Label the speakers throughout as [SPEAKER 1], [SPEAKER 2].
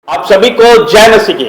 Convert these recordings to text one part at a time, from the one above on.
[SPEAKER 1] आप सभी को जय मसीह की।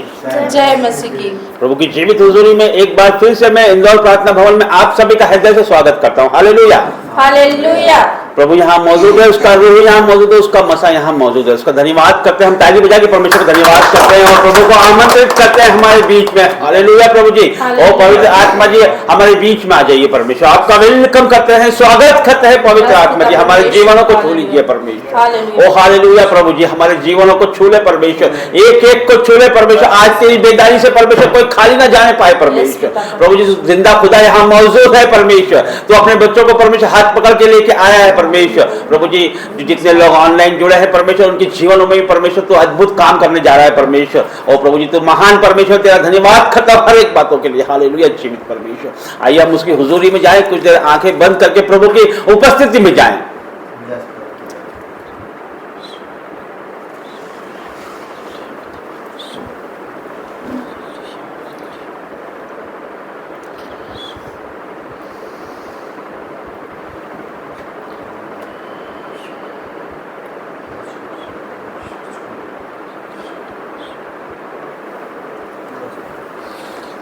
[SPEAKER 2] जय मसीह की।
[SPEAKER 1] प्रभु की जीवित हुजूरी में एक बार फिर से मैं इंदौर प्रार्थना भवन में आप सभी का हृदय से स्वागत करता हूँ। Hallelujah
[SPEAKER 2] hallelujah.
[SPEAKER 1] प्रभु यहाँ मौजूद है, उसका रूह यहाँ मौजूद है, उसका मसा यहाँ मौजूद है। उसका धन्यवाद करते हैं, हम ताली बजा के परमेश्वर का धन्यवाद करते हैं और प्रभु को आमंत्रित करते हैं हमारे बीच में। हालेलुया प्रभु जी। ओ पवित्र आत्मा जी हमारे बीच में आ जाइए परमेश्वर, आपका वेलकम करते हैं, स्वागत करते हैं पवित्र आत्मा जी, हमारे जीवनों को छू लीजिए परमेश्वर। ओ हालेलुया प्रभु जी, हमारे जीवनों को छू ले परमेश्वर, एक एक को छू ले परमेश्वर। आज तेरी बेदारी से परमेश्वर कोई खाली ना जाने पाए परमेश्वर। प्रभु जी जिंदा खुदा यहाँ मौजूद है परमेश्वर, तो अपने बच्चों को परमेश्वर हाथ पकड़ के लेके आया है परमेश्वर। प्रभु जी जितने लोग ऑनलाइन जुड़े हैं परमेश्वर, उनके जीवनों में भी परमेश्वर तो अद्भुत काम करने जा रहा है परमेश्वर। और प्रभु जी तो महान परमेश्वर, तेरा धन्यवाद खत्म हर एक बातों के लिए। हालेलुया जीवित परमेश्वर, आइए हम उसकी हुजूरी में जाएं, कुछ देर आंखें बंद करके प्रभु की उपस्थिति में जाएं।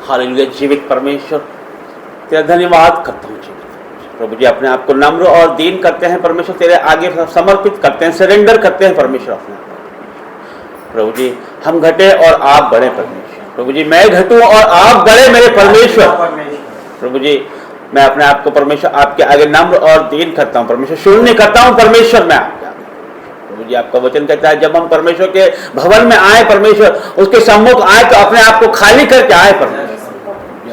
[SPEAKER 1] हालेलुया जीवित परमेश्वर, तेरा धन्यवाद करता हूँ जीवित प्रभु जी। अपने आप को नम्र और दीन करते हैं परमेश्वर, तेरे आगे समर्पित करते हैं, सरेंडर करते हैं परमेश्वर अपने आप। प्रभु जी हम घटे और आप बढ़े परमेश्वर। प्रभु जी मैं घटूं और आप बढ़े मेरे परमेश्वर। प्रभु जी मैं अपने आप को परमेश्वर आपके आगे नम्र और दीन करता हूँ परमेश्वर, शून्य करता हूँ परमेश्वर मैं आपके आगे। प्रभु जी आपका वचन कहता है जब हम परमेश्वर के भवन में आए परमेश्वर, उसके सम्मुख आए तो अपने आप को खाली करके आए परमेश्वर।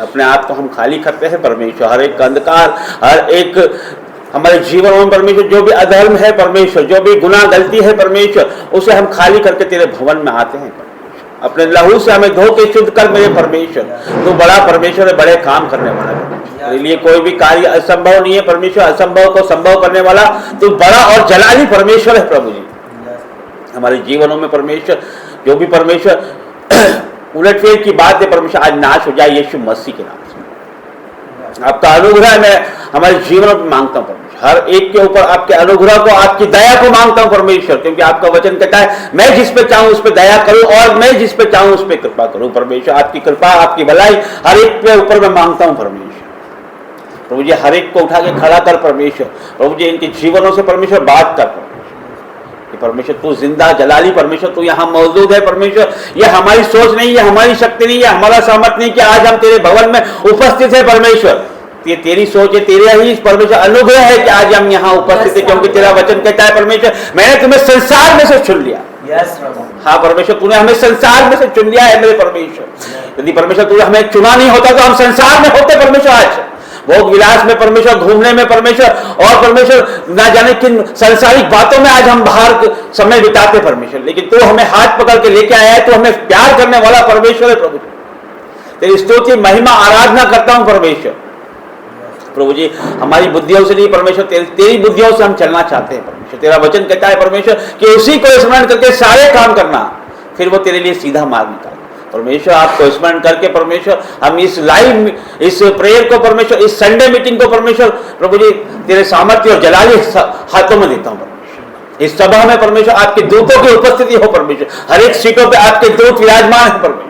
[SPEAKER 1] अपने आप को हम खाली करते हैं परमेश्वर, हर एक अंधकार, हर एक हमारे जीवन में परमेश्वर जो भी अधर्म है परमेश्वर, जो भी गुनाह गलती है परमेश्वर, उसे हम खाली करके तेरे भवन में आते हैं परमेश्वर। अपने लहू से हमें धो के शुद्ध कर मेरे परमेश्वर। तू बड़ा परमेश्वर है, बड़े काम करने वाला है, तेरे लिए कोई भी कार्य असंभव नहीं है परमेश्वर। असंभव को संभव करने वाला तू बड़ा और जलाली परमेश्वर है प्रभु जी। हमारे जीवनों में परमेश्वर जो भी परमेश्वर उलटफेर की बात है परमेश्वर आज नाश हो जाए यीशु मसीह के नाम से। आपका अनुग्रह मैं हमारे जीवनों में मांगता हूं परमेश्वर, हर एक के ऊपर आपके अनुग्रह को, आपकी दया को मांगता हूं परमेश्वर, क्योंकि आपका वचन कहता है मैं जिस पे चाहूं उस पे दया करूं और मैं जिस पे चाहूं उस पे कृपा करूं परमेश्वर। आपकी कृपा, आपकी भलाई हर एक के ऊपर मैं मांगता हूं परमेश्वर। प्रभु जी हर एक को उठा के खड़ा कर परमेश्वर। प्रभु जी इनके जीवनों से परमेश्वर बात कर परमेश्वर, तू जिंदा जलाली परमेश्वर, तू यहाँ मौजूद है परमेश्वर। ये हमारी सोच नहीं, ये हमारी शक्ति नहीं, ये हमारा सामर्थ नहीं कि आज हम तेरे भवन में उपस्थित है परमेश्वर। ये तेरी सोच है, तेरे ही परमेश्वर अनुग्रह है कि आज हम यहाँ उपस्थित है, क्योंकि तेरा वचन कहता है परमेश्वर मैंने तुम्हें संसार में से चुन लिया। हाँ परमेश्वर तूने हमें संसार में से चुन लिया है मेरे परमेश्वर। यदि परमेश्वर तूने हमें चुना नहीं होता तो हम संसार में होते परमेश्वर। आज भोग विलास में परमेश्वर, घूमने में परमेश्वर, और परमेश्वर ना जाने किन सांसारिक बातों में आज हम बाहर समय बिताते परमेश्वर, लेकिन तू हमें हाथ पकड़ के लेके आया है, तू हमें प्यार करने वाला परमेश्वर है प्रभु। तेरी स्तुति महिमा आराधना करता हूं परमेश्वर। प्रभु जी हमारी बुद्धियों से नहीं परमेश्वर, तेरी बुद्धियों से हम चलना चाहते हैं परमेश्वर। तेरा वचन कहता है परमेश्वर कि उसी को स्मरण करके सारे काम करना, फिर वो तेरे लिए सीधा मार्ग निकाले परमेश्वर। आपको स्मरण करके परमेश्वर हम इस लाइव, इस प्रेयर को परमेश्वर, इस संडे मीटिंग को परमेश्वर प्रभु जी तेरे सामर्थ्य और जलाली हाथों में देता हूं परमेश्वर। इस सभा में परमेश्वर आपके दूतों की उपस्थिति हो परमेश्वर, हर एक सीटों पे आपके दूत विराजमान है परमेश्वर।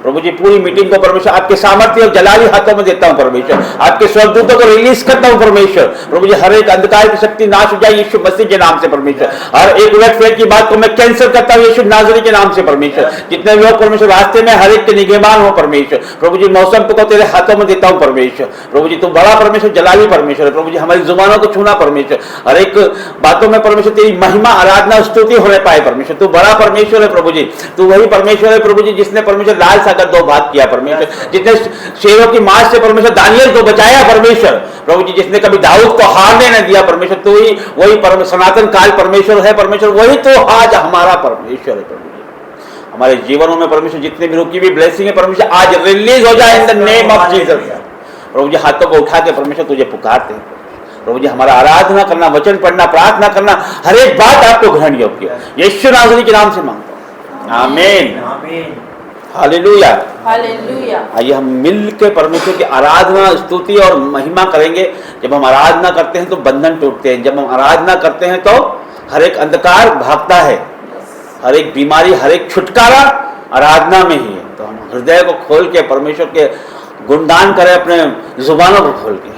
[SPEAKER 1] प्रभु जी पूरी मीटिंग को परमेश्वर आपके सामर्थ्य और जलाली हाथों में देता हूं परमेश्वर। आपके स्वर्गदूतों को रिलीज करता हूं परमेश्वर। प्रभु जी हर एक अंधकार की शक्ति नाश हो जाए यीशु मसीह के नाम से परमेश्वर। हर एक उलटफेर की बात को मैं कैंसिल करता हूं यीशु नाज़री के नाम से परमेश्वर। जितने लोग परमेश्वर रास्ते में हर एक के निगहबान हो परमेश्वर। प्रभु जी मौसम को तेरे हाथों में देता हूं परमेश्वर। प्रभु जी तू बड़ा परमेश्वर, जलाली परमेश्वर है प्रभु जी। हमारी जुबानों को छूना परमेश्वर, हर एक बातों में परमेश्वर तेरी महिमा आराधना स्तुति होने पाए परमेश्वर। तू बड़ा परमेश्वर है प्रभु जी, तू वही परमेश्वर है प्रभु जी जिसने परमेश्वर लाल सागर दो भाग किया परमेश्वर, जितने शेरों की मांस से परमेश्वर दानियल को बचाया परमेश्वर। प्रभु जी जिसने कभी दाऊद को हारने न दिया परमेश्वर, तू ही वही सनातन काल परमेश्वर है परमेश्वर। वही तो आज हमारा परमेश्वर है प्रभु जी। हमारे जीवनों में परमेश्वर जितने भी रुकी हुई ब्लेसिंग है परमेश्वर आज रिलीज हो जाए in the name of Jesus. प्रभु जी हाथों को उठा के परमेश्वर तुझे पुकारते हैं प्रभु जी। हमारा आराधना करना, वचन पढ़ना, प्रार्थना करना, हर एक बात आपको ग्रहण योग्य है यीशु नाज़री के नाम से मांगता हूं, आमीन। Hallelujah
[SPEAKER 2] hallelujah.
[SPEAKER 1] आइए हम मिल के परमेश्वर की आराधना, स्तुति और महिमा करेंगे। जब हम आराधना करते हैं तो बंधन टूटते हैं, जब हम आराधना करते हैं तो हर एक अंधकार भागता है। हर एक बीमारी, हर एक छुटकारा आराधना में ही है। तो हम हृदय को खोल के परमेश्वर के गुणगान करें, अपने जुबानों को खोल के।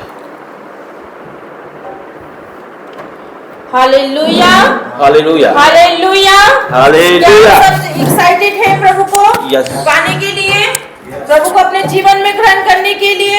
[SPEAKER 2] हालेलुया,
[SPEAKER 1] हालेलुया,
[SPEAKER 2] हालेलुया,
[SPEAKER 1] हालेलुया।
[SPEAKER 2] क्या सब एक्साइटेड है प्रभु को
[SPEAKER 1] Yes.
[SPEAKER 2] पाने के लिए, प्रभु को अपने जीवन में ग्रहण करने के लिए?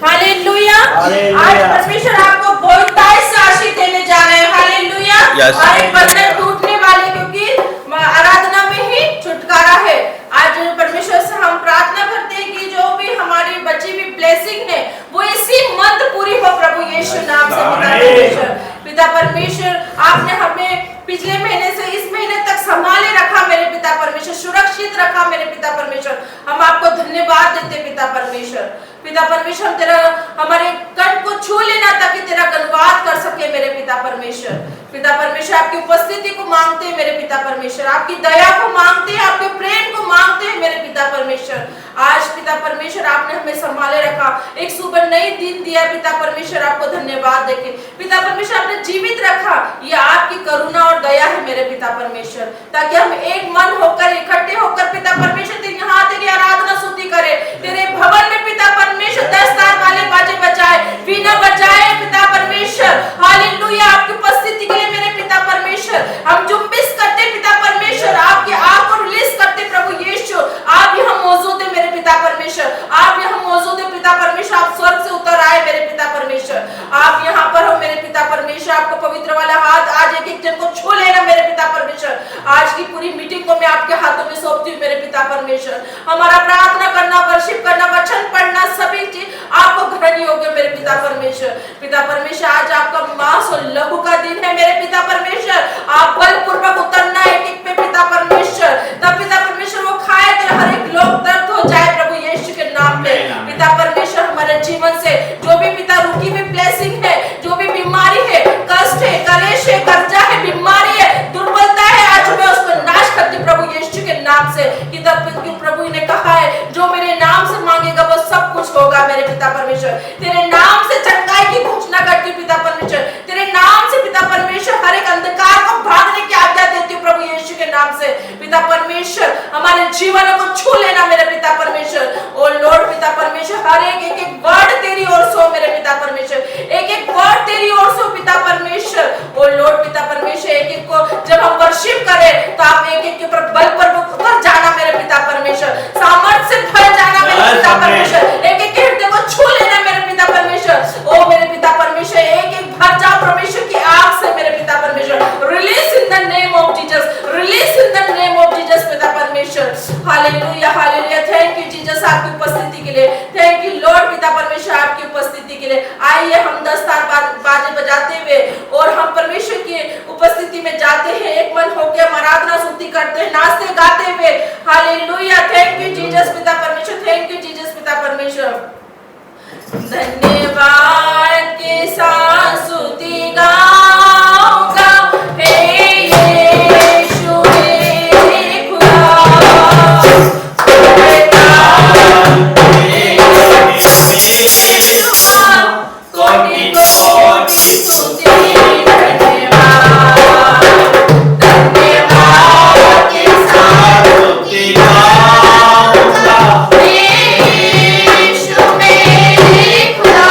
[SPEAKER 2] हालेलुया। आज परमेश्वर आपको बहुतायत से आशीष देने जा रहे हैं। हालेलुया।
[SPEAKER 1] Yes.
[SPEAKER 2] और एक बंधन टूटने वाले, क्योंकि आराधना में ही छुटकारा है। आज परमेश्वर से हम प्रार्थना करते हैं कि जो भी हमारी बची हुई ब्लेसिंग है वो इसी मंत्र पूरी हो प्रभु यीशु नाम से। पिता परमेश्वर, आपने हमें पिछले महीने से इस महीने तक संभाले रखा मेरे पिता परमेश्वर, सुरक्षित रखा मेरे पिता परमेश्वर। हम आपको धन्यवाद देते पिता परमेश्वर। पिता परमेश्वर, तेरा हमारे कंठ को छू लेना ताकि तेरा धन्यवाद कर सके मेरे पिता परमेश्वर। पिता परमेश्वर, आपकी उपस्थिति को मांगते हैं मेरे पिता परमेश्वर, आपकी दया को मांगते हैं, आपके प्रेम को मांगते हैं मेरे पिता परमेश्वर। आज पिता परमेश्वर, आपने हमें संभाले रखा, एक सुबह नई दिन दिया पिता परमेश्वर, आपको धन्यवाद देके पिता परमेश्वर आपने जीवित रखा। ये आपकी करुणा और दया है मेरे पिता परमेश्वर, ताकि हम एक मन होकर इकट्ठे होकर पिता परमेश्वर यहाँ तेरी आराधना स्तुति करे। तेरे भवन में पिता परमेश्वर 10 तार वाले बाजे बजाए, वीणा बजाए पिता परमेश्वर। हालेलुया। आपकी उपस्थिति के लिए मेरे पिता परमेश्वर हम जुम्बिश करते पिता परमेश्वर, आपके आप को रिलीज करते प्रभु यीशु। आप यहाँ मौजूद है मेरे पिता परमेश्वर, आप यहाँ मौजूद है पिता परमेश्वर। आप स्वर्ग से उतर आए मेरे पिता परमेश्वर, आप यहाँ पर हो मेरे पिता परमेश्वर। आपको पवित्र वाला हाथ आज एक एक जन को छू लेना मेरे पिता परमेश्वर। आज की पूरी मीटिंग को मैं आपके हाथों में सौंपती हूँ मेरे पिता परमेश्वर। हमारा प्रार्थना करना, वर्शिप करना, वचन पढ़ना, सभी चीज आपको ग्रहण योग्य मेरे पिता परमेश्वर। पिता परमेश्वर, आज आपका मास और लहू का दिन है मेरे पिता परमेश्वर। आप बलपूर्वक उतरना एक एक पे पिता परमेश्वर, तब पिता परमेश्वर वो खाए तो हर एक लोग दर्द हो जाए प्रभु यीशु के नाम पे। पिता परमेश्वर, हमारे जीवन से जो भी पिता रुकी हुई ब्लेसिंग है, जो भी बीमारी है, कष्ट है, कलेश है, कर्जा है, बीमारी है, दुर्बलता है, आज मैं उसको नाश करती प्रभु यीशु के नाम से। प्रभु ने कहा है जो मेरे नाम से मांगेगा वो सब कुछ होगा मेरे पिता परमेश्वर। तेरे नाम से चंगाई की घोषणा करती हूँ पिता परमेश्वर। तेरे नाम से पिता परमेश्वर हर एक अंधकार को भागने की आज्ञा देती हूँ प्रभु यीशु के नाम से। पिता परमेश्वर, हमारे जीवन को छू लेना मेरे पिता परमेश्वर। ओ लॉर्ड पिता परमेश्वर, हर एक वर्ड तेरी ओर से हो मेरे पिता परमेश्वर, एक वर्ड तेरी ओर से हो पिता परमेश्वर। ओ लॉर्ड पिता परमेश्वर, एक को जब हम वर्शिप करें तो आप एक के ऊपर बल पर उतर जाना मेरे पिता परमेश्वर, सामर्थ्य से भर जाना मेरे पिता परमेश्वर, एक हृदय को छू लेना मेरे पिता परमेश्वर। ओ मेरे पिता परमेश्वर, एक भर जाओ परमेश्वर की आग से मेरे पिता परमेश्वर। Release in the name of Jesus, release in the name of Jesus पिता परमेश्वर। हालेलुया, हालेलुया। थैंक यू जीसस आपकी उपस्थिति के लिए, थैंक यू लॉर्ड पिता परमेश्वर आपकी उपस्थिति के लिए। आइए हम 10 तार बाजे बजाते हुए और हम परमेश्वर की उपस्थिति में जाते हैं, एक मन होकर हम आराधना स्तुति करते हैं, नाचते गाते हुए। हालेलुया। थैंक यू जीसस पिता परमेश्वर, थैंक यू जीसस पिता परमेश्वर। धन्यवाद के साथ स्तुति गाऊंगा, हे यीशु मेरे खुदा। कोटि कोटि स्तुति, धन्यवाद, धन्यवाद के साथ स्तुति गाऊंगा, हे यीशु मेरे खुदा।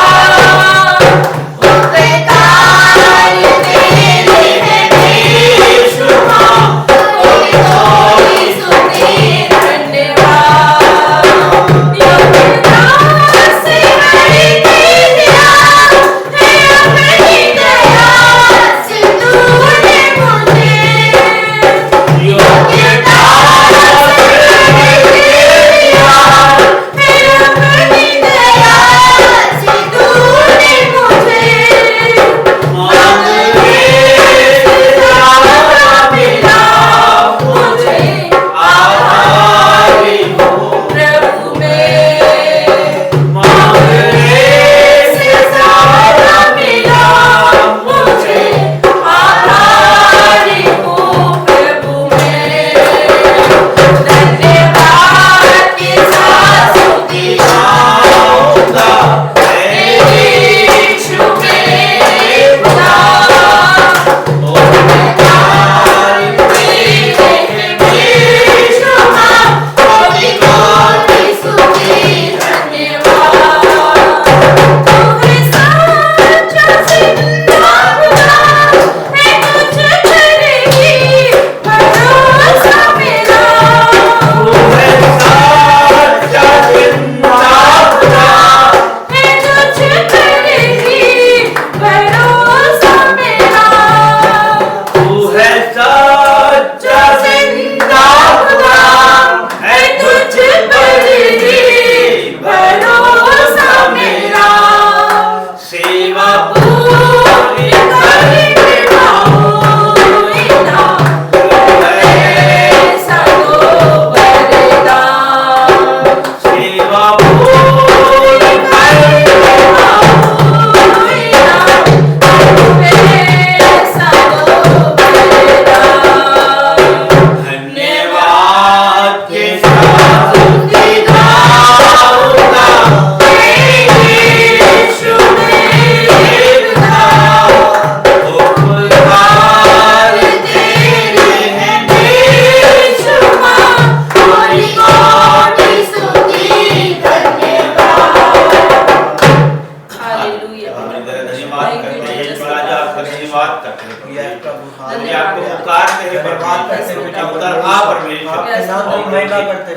[SPEAKER 1] जी आपको पुकारते हैं परमेश्वर, उतर आ परमेश्वर,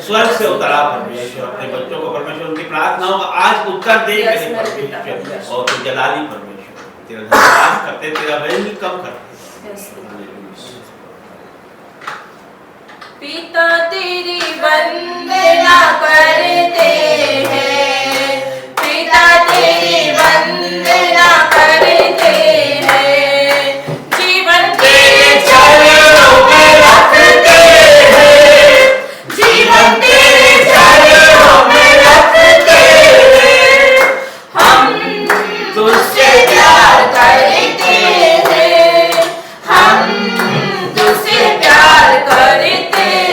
[SPEAKER 1] स्वर्ग से उतर आ परमेश्वर, अपने बच्चों को परमेश्वर उनकी प्रार्थनाओं का आज उत्तर दे परमेश्वर, और तो जलाली परमेश्वर तेरा धन्यवाद करते, तेरा वेलकम करते।
[SPEAKER 2] पिता तेरी वंदना करते हैं, पिता तेरी वंदना करते हैं, जीवन तेरे चरणों में रखते हैं, जीवन तेरे चरणों में रखते हैं, हम तुझसे प्यार करते हैं, हम तुझसे प्यार करते हैं।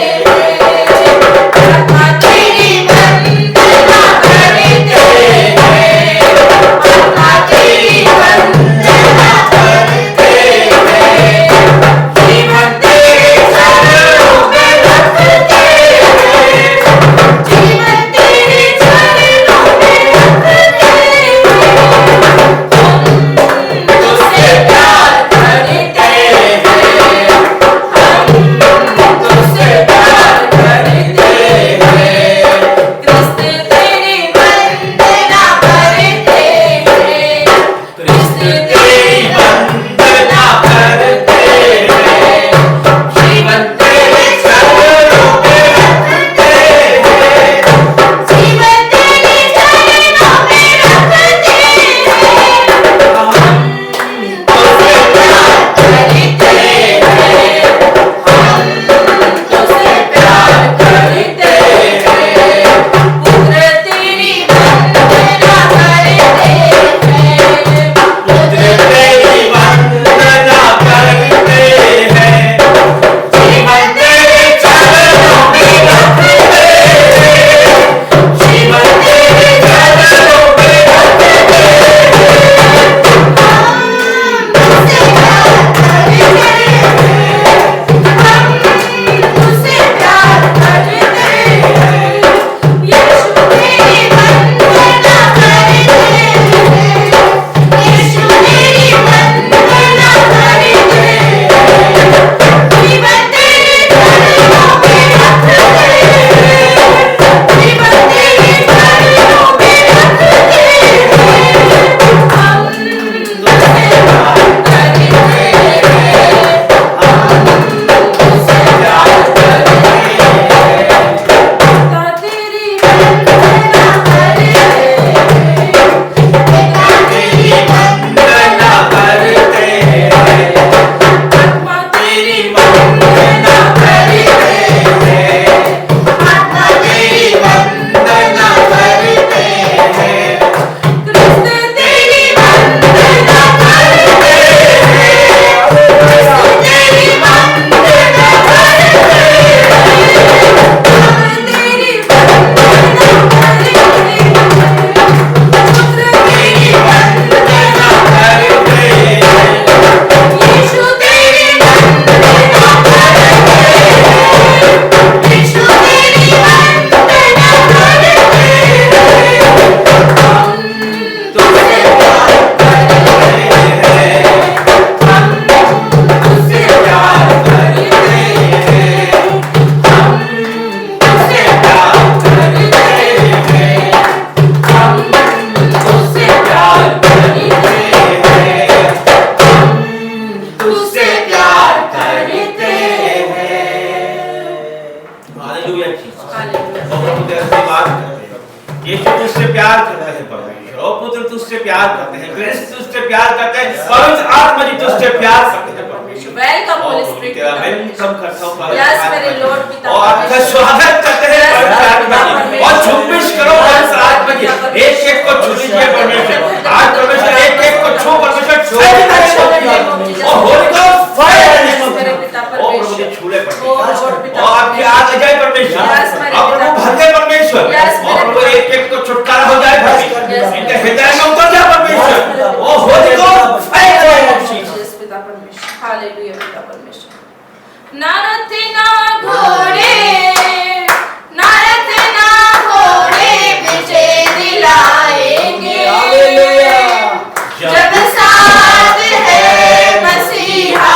[SPEAKER 3] जब साथ है मसीहा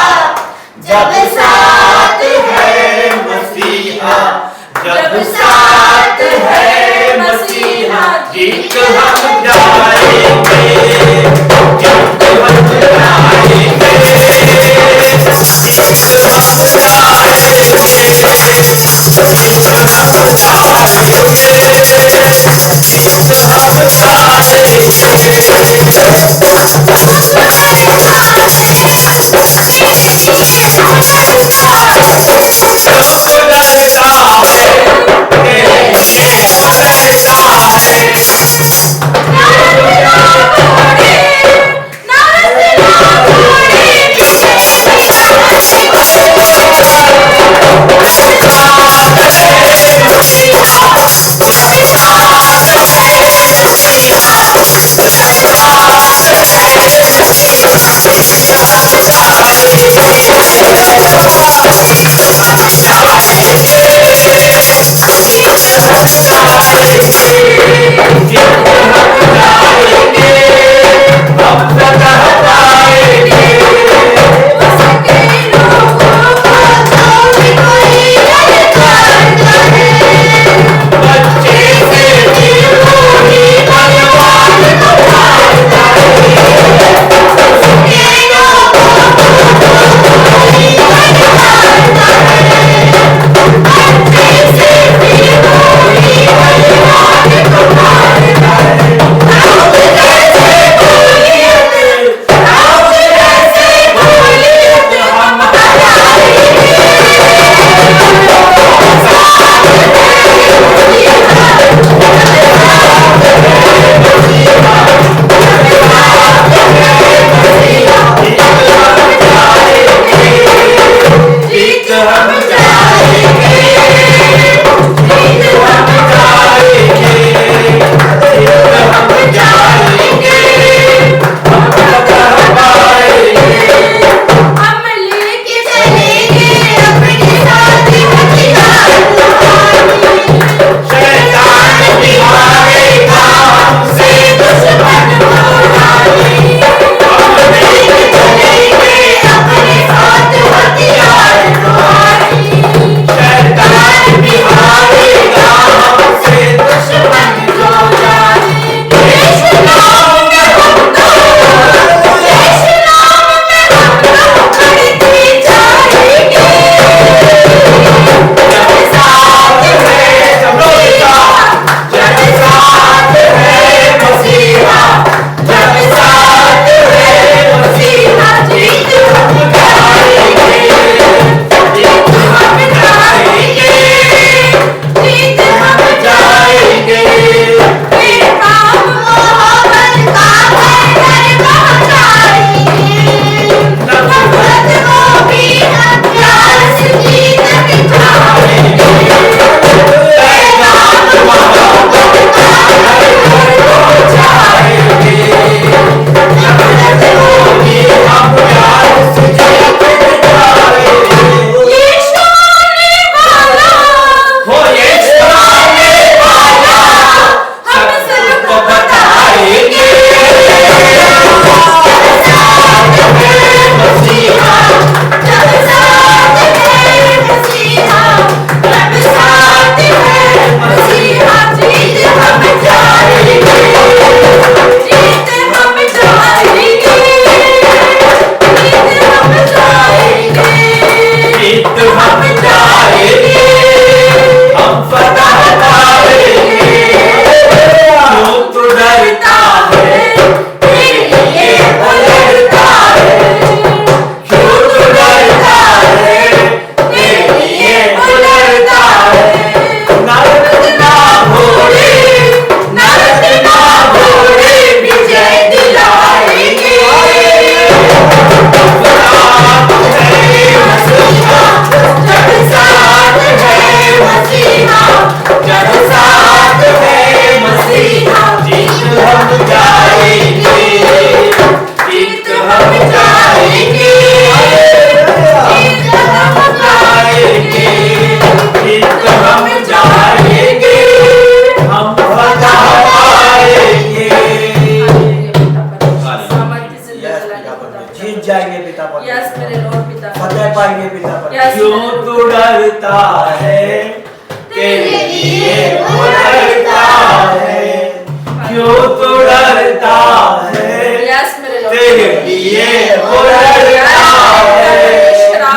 [SPEAKER 1] जीत हम जाएंगे, जीत हम जाएंगे,
[SPEAKER 3] पाएंगे पिता पर।
[SPEAKER 1] क्यों तू डरता है, तेरे लिए वो डरता है।
[SPEAKER 3] जो तो डरता है
[SPEAKER 2] यस मेरे लॉर्ड
[SPEAKER 3] तेरे लिए वो डरता है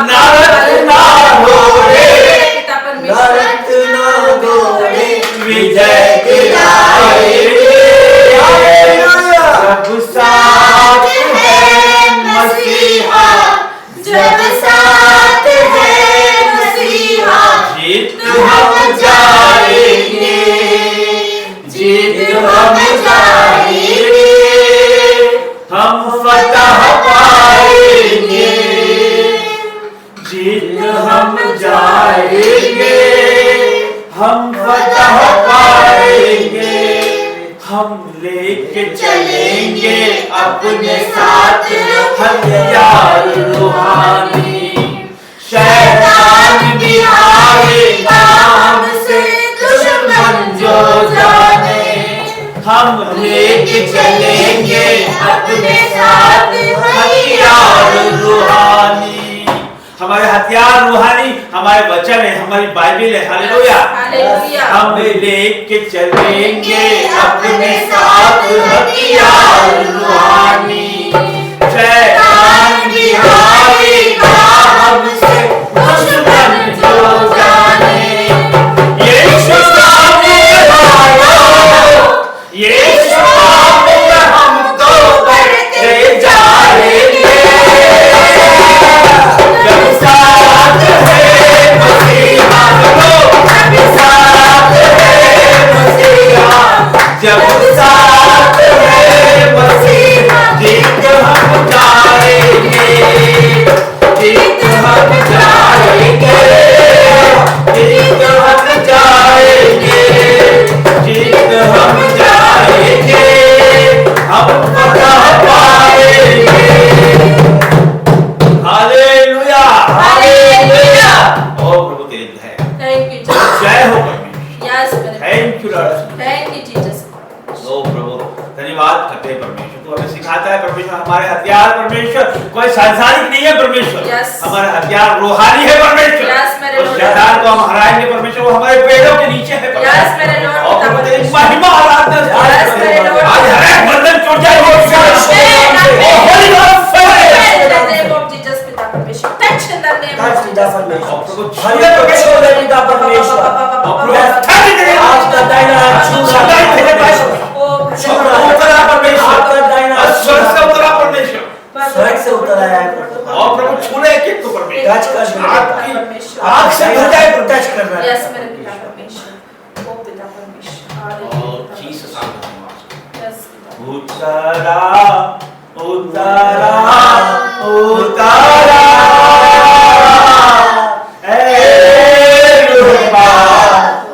[SPEAKER 3] नरक ना घोड़े
[SPEAKER 2] पिता परमेश्वर
[SPEAKER 3] नरक ना घोड़े विजय दिलाएंगे जब साथ है मसीहा
[SPEAKER 2] जब साथ है मसीहा
[SPEAKER 3] जीत हम जाएंगे जीत हम जाएंगे हम फतह पाएंगे जीत हम जाएंगे हम फतह पाएंगे हम लेके चलेंगे अपने साथ हथियार रूहानी शैतान भी आएगा हमसे दुश्मन जो जाने हम लेके चलेंगे अपने साथ हथियार रूहानी हमारे हथियार रूहानी हमारे वचन है हमारी बाइबल है हालेलुया
[SPEAKER 2] हालेलुया
[SPEAKER 3] हम लेके चलेंगे अपने साथ हथियार रूहानी शैतान भी आएगा हमसे दुश्मन जो जाने यीशु नाम लगाओ यीशु नाम हम तो बढ़ते जाएंगे जब साथ है मसीहा जब साथ है मसीहा जब साथ है मसीहा जीत हम जाएंगे जीत हम जाएंगे जीत हम जाएंगे जीत हम जाएंगे हम फतह पाएंगे हालेलुया
[SPEAKER 2] हालेलुया
[SPEAKER 3] ओ प्रभु तेरी है
[SPEAKER 2] थैंक यू
[SPEAKER 3] जय हो परमेश्वर
[SPEAKER 2] यस मेरे
[SPEAKER 3] thank you Lord
[SPEAKER 2] thank you Jesus
[SPEAKER 3] ओ प्रभु धन्यवाद करते हैं परमेश्वर तू हमें सिखाता है परमेश्वर हमारे हथियार परमेश्वर कोई सांसारिक नहीं है परमेश्वर
[SPEAKER 2] Yes.
[SPEAKER 3] हमारे हथियार रूहानी है परमेश्वर
[SPEAKER 2] Yes, मेरे
[SPEAKER 3] उस
[SPEAKER 2] Lord.
[SPEAKER 3] शैतान को हम हराएंगे परमेश्वर वो हमारे पैरों के नीचे है
[SPEAKER 2] Yes, मेरे Lord.
[SPEAKER 3] और प्रभु तेरी महिमा आराधना
[SPEAKER 2] Yes, मेरे Lord.
[SPEAKER 3] आज हर एक बंधन टूट जाए
[SPEAKER 2] Amen.
[SPEAKER 3] Holi God
[SPEAKER 2] In the name of Jesus पिता परमेश्वर touch in the name of
[SPEAKER 3] और
[SPEAKER 2] Jesus
[SPEAKER 3] प्रभु
[SPEAKER 4] हरे परमेश्वर पिता परमेश्वर
[SPEAKER 3] और प्रभु ठंड दे
[SPEAKER 4] आपका दाहिना हाथ छूना
[SPEAKER 2] ओ
[SPEAKER 3] उतरा परमेश्वर
[SPEAKER 4] आपका दाहिना हाथ
[SPEAKER 3] स्वर्ग से उतरा परमेश्वर
[SPEAKER 4] स्वर्ग से उतर आया है प्रभु
[SPEAKER 3] और प्रभु छूने एक को परमेश्वर
[SPEAKER 4] टच कर
[SPEAKER 3] आपकी
[SPEAKER 2] परमेश्वर
[SPEAKER 3] आँख से भर जाए प्रभु
[SPEAKER 4] टच करना है
[SPEAKER 2] यस मेरे पिता परमेश्वर ओ पिता परमेश्वर
[SPEAKER 3] और जीसस आपका धन्यवाद
[SPEAKER 2] यस पिता
[SPEAKER 3] उतरा उतरा उतरा ए रूपा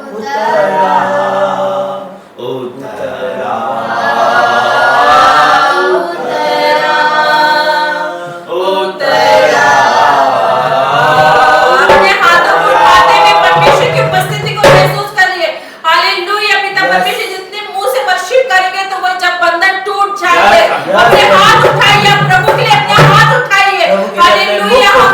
[SPEAKER 3] उतरा उतरा उतरा
[SPEAKER 2] अपने हाथों को उठाते हुए परमेश्वर की उपस्थिति को महसूस करिए हालेलुया पिता परमेश्वर जितने मुंह से वर्शिप करेंगे तो वो जब बंधन टूट जाएंगे
[SPEAKER 3] Yes.
[SPEAKER 2] अपने हाथ उठाइए प्रभु के लिए अपने हाथ उठाइए
[SPEAKER 4] प्रभु के लिए अपने
[SPEAKER 2] हालेलुया
[SPEAKER 4] मुख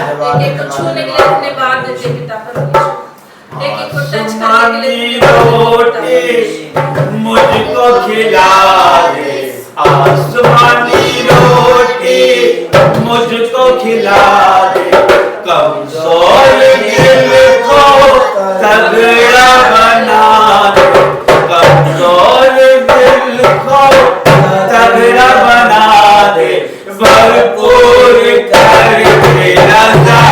[SPEAKER 2] एक एक को छूने के लिए धन्यवाद देते हैं पिता परमेश्वर, एक एक को टच करने के लिए
[SPEAKER 3] रोटी मुझको खिला दे, आसमानी रोटी मुझको खिला दे, कमजोर दिल को तगड़ा बना दे, कमजोर दिल को तगड़ा बना दे, भरपूर करके रजा,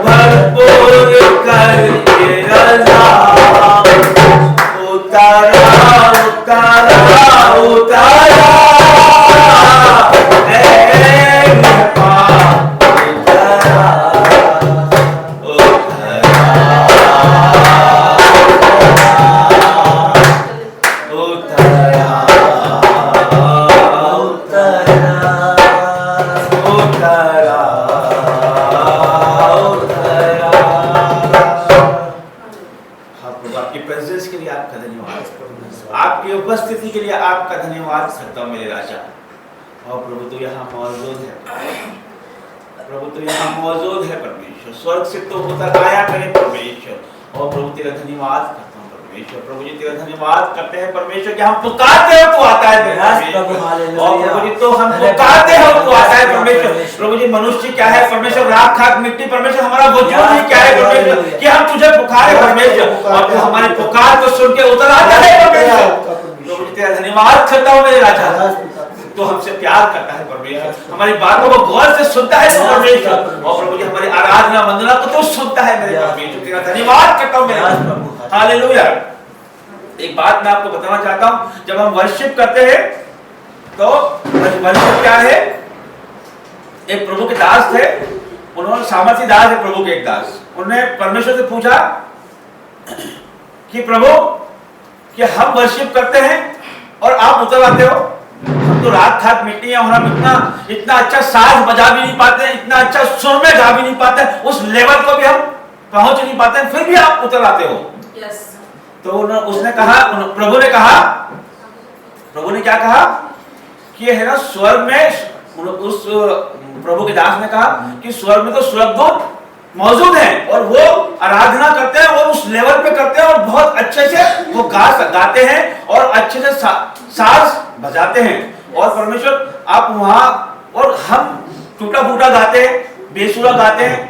[SPEAKER 3] भरपूर करके रजा, उतारा उतारा उतारा है आपकी उपस्थिति के लिए आपका धन्यवाद करता हूँ मेरे राजा। और प्रभु तो यहाँ मौजूद है, प्रभु तो यहाँ मौजूद है परमेश्वर, स्वर्ग से तो उतर आया करे परमेश्वर। और प्रभु तेरा धन्यवाद करता हूँ परमेश्वर, प्रभु जी तेरा धन्यवाद करते हैं परमेश्वर कि हम पुकारते हो तो आता है परमेश्वर। और प्रभु जी तो हम पुकारते हो तो आता है परमेश्वर। प्रभु जी मनुष्य क्या है परमेश्वर, राख खाक मिट्टी परमेश्वर, हमारा वजूद ही क्या है परमेश्वर कि हम तुझे पुकारे परमेश्वर, और तू हमारे पुकार को सुन के उतर आता है परमेश्वर। प्रभु जी तेरा धन्यवाद करता हूँ मेरे राजा, तो हमसे प्यार करता है परमेश्वर, हमारी बातों को गौर से सुनता है परमेश्वर। और प्रभु जी हमारी आराधना वंदना को तो सुनता है मेरे परमेश्वर, तेरा धन्यवाद करता हूँ मेरे प्रभु। हालेलुया। एक बात मैं आपको बताना चाहता हूँ, जब हम वर्शिप करते हैं तो वर्शिप क्या है, एक प्रभु के दास थे, उन्होंने सामर्थी दास है प्रभु के एक दास, उन्होंने परमेश्वर से पूछा कि प्रभु कि हम वर्शिप करते हैं और आप उतर आते हो, हम तो रात खात मिट्टी है और हम इतना अच्छा साज बजा भी नहीं पाते, इतना अच्छा सुर में गा भी नहीं पाते, उस लेवल को भी हम पहुंच नहीं पाते, फिर भी आप उतर आते हो।
[SPEAKER 2] yes.
[SPEAKER 3] तो उसने कहा, प्रभु ने क्या कहा कि है ना स्वर्ग में, उस प्रभु के दास ने कहा कि स्वर्ग में तो स्वर्गदूत मौजूद हैं और वो आराधना करते हैं और उस लेवल पे करते हैं और बहुत अच्छे से वो गाते हैं और अच्छे से साज बजाते हैं। और परमेश्वर आप वहां, और हम टूटा फूटा गाते हैं, बेसुरा गाते हैं,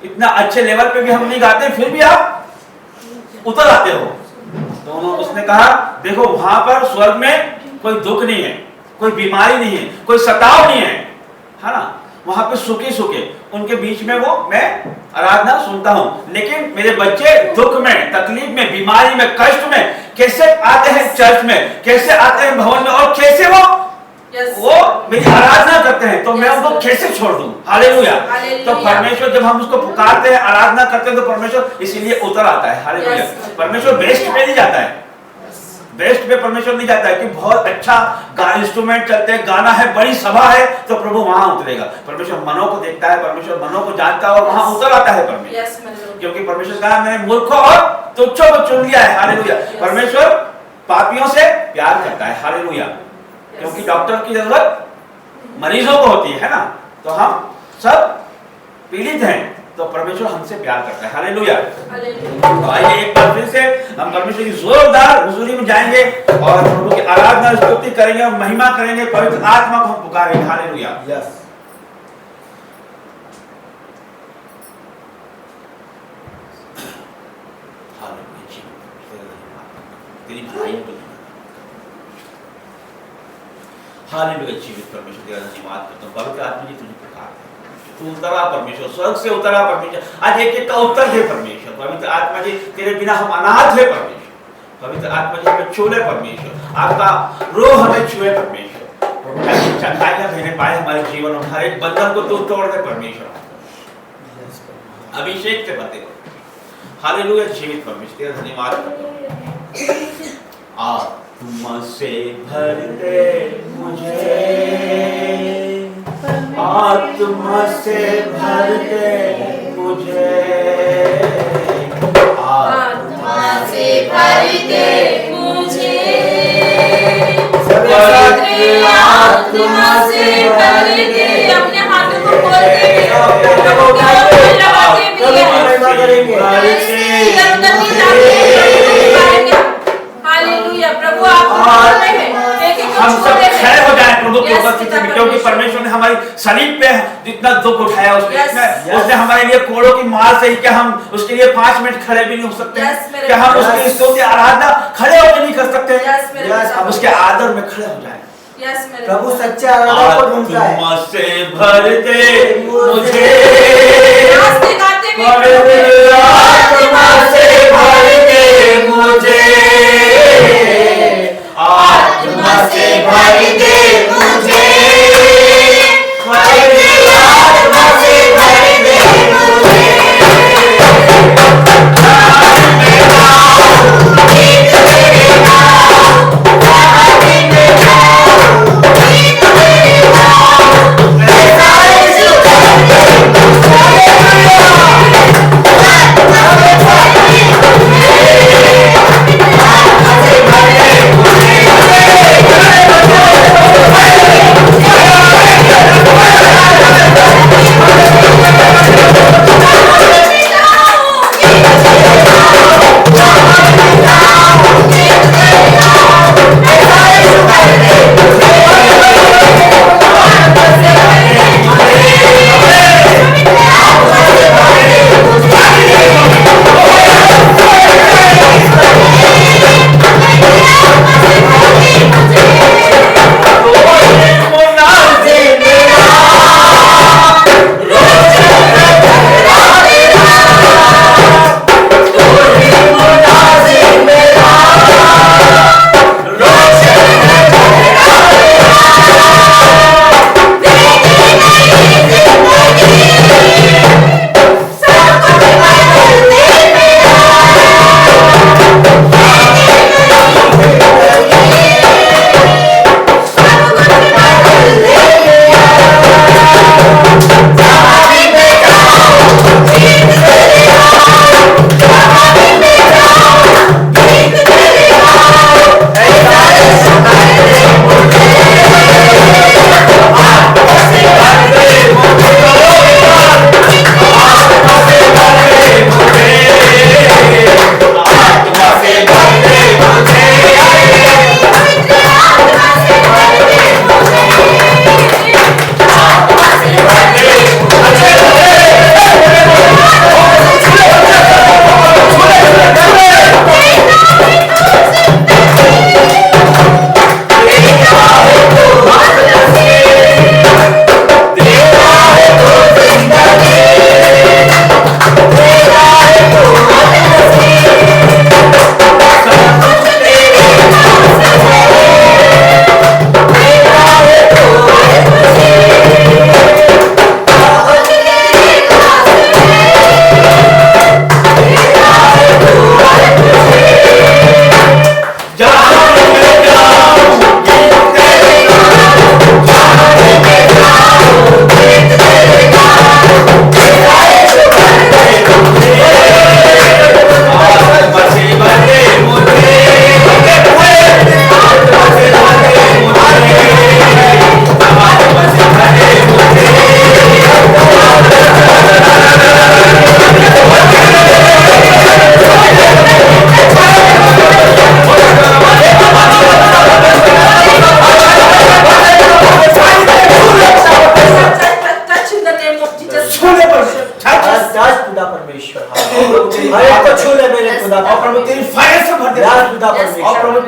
[SPEAKER 3] इतना अच्छे लेवल पे भी हम नहीं गाते, फिर भी आप उतर आते हो। तो उसने कहा देखो वहां पर स्वर्ग में कोई दुख नहीं है, कोई बीमारी नहीं है, कोई सताव नहीं है ना, वहां पे सूखे सूखे उनके बीच में वो मैं आराधना सुनता हूं। लेकिन मेरे बच्चे दुख में, तकलीफ में, बीमारी में, कष्ट में कैसे आते हैं चर्च में, कैसे आते हैं भवन में, और कैसे वो मेरी आराधना करते हैं, तो मैं उनको कैसे छोड़ दूं। हालेलुया। तो परमेश्वर जब हम उसको पुकारते हैं, आराधना करते हैं, तो परमेश्वर इसीलिए उतर आता है। हालेलुया। परमेश्वर बेस्ट पे नहीं जाता है, बेस्ट पे परमेश्वर नहीं जाता है कि बहुत अच्छा इंस्ट्रूमेंट चलते हैं, गाना है, बड़ी सभा है, तो प्रभु वहां उतरेगा। परमेश्वर मनों को देखता है, परमेश्वर मनों को जानता है और वहां उतर आता है परमेश्वर। क्योंकि परमेश्वर कहा मैंने मूर्खों और तुच्छों को चुन लिया है। हालेलुया। परमेश्वर पापियों से प्यार करता है। हालेलुया। क्योंकि डॉक्टर की जरूरत मरीजों को होती है ना, तो हम सब पीड़ित हैं, तो परमेश्वर हमसे प्यार करता है। हालेलुया। तो आइए एक बार फिर से हम परमेश्वर की जोरदार हुजूरी में जाएंगे और प्रभु की आराधना स्तुति करेंगे और महिमा करेंगे, पवित्र आत्मा को हम पुकारेंगे। हालेलुया। तेरी भाइयों को हालेलुया। जीवित परमेश्वर तेरा धन्यवाद करता हूँ। पवित्र आत्मा जी तुझे पुकारते हैं, तू उतरा परमेश्वर, स्वर्ग से उतरा परमेश्वर, आज एक एक का उत्तर दे परमेश्वर। पवित्र आत्मा जी तेरे बिना हम अनाथ है परमेश्वर। पवित्र आत्मा जी हमें छू ले परमेश्वर, आपका रूह हमें छुए परमेश्वर। चंगाइयां भेजने पाए हमारे जीवन में, हर एक बंधन को तू तोड़ दे परमेश्वर, अभिषेक से भर दे। हालेलुया। जीवित परमेश्वर तेरा धन्यवाद करता हूँ। आत्मा से भर दे मुझे, आत्मा से भर दे मुझे,
[SPEAKER 2] आत्मा से भर दे मुझे, आत्मा से भर दे। अपने हाथों को खोल
[SPEAKER 3] होगा क्योंकि परमेश्वर ने हमारी सलीब पे जितना दुख उठाया उसने हमारे लिए कोड़ों की मार से क्या हम उसके लिए 5 मिनट खड़े भी नहीं हो सकते? क्या हम उसकी स्तुति आराधना खड़े होकर नहीं कर सकते? हम उसके आदर में खड़े हो जाए।
[SPEAKER 4] प्रभु सच्चा आराधना को ढूंढता है।
[SPEAKER 3] आत्मा से भर दे मुझे, आत्मा से भर दे मुझे, आत्मा से भर दे मुझे, आत्मा से भर दे मुझे।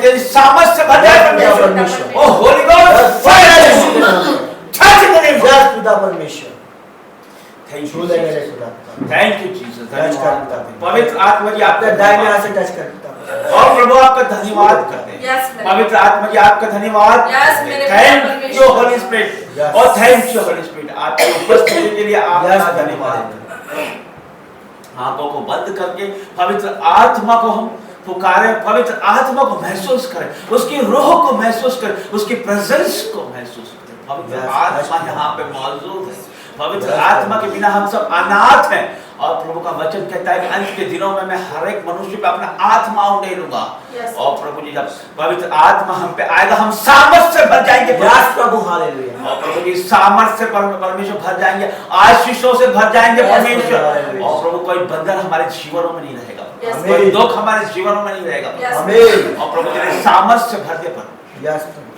[SPEAKER 3] तेरी सामर्थ से भर जाए परमेश्वर। O holy God fire touch in the name of खुदा परमेश्वर। थैंक यू मेरे खुदा, थैंक यू जीसस। पवित्र आत्मा जी आपका दाहिने हाथ से टच करता और प्रभु आपका धन्यवाद करते हैं। पवित्र आत्मा जी आपका धन्यवाद। थैंक यू होली स्पिरिट और थैंक यू होली स्पिरिट आपकी उपस्थिति के लिए आपका धन्यवाद। आंखों को बंद करके पवित्र आत्मा को हम पुकारें, पवित्र आत्मा को महसूस करें, उसकी रूह को महसूस करें, उसकी प्रेजेंस को महसूस करें। पवित्र आत्मा यहाँ पे मौजूद है। पवित्र आत्मा के बिना हम सब अनाथ हैं और प्रभु का वचन कहता है कि अंत के दिनों में मैं हर एक मनुष्य पे अपना आत्मा उंडेलूंगा। और प्रभु जी जब पवित्र आत्मा हम पे आएगा हम सामर्थ से भर जाएंगे। प्रभु हालेलुया। और प्रभु जी सामर्थ से परमेश्वर भर जाएंगे, आशीषों से भर जाएंगे परमेश्वर। और प्रभु कोई बंधन हमारे जीवनों में नहीं रहेगा, कोई दुख हमारे जीवनों में नहीं रहेगा। और प्रभु तेरे सामर्थ से भर दे पर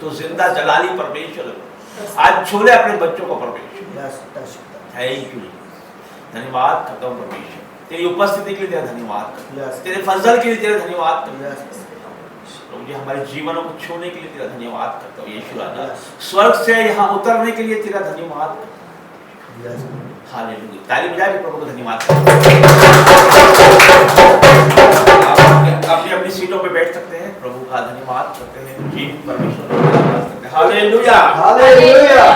[SPEAKER 3] तो जिंदा जलाली परमेश्वर आज छू ले अपने बच्चों को परमेश्वर।
[SPEAKER 4] Yes, touch them.
[SPEAKER 3] Thank you, धन्यवाद करता हूँ परमेश्वर, तेरी उपस्थिति के लिए तेरा धन्यवाद करता हूँ,
[SPEAKER 4] Yes.
[SPEAKER 3] तेरे फजल के लिए तेरा धन्यवाद करता हूँ
[SPEAKER 4] Yes.
[SPEAKER 3] प्रभु जी, हमारे जीवनों को छूने के लिए तेरा धन्यवाद करता हूँ यीशु राजा,
[SPEAKER 4] Yes.
[SPEAKER 3] स्वर्ग से यहाँ उतरने के लिए तेरा धन्यवाद करता
[SPEAKER 4] Yes.
[SPEAKER 3] हूँ। हालेलुया, ताली बजा के प्रभु को धन्यवाद अपनी अपनी सीटों पे बैठ सकते हैं, प्रभु का धन्यवाद करते हैं, जी परमेश्वर का धन्यवाद करते हैं। Hallelujah,
[SPEAKER 4] Hallelujah.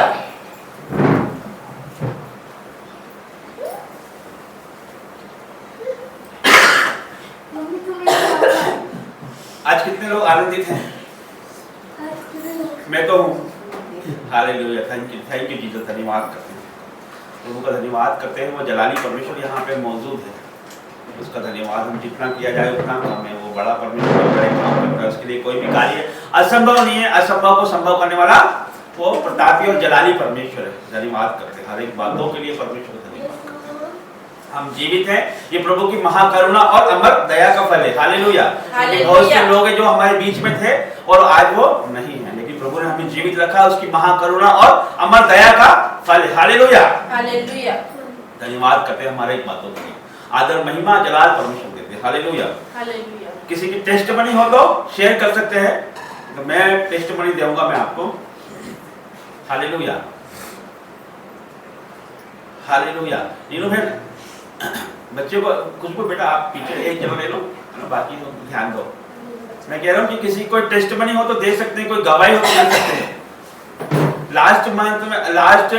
[SPEAKER 3] आज कितने लोग आनंदित हैं? मैं तो हूँ। हालेलुया, थैंक यू जीसस, धन्यवाद करते हैं प्रभु का, धन्यवाद करते हैं। वो जलाली परमेश्वर यहाँ पे मौजूद है, उसका धन्यवाद हम जितना किया जाए उतना कम है। वो बड़ा परमेश्वर बड़े काम करता है, उसके लिए कोई भी कार्य असंभव नहीं है। असंभव को संभव करने वाला वो प्रतापी और जलाली परमेश्वर है। धन्यवाद करते हैं हर एक बातों के लिए परमेश्वर का धन्यवाद करते हैं। हम जीवित हैं, ये प्रभु की महाकरुणा और अमर दया का फल है। हालेलुया, बहुत से लोग हैं जो हमारे बीच में थे और आज वो नहीं है, लेकिन प्रभु ने हमें जीवित रखा, उसकी महाकरुणा और अमर दया का फल है। हालेलुया,
[SPEAKER 2] हालेलुया,
[SPEAKER 3] धन्यवाद करते हैं हमारे एक बातों के लिए। आदर महिमा जलाल परमेश्वर देते हैं। Hallelujah,
[SPEAKER 2] hallelujah.
[SPEAKER 3] किसी की टेस्टमनी हो तो शेयर कर सकते हैं, तो मैं टेस्टमनी दूंगा मैं आपको। Hallelujah, hallelujah. नीनू बहन, बच्चे को कुछ को बेटा आप पीछे एक जगह ले लो, है ना, बाकी तो ध्यान दो। मैं कह रहा हूँ कि किसी कोई टेस्टमनी हो तो दे सकते हैं, कोई गवाही हो तो दे सकते हैं। लास्ट मंथ में, लास्ट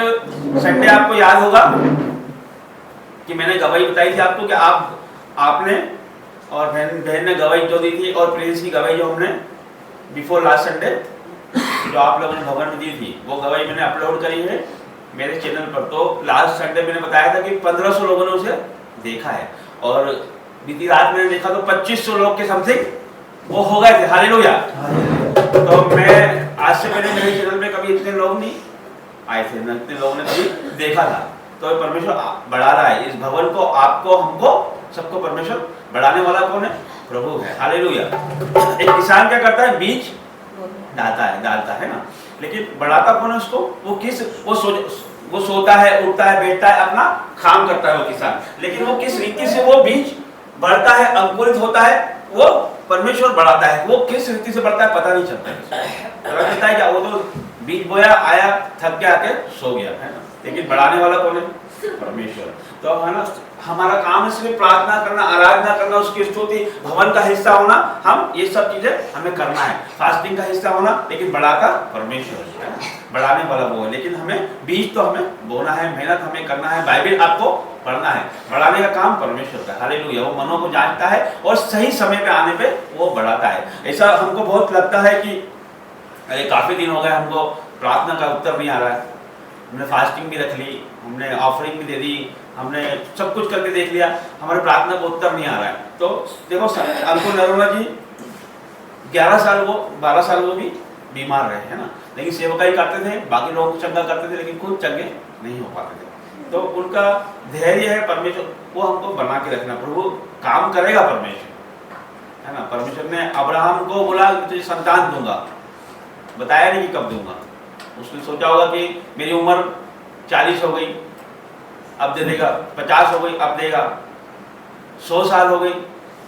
[SPEAKER 3] संडे आपको याद होगा कि मैंने गवाही बताई थी आपको कि आपने और बहन ने गवाही जो दी थी, और प्रिंस की गवाही जो हमने बिफोर लास्ट संडे जो आप लोगों ने भवन में दी थी, वो गवाही मैंने अपलोड करी है मेरे चैनल पर। तो लास्ट संडे मैंने बताया था कि 1500 लोगों ने उसे देखा है, और बीती रात मैंने देखा तो 2500 लोग के समथिंग वो हो गए थे। हालेलुया। तो मैं आज से पहले मेरे चैनल में कभी इतने लोग नहीं आए थे, न इतने लोगों ने कभी देखा था। तो परमेश्वर बढ़ा रहा है इस भवन को, आपको, हमको, सबको परमेश्वर बढ़ाने वाला कौन है? प्रभु है। हालेलुया। एक किसान क्या करता है? बीज डालता है ना, लेकिन बढ़ाता कौन है उसको? वो सोता है, उठता है, बैठता है, अपना काम करता है वो किसान, लेकिन वो किस रीति से वो बीज बढ़ता है, अंकुरित होता है, वो परमेश्वर बढ़ाता है। वो किस रीति से बढ़ता है पता नहीं चलता है क्या? वो तो बीज बोया, आया, थक के आके सो गया, है ना, लेकिन बढ़ाने वाला कौन है? परमेश्वर। तो है ना, हमारा काम है सिर्फ प्रार्थना करना, आराधना करना, उसकी स्तुति, भवन का हिस्सा होना, हम ये सब चीजें हमें करना है, फास्टिंग का हिस्सा होना, लेकिन बढ़ाता परमेश्वर है, बढ़ाने वाला वो है। लेकिन हमें बीज तो हमें बोना है, मेहनत हमें करना है, बाइबल आपको पढ़ना है, बढ़ाने का काम परमेश्वर का। हालेलुया। वो मनों को जांचता है और सही समय पे आने पे वो बढ़ाता है। ऐसा हमको बहुत लगता है कि अरे काफी दिन हो गए हमको प्रार्थना का उत्तर नहीं आ रहा है, हमने फास्टिंग भी रख ली, हमने ऑफरिंग भी दे दी, हमने सब कुछ करके देख लिया, हमारे प्रार्थना को उत्तर नहीं आ रहा है। तो देखो अंकुर नरोला जी 11 साल वो 12 साल वो भी बीमार रहे, है ना, लेकिन सेवकाई करते थे, बाकी लोग चंगा करते थे, लेकिन खुद चंगे नहीं हो पाते थे। तो उनका धैर्य है परमेश्वर, वो हमको बना के रखना। प्रभु काम करेगा परमेश्वर, है ना। परमेश्वर ने अब्राहम को बोला तुझे संतान दूंगा, बताया नहीं कि कब दूंगा। उसने सोचा होगा कि मेरी उम्र 40 हो गई, अब दे देगा, 50 हो गई, अब देगा, 100 साल हो गई,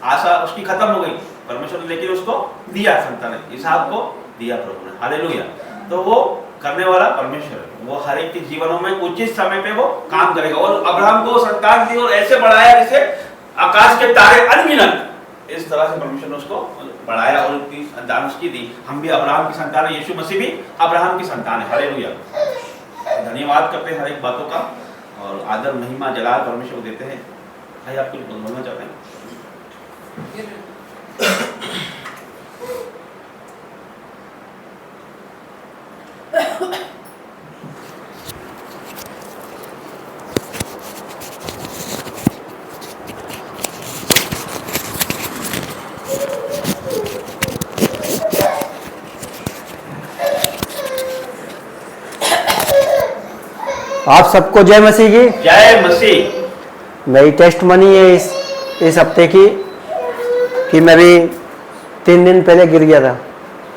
[SPEAKER 3] आशा उसकी खत्म हो गई परमेश्वर ने, लेकिन उसको दिया संतान, इसहाक को दिया प्रभु ने। हालेलुया। तो वो करने वाला परमेश्वर है, वो हर एक के जीवनों में उचित समय पे वो काम करेगा। और अब्राहम को संतान दी और ऐसे बढ़ाया जैसे आकाश के तारे अनगिनत, इस तरह से परमेश्वर ने उसको बढ़ाया और उसकी संतान उसकी दी। हम भी अब्राहम की संतान है, यीशु मसीह भी अब्राहम की संतान है। हालेलुया। धन्यवाद करते हैं हर एक बातों का, और आदर महिमा जलाल परमेश्वर को देते हैं। भाई आप कुछ बोलना चाहते हैं?
[SPEAKER 4] आप सबको जय मसीह की।
[SPEAKER 3] जय मसीह।
[SPEAKER 4] मेरी टेस्ट मनी है इस हफ्ते की कि मैं भी 3 दिन पहले गिर गया था।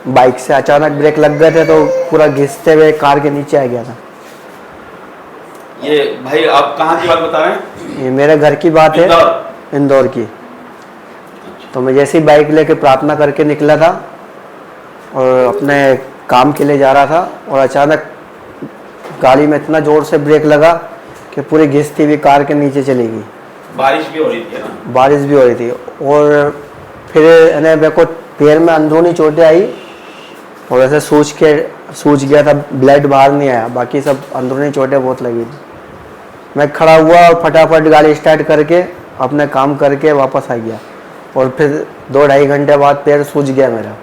[SPEAKER 4] बाइक से अचानक ब्रेक लग गए थे तो पूरा घिसते हुए कार के नीचे आ गया था।
[SPEAKER 3] ये भाई आप कहाँ की बात बता रहे हैं?
[SPEAKER 4] ये मेरे घर की बात है,
[SPEAKER 3] इंदौर।
[SPEAKER 4] इंदौर की। तो मैं जैसे ही बाइक लेके प्रार्थना करके निकला था और अपने काम के लिए जा रहा था और अचानक गाड़ी में इतना ज़ोर से ब्रेक लगा कि पूरी घिसती हुई कार के नीचे चली गई।
[SPEAKER 3] बारिश भी हो रही थी ना?
[SPEAKER 4] बारिश भी हो रही थी और फिर मेरे को पैर में अंदरूनी चोटें आई और ऐसे सूज गया था, ब्लड बाहर नहीं आया, बाकी सब अंदरूनी चोटें बहुत लगी थी। मैं खड़ा हुआ और फटाफट गाड़ी स्टार्ट करके अपने काम करके वापस आ गया और फिर 2-2.5 घंटे बाद पैर सूज गया मेरा,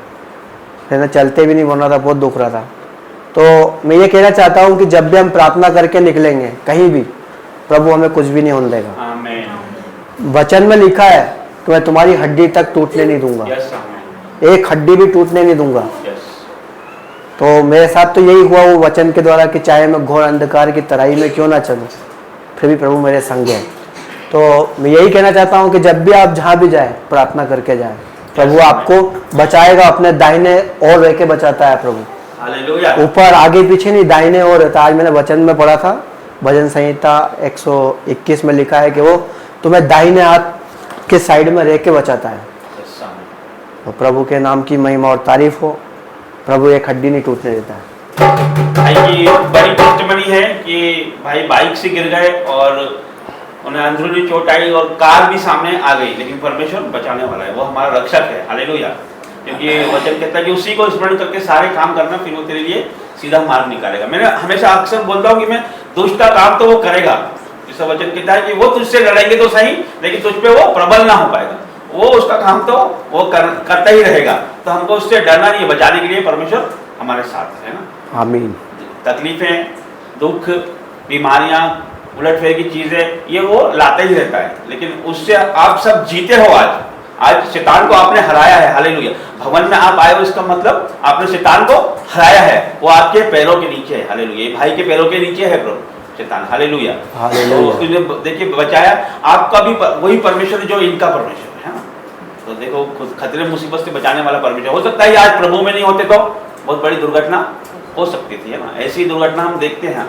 [SPEAKER 4] फिर मैं चलते भी नहीं बन रहा था, बहुत दुख रहा था। तो मैं ये कहना चाहता हूँ कि जब भी हम प्रार्थना करके निकलेंगे कहीं भी, प्रभु हमें कुछ भी नहीं होने देगा।
[SPEAKER 3] आमीन।
[SPEAKER 4] वचन में लिखा है कि मैं तुम्हारी हड्डी तक टूटने नहीं दूंगा,
[SPEAKER 3] यस आमीन।
[SPEAKER 4] एक हड्डी भी टूटने नहीं दूंगा।
[SPEAKER 3] यस।
[SPEAKER 4] तो मेरे साथ तो यही हुआ वो वचन के द्वारा कि चाहे मैं घोर अंधकार की तराई में क्यों ना चलूं, फिर भी प्रभु मेरे संग है। तो मैं यही कहना चाहता हूं कि जब भी आप जहां भी जाएं प्रार्थना करके जाएं, प्रभु आपको बचाएगा, अपने दाहिने ओर रह के बचाता है प्रभु।
[SPEAKER 3] हालेलुया।
[SPEAKER 4] ऊपर आगे पीछे नहीं, दाहिने ओर रहता है। आज मैंने वचन में पढ़ा था, भजन संहिता 121 में लिखा है कि वो तुम्हें दाहिने हाथ के साइड में रह के बचाता है।
[SPEAKER 3] यस आमीन।
[SPEAKER 4] तो प्रभु के नाम की महिमा और तारीफ हो। प्रभु एक हड्डी नहीं टूटने देता है।
[SPEAKER 3] भाई की बड़ी टेस्टमनी है कि भाई बाइक से गिर गए और उन्हें अंदरूनी चोट आई और कार भी सामने आ गई, लेकिन परमेश्वर बचाने वाला है, वो हमारा रक्षक है। हालेलुया। क्योंकि वचन कहता है कि उसी को स्मरण करके सारे काम करना, फिर वो तेरे लिए सीधा मार्ग निकालेगा। मैंने हमेशा अक्सर बोलता हूँ कि मैं दुष्ट का काम तो वो करेगा, जिसका वचन कहता है कि वो तुझसे लड़ेंगे तो सही, लेकिन तुझ पे वो प्रबल ना हो पाएगा, वो उसका काम तो वो करता ही रहेगा। तो हमको उससे डरना नहीं है, बचाने के लिए परमेश्वर हमारे साथ है ना।
[SPEAKER 4] आमीन।
[SPEAKER 3] तकलीफें, दुख, बीमारियां, उलटफेर की चीजें, ये वो लाता ही रहता है, लेकिन उससे आप सब जीते हो। आज शैतान को आपने हराया है। हालेलुया। भवन में आप आए हो, इसका मतलब आपने शैतान को हराया है, वो आपके पैरों के नीचे है। हालेलुया। भाई के पैरों के नीचे है प्रभु शैतान। हालेलुया।
[SPEAKER 4] हालेलुया।
[SPEAKER 3] तो देखिए बचाया आपका भी, वही परमेश्वर जो इनका परमेश्वर है ना। तो देखो खुद खतरे मुसीबत से बचाने वाला परमेश्वर। हो सकता है आज प्रभु में नहीं होते तो बहुत बड़ी दुर्घटना हो सकती थी, है ना। ऐसी दुर्घटना हम देखते हैं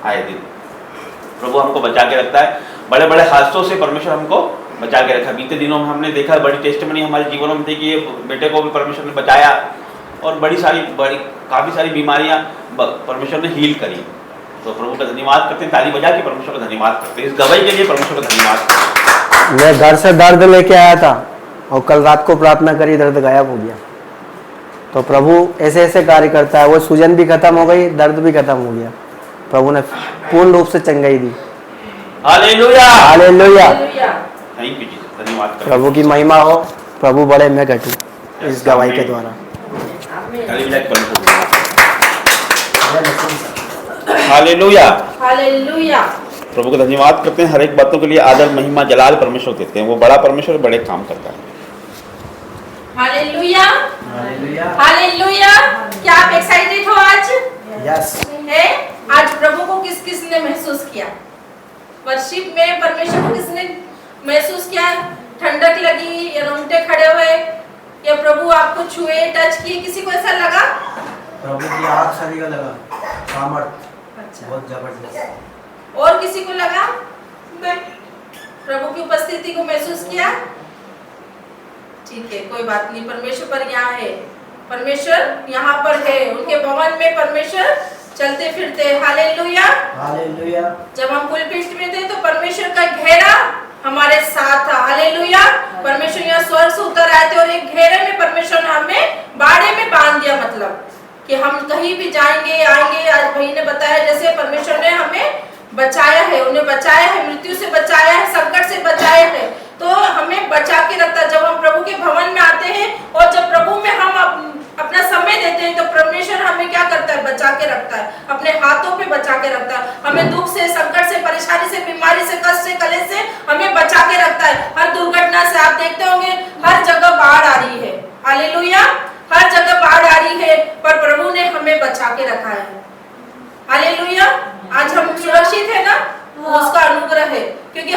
[SPEAKER 3] आए दिन। प्रभु हमको बचा के रखता है, बड़े बड़े हादसों से परमेश्वर हमको बचा के रखा। बीते दिनों में हमने देखा, बड़ी टेस्टमनी हमारे जीवनों में थी कि ये बेटे को भी परमेश्वर ने बचाया और काफ़ी सारी बीमारियां परमेश्वर ने हील करी। तो प्रभु का धन्यवाद करते हैं, ताली बजा के परमेश्वर का धन्यवाद करते हैं। इस गवाही के लिए परमेश्वर का धन्यवाद।
[SPEAKER 4] मैं घर से दर्द लेके आया था और कल रात को प्रार्थना करी, दर्द गायब हो गया। तो प्रभु ऐसे ऐसे कार्य करता है। वो सूजन भी खत्म हो गई, दर्द भी खत्म हो गया, प्रभु ने पूर्ण रूप से चंगाई दी।
[SPEAKER 3] हालेलुया।
[SPEAKER 4] हालेलुया।
[SPEAKER 3] Thank you Jesus. धन्यवाद।
[SPEAKER 4] प्रभु की महिमा हो, प्रभु बड़े मैं घटूं इस गवाही के द्वारा।
[SPEAKER 3] हालेलुया।
[SPEAKER 2] हालेलुया।
[SPEAKER 3] प्रभु का धन्यवाद करते हैं। हर एक बातों के लिए आदर महिमा जलाल परमेश्वर देते हैं। वो बड़ा परमेश्वर बड़े काम करता है।
[SPEAKER 2] हालेलुया। हालेलुया। क्या आप एक्साइटेड हो आज?
[SPEAKER 4] यस।
[SPEAKER 2] है? आज प्रभु को किस किस ने महसूस किया? वर्शिप में परमेश्वर को किसने महसूस किया? ठंडक लगी या रोंगटे खड़े हुए या प्रभु आपको छुए, टच किए? किसी को ऐसा लगा?
[SPEAKER 4] प्रभु की आग सभी का लगा, सामर्थ
[SPEAKER 2] अच्छा।
[SPEAKER 4] बहुत जबरदस्त।
[SPEAKER 2] और किसी को लगा? प्रभु की उपस्थिति को महसूस किया? ठीक है, कोई बात नहीं। परमेश्वर पर यहाँ है, परमेश्वर यहाँ पर है। उनके भवन में परमेश्वर चलते फिरते। हालेलुया।
[SPEAKER 4] हालेलुया।
[SPEAKER 2] जब हम पुलपिट में थे तो परमेश्वर का घेरा हमारे साथ था। हालेलुया। परमेश्वर यहाँ स्वर्ग से उतर आए थे और एक घेरे में परमेश्वर ने हमें बाड़े में बांध दिया, मतलब कि हम कहीं भी जाएंगे आएंगे। आज भाई ने बताया जैसे परमेश्वर ने हमें बचाया है, उन्हें बचाया है, मृत्यु से बचाया है, संकट से बचाया है, तो हमें बचा के रखता है। जब हम प्रभु के भवन में आते हैं और जब प्रभु में हम अपना समय देते हैं तो परमेश्वर हमें क्या करता है? बचा के रखता है, अपने हाथों पे बचा के रखता है। हमें दुख से, संकट से, परेशानी से, बीमारी से, कष्ट से, कलेश से हमें बचा के रखता है। हर दुर्घटना से आप देखते होंगे हर जगह बाढ़ आ रही है। हालेलुया। हर जगह बाढ़ आ रही है, पर प्रभु ने हमें बचा के रखा है। हालेलुया। आज हम सुरक्षित है ना, वो उसका अनुग्रह है, क्योंकि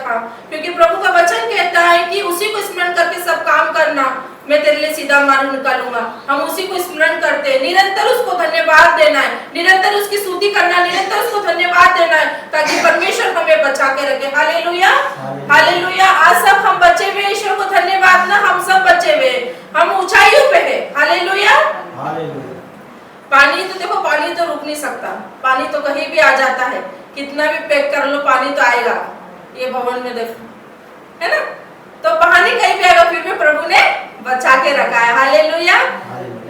[SPEAKER 2] रखा, क्योंकि प्रभु का वचन कहता है कि उसी को स्मरण करके सब काम करना, मैं तेरे लिए सीधा मार्ग निकालूंगा। हम उसी को स्मरण करते हैं, निरंतर उसको धन्यवाद देना है, निरंतर उसकी स्तुति करना है, निरंतर उसको धन्यवाद देना है, ताकि परमेश्वर हमें बचा के रखे। Hallelujah, hallelujah. आज सब हम बचे हुए, ईश्वर को धन्यवाद ना, हम सब बचे हुए, हम ऊंचाइयों पे है। हालेलुया। पानी तो देखो, पानी तो रुक नहीं सकता, पानी तो कहीं भी आ जाता है, कितना भी पैक कर लो पानी तो आएगा। ये भवन में देखो, है ना, तो पानी कहीं भी आएगा, फिर भी प्रभु ने बचा के रखा है। हालेलुया,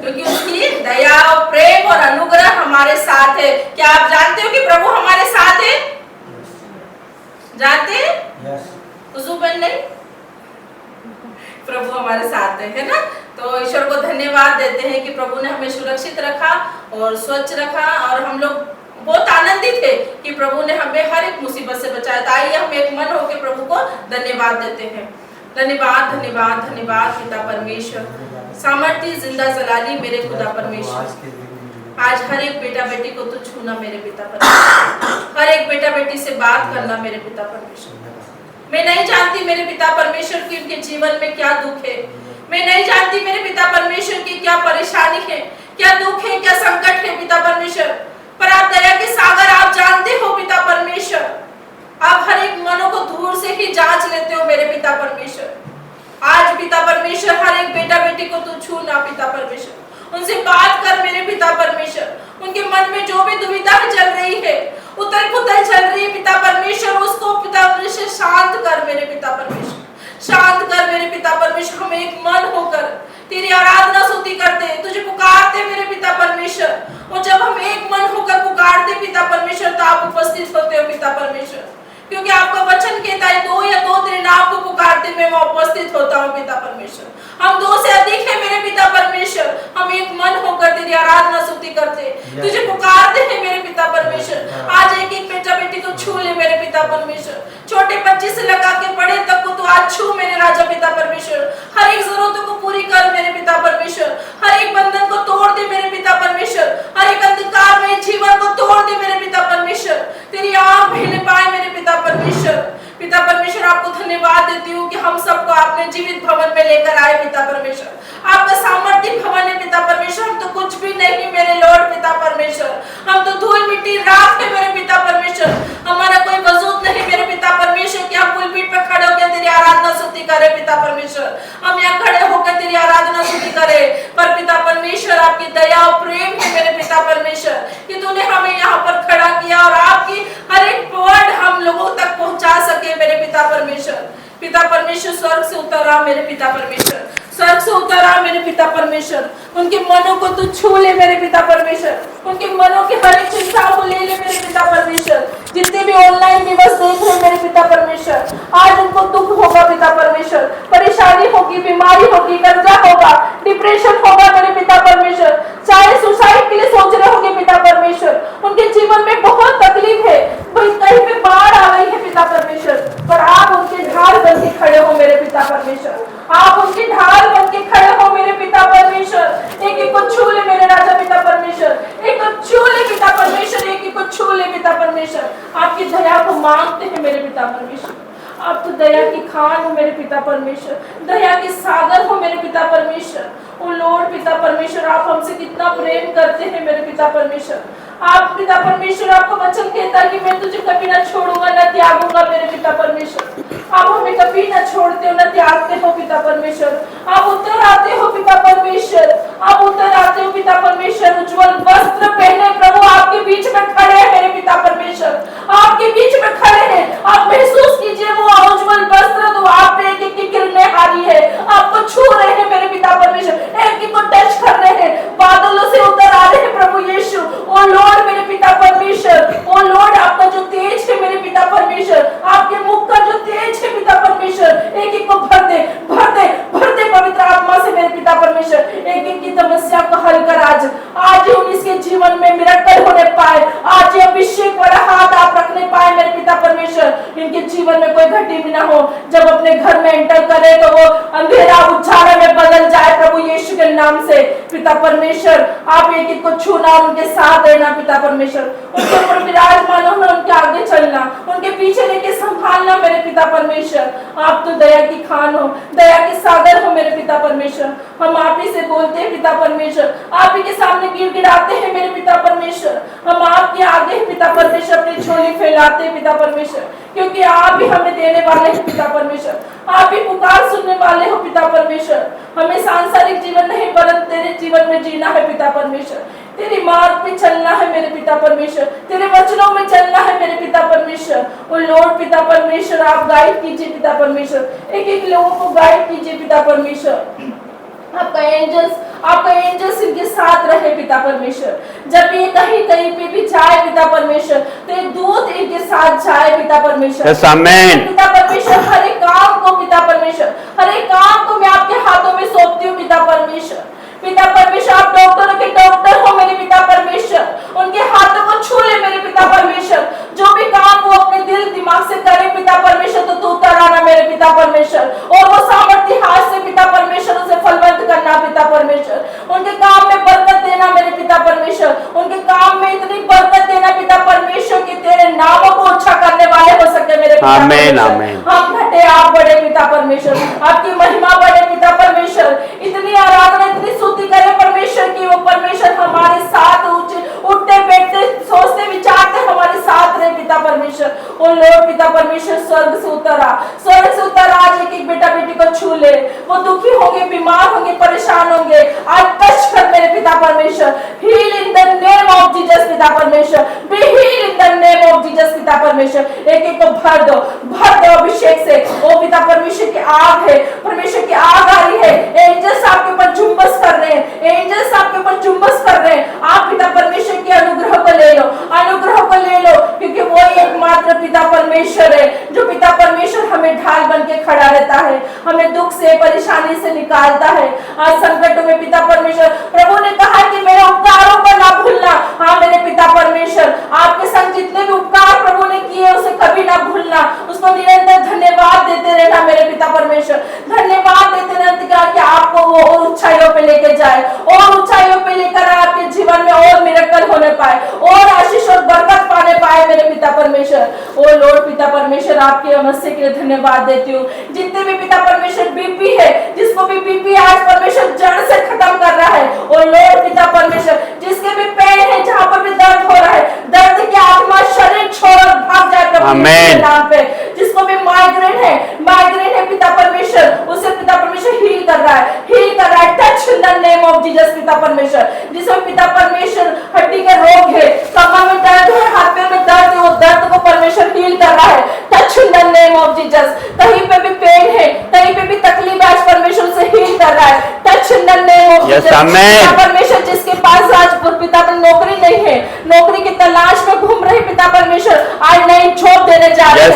[SPEAKER 2] क्योंकि उसकी दया और प्रेम और अनुग्रह हमारे साथ है। क्या आप जानते हो कि प्रभु हमारे साथ है? जानते हैं? उजुबन नहीं, प्रभु हमारे साथ है ना। तो ईश्वर को धन्यवाद देते हैं कि प्रभु ने हमें सुरक्षित रखा और स्वच्छ रखा, और हम लोग बहुत आनंदित है कि प्रभु ने हमें हर एक मुसीबत से बचाया। तो आइए हम एक मन होकर प्रभु को धन्यवाद देते हैं। धन्यवाद, धन्यवाद, धन्यवाद पिता परमेश्वर, सामर्थ्य जिंदा जलाली मेरे खुदा परमेश्वर। आज हर एक बेटा बेटी को तू छूना मेरे पिता परमेश्वर, हर एक बेटा बेटी से बात करना मेरे पिता परमेश्वर। मैं नहीं जानती मेरे पिता परमेश्वर की उनके जीवन में क्या दुख है, मैं नहीं जानती मेरे पिता परमेश्वर की क्या परेशानी है, क्या दुख है, क्या संकट है पिता परमेश्वर, पर आप दया के सागर, आप जानते हो पिता परमेश्वर। आप हर एक मनों को दूर से ही जांच लेते हो मेरे पिता परमेश्वर। आज पिता परमेश्वर हर एक बेटा बेटी को तू छूना पिता परमेश्वर, उनसे बात कर मेरे पिता परमेश्वर। उनके मन में जो भी दुविधा चल रही है, उथल पुथल चल रही है पिता परमेश्वर, उसको पिता परमेश्वर शांत कर मेरे पिता परमेश्वर, शांत कर मेरे पिता परमेश्वर। हम एक मन होकर तेरी आराधना स्तुति करते, तुझे पुकारते मेरे पिता परमेश्वर, और जब हम एक मन होकर पुकारते पिता परमेश्वर, तो आप उपस्थित होते हो पिता परमेश्वर, क्योंकि आपका वचन कहता है दो या दो तेरे नाम को पुकारते मैं वहां उपस्थित होता हूँ पिता परमेश्वर। हम दो से अधिक है मेरे पिता परमेश्वर, हम एक मन होकर तेरी आराधना स्तुति करते, तुझे पुकारते हैं मेरे पिता परमेश्वर। आज एक एक बेटा बेटी को छू ले मेरे पिता परमेश्वर, छोटे बच्चे से लगा के बड़े तक को तू आज छू मेरे राजा पिता परमेश्वर। हर एक जरूरतों को पूरी कर मेरे पिता परमेश्वर, हर एक बंधन को तोड़ दे मेरे पिता परमेश्वर, हर एक अंधकार में जीवन को तोड़ दे मेरे पिता परमेश्वर। तेरी आँख भेने पाए मेरे पिता परमेश्वर। पिता परमेश्वर, आपको धन्यवाद देती हूँ कि हम सबको आपने जीवित भवन में लेकर आए पिता परमेश्वर। आपका सामर्थ्य भवन है पिता परमेश्वर, हम तो कुछ भी नहीं मेरे लॉर्ड पिता परमेश्वर, हम तो धूल मिट्टी राख है मेरे पिता परमेश्वर। हमारा कोई वजूद नहीं मेरे पिता परमेश्वर कि हम पुलपीठ पे खड़े होकर तेरी आराधना स्तुति करें पिता परमेश्वर, हम यहाँ खड़े होकर तेरी आराधना स्तुति करें। पर पिता परमेश्वर, आपकी दया और प्रेम है मेरे पिता परमेश्वर कि तूने हमें यहाँ पर खड़ा किया, और आपकी हर एक वर्ड हम लोगों तक पहुंचा सके मेरे पिता परमेश्वर। पिता परमेश्वर, स्वर्ग से उतरा मेरे पिता परमेश्वर, स्वर्ग से उतरा मेरे पिता परमेश्वर, उनके मनों को तू छू ले मेरे पिता परमेश्वर, उनके मनों की हर एक चिंता को ले ले मेरे पिता परमेश्वर। जितने भी ऑनलाइन दिवस देख रहे मेरे पिता परमेश्वर, आज उनको दुख होगा पिता परमेश्वर, परेशानी होगी, बीमारी होगी, कर्जा होगा, डिप्रेशन होगा मेरे पिता परमेश्वर, चाहे सुसाइड के लिए सोच रहे होंगे पिता परमेश्वर, उनके जीवन में बहुत तकलीफ है, कहीं पे बाढ़ आ गई है पिता परमेश्वर, पर आप उनके ढाल बन के खड़े हो मेरे पिता परमेश्वर, आप उनकी ढाल बन के खड़े हो मेरे पिता परमेश्वर। एक एक को छू ले मेरे राजा पिता परमेश्वर, एक को छू ले पिता परमेश्वर, एक एक को छू ले पिता परमेश्वर। आपकी दया को मांगते हैं मेरे पिता परमेश्वर, आप तो दया की खान हो मेरे पिता परमेश्वर, दया के सागर हो मेरे पिता परमेश्वर। ओ लॉर्ड पिता परमेश्वर, आप हमसे कितना प्रेम करते हैं मेरे पिता परमेश्वर। आप पिता परमेश्वर, आपका वचन कहता है कि मैं तुझे कभी ना छोड़ूंगा ना त्यागूंगा मेरे पिता परमेश्वर। आप हमें कभी ना छोड़ते हो ना त्यागते हो पिता परमेश्वर। आप उतर आते हो पिता परमेश्वर, आप उतर आते हो पिता परमेश्वर। उज्जवल वस्त्र पहने प्रभु आपके बीच में खड़े हैं मेरे पिता परमेश्वर, आपके बीच में खड़े हैं। आप महसूस कीजिए वो उज्जवल वस्त्र तो आप पे एक एक किरणें हारी है, आपको छू रहे हैं मेरे पिता परमेश्वर, एक एक को टच कर रहे हैं, बादलों से उतर आ रहे हैं प्रभु यीशु। ओ लॉर्ड मेरे पिता परमेश्वर, ओ लॉर्ड आपका जो तेज है मेरे पिता परमेश्वर, आपके मुख का जो तेज है पिता परमेश्वर, एक एक को भर दे भर दे भर दे पवित्र आत्मा से मेरे पिता परमेश्वर। एक एक की समस्या को हल कर आज आज इसके जीवन में मिरेकल होने पाए, आज अभिषेक वाला हाथ आप रखने पाए मेरे पिता परमेश्वर। इनके जीवन में कोई घटी भी ना हो, जब अपने घर में एंटर करे तो वो अंधेरा उजाड़े में बदल जाए प्रभु यीशु के नाम से पिता परमेश्वर आप एक एक को छूना और उनके साथ रहना पिता परमेश्वर, उनके ऊपर विराजमान होना, उनके आगे चलना, उनके पीछे लेके संभालना मेरे पिता परमेश्वर। आप तो दया की खान हो, दया के सागर हो मेरे पिता परमेश्वर। हम आप ही से बोलते हैं पिता परमेश्वर, आप ही के सामने गिड़गिड़ाते हैं मेरे पिता परमेश्वर। हम आपके आगे पिता परमेश्वर अपनी झोली फैलाते हैं पिता परमेश्वर, क्योंकि आप ही हमें देने वाले हैं पिता परमेश्वर, आप ही पुकार सुनने वाले हो पिता परमेश्वर। हमें सांसारिक जीवन नहीं वरन तेरे जीवन में जीना है पिता परमेश्वर, तेरी मार्ग पे चलना है मेरे पिता परमेश्वर, तेरे वचनों में चलना है मेरे पिता परमेश्वर। और लॉर्ड पिता परमेश्वर आप गाइड कीजिए पिता परमेश्वर, एक एक लोगों को गाइड कीजिए पिता परमेश्वर। आपका एंजल्स इनके साथ रहे पिता परमेश्वर। जब ये कहीं कहीं पे भी जाए पिता परमेश्वर, तो एक दूत इनके साथ जाए पिता परमेश्वर।
[SPEAKER 1] Yes, amen.
[SPEAKER 2] पिता परमेश्वर हर एक काम को पिता परमेश्वर, हर एक काम को मैं आपके हाथों में सौंपती हूँ पिता परमेश्वर। पिता परमेश्वर आप डॉक्टरों के डॉक्टर हो मेरे पिता परमेश्वर, उनके हाथों को छू ले मेरे पिता परमेश्वर। जो भी काम वो अपने दिल दिमाग से करे पिता परमेश्वर, तो तू उतर आना मेरे पिता परमेश्वर, और वो सामर्थ्य हाथ से पिता परमेश्वर उसे फलवंत करना पिता परमेश्वर। उनके काम में बरकत देना मेरे पिता परमेश्वर, उनके काम में इतनी बरकत देना पिता परमेश्वर कि तेरे नामों को अच्छा करने वाले हो सके मेरे पिता परमेश्वर। हम घटे आप बड़े पिता परमेश्वर, आपकी महिमा बड़े पिता परमेश्वर। इतनी आराधना इतनी स्तुति करे परमेश्वर की वो परमेश्वर हमारे साथ उठते बैठते सोचते विचारते हमारे साथ रहे पिता परमेश्वर। ओ लॉर्ड पिता परमेश्वर स्वर्ग से उतरा आज एक एक बेटा बेटी को छू ले। वो दुखी होंगे, बीमार होंगे, परेशान होंगे, आज टच कर मेरे पिता परमेश्वर। Heal in the name of Jesus पिता परमेश्वर, be heal in the name of Jesus पिता परमेश्वर। एक एक को भर दो अभिषेक से। ओ पिता परमेश्वर की आग है, परमेश्वर की आग आ रही है। एंजल्स आपके ऊपर जुम्बस कर रहे हैं, एंजल्स आपके ऊपर जुम्बस कर रहे हैं। आप पिता परमेश्वर के अनुग्रह को ले लो, क्योंकि वो एकमात्र पिता परमेश्वर है जो पिता परमेश्वर हमें ढाल बन के खड़ा रहता है, हमें दुख से परेशानी से निकालता है। आज संकटों में पिता परमेश्वर प्रभु ने कहा कि मेरे उपकारों पर ना भूलना। हाँ मेरे पिता परमेश्वर, आपके संग जितने भी उपकार प्रभु ने किए उसे कभी ना भूलना, उसको निरंतर धन्यवाद देते रहना मेरे पिता परमेश्वर। धन्यवाद देते रहना कि आपको वो और ऊंचाइयों पे लेके जाए, और ऊंचाइयों पे लेकर आपके जीवन में और मिरेकल होने पाए, और आशीष और बरकत पाने पाए मेरे पिता परमेश्वर। ओ लॉर्ड पिता परमेश्वर आपके अमस्से के लिए धन्यवाद देती हूँ। जितने भी पिता परमेश्वर बीपी है, जिसको भी बीपी आज परमेश्वर जड़ से खत्म कर रहा है। ओ लॉर्ड पिता परमेश्वर जिसके भी पेन है, जहाँ पर भी दर्द हो रहा है, दर्द की आत्मा शरीर छोड़ भाग जाए प्रभु के नाम पे। जिसको भी माइग्रेन है पिता परमेश्वर, उसे पिता परमेश्वर हील कर रहा है। Touch in the name of Jesus पिता परमेश्वर। जिसमें पिता परमेश्वर हड्डी के रोग है, कमर में दर्द है, हाथ पैर में दर्द है, वो दर्द को परमेश्वर हील कर रहा है। Touch in the name of Jesus. कहीं पे भी पेन है, कहीं पे भी तकलीफ आज परमेश्वर से हील कर रहा है। Touch in the name of Jesus. पिता परमेश्वर जिसके पास आज पिता पर नौकरी नहीं है, नौकरी की तलाश में घूम रहे पिता परमेश्वर, आज नई जॉब देने जा रहे हैं,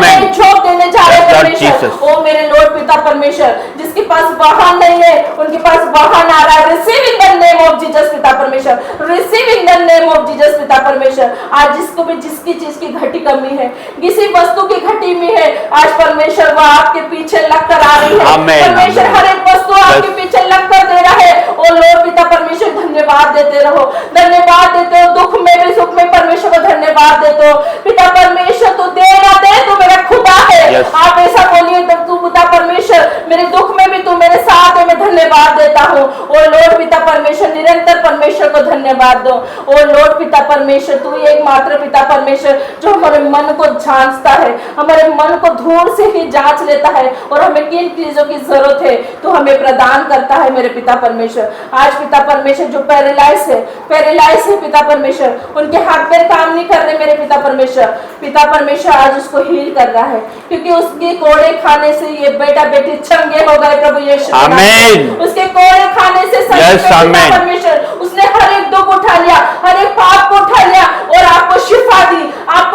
[SPEAKER 2] नई जॉब देने जा रहे हैं परमेश्वर। ओ मेरे लॉर्ड पिता परमेश्वर जिसके पास वाहन नहीं है, उनके पास वाहन आ रहा है। Receive in the name of Jesus पिता परमेश्वर, receive in the name of Jesus पिता परमेश्वर। आज जिसको भी जिसकी चीज की घटी कमी है, किसी वस्तु की घटी में है, आज परमेश्वर वह आपके पीछे लग कर आ रही है। परमेश्वर हर एक वस्तु आपके पीछे लग कर दे रहा है। ओ लॉर्ड पिता परमेश्वर धन्यवाद देते रहो, धन्यवाद देते हो। दुख में भी सुख में परमेश्वर को धन्यवाद देते हो। पिता परमेश्वर तू देगा दे, तू मेरा खुदा है। आप ऐसा बोलिए तो तू पिता परमेश्वर मेरे दुख में भी तू मेरे साथ है, मैं धन्यवाद देता हूँ। ओ लॉर्ड पिता परमेश्वर निरंतर परमेश्वर को धन्यवाद दो। ओ लॉर्ड पिता परमेश्वर तू एकमात्र पिता परमेश्वर जो हमारे मन को जांचता है, हमारे मन को दूर से ही जांच लेता है, और हमें किन चीजों की जरूरत है तो हमें प्रदान करता है मेरे पिता परमेश्वर। आज पिता परमेश्वर जो पैरालाइज है पिता परमेश्वर, उनके हाथ पैर काम नहीं कर रहे मेरे पिता परमेश्वर आज उसको हील कर रहा है, क्योंकि उसके कोड़े खाने से ये बेटा बेटी चंगे हो गए प्रभु यीशु। आमीन। उसके कोड़े खाने से पिता परमेश्वर उसने हर एक दुख उठा लिया, हर एक पाप को उठा लिया, और आपको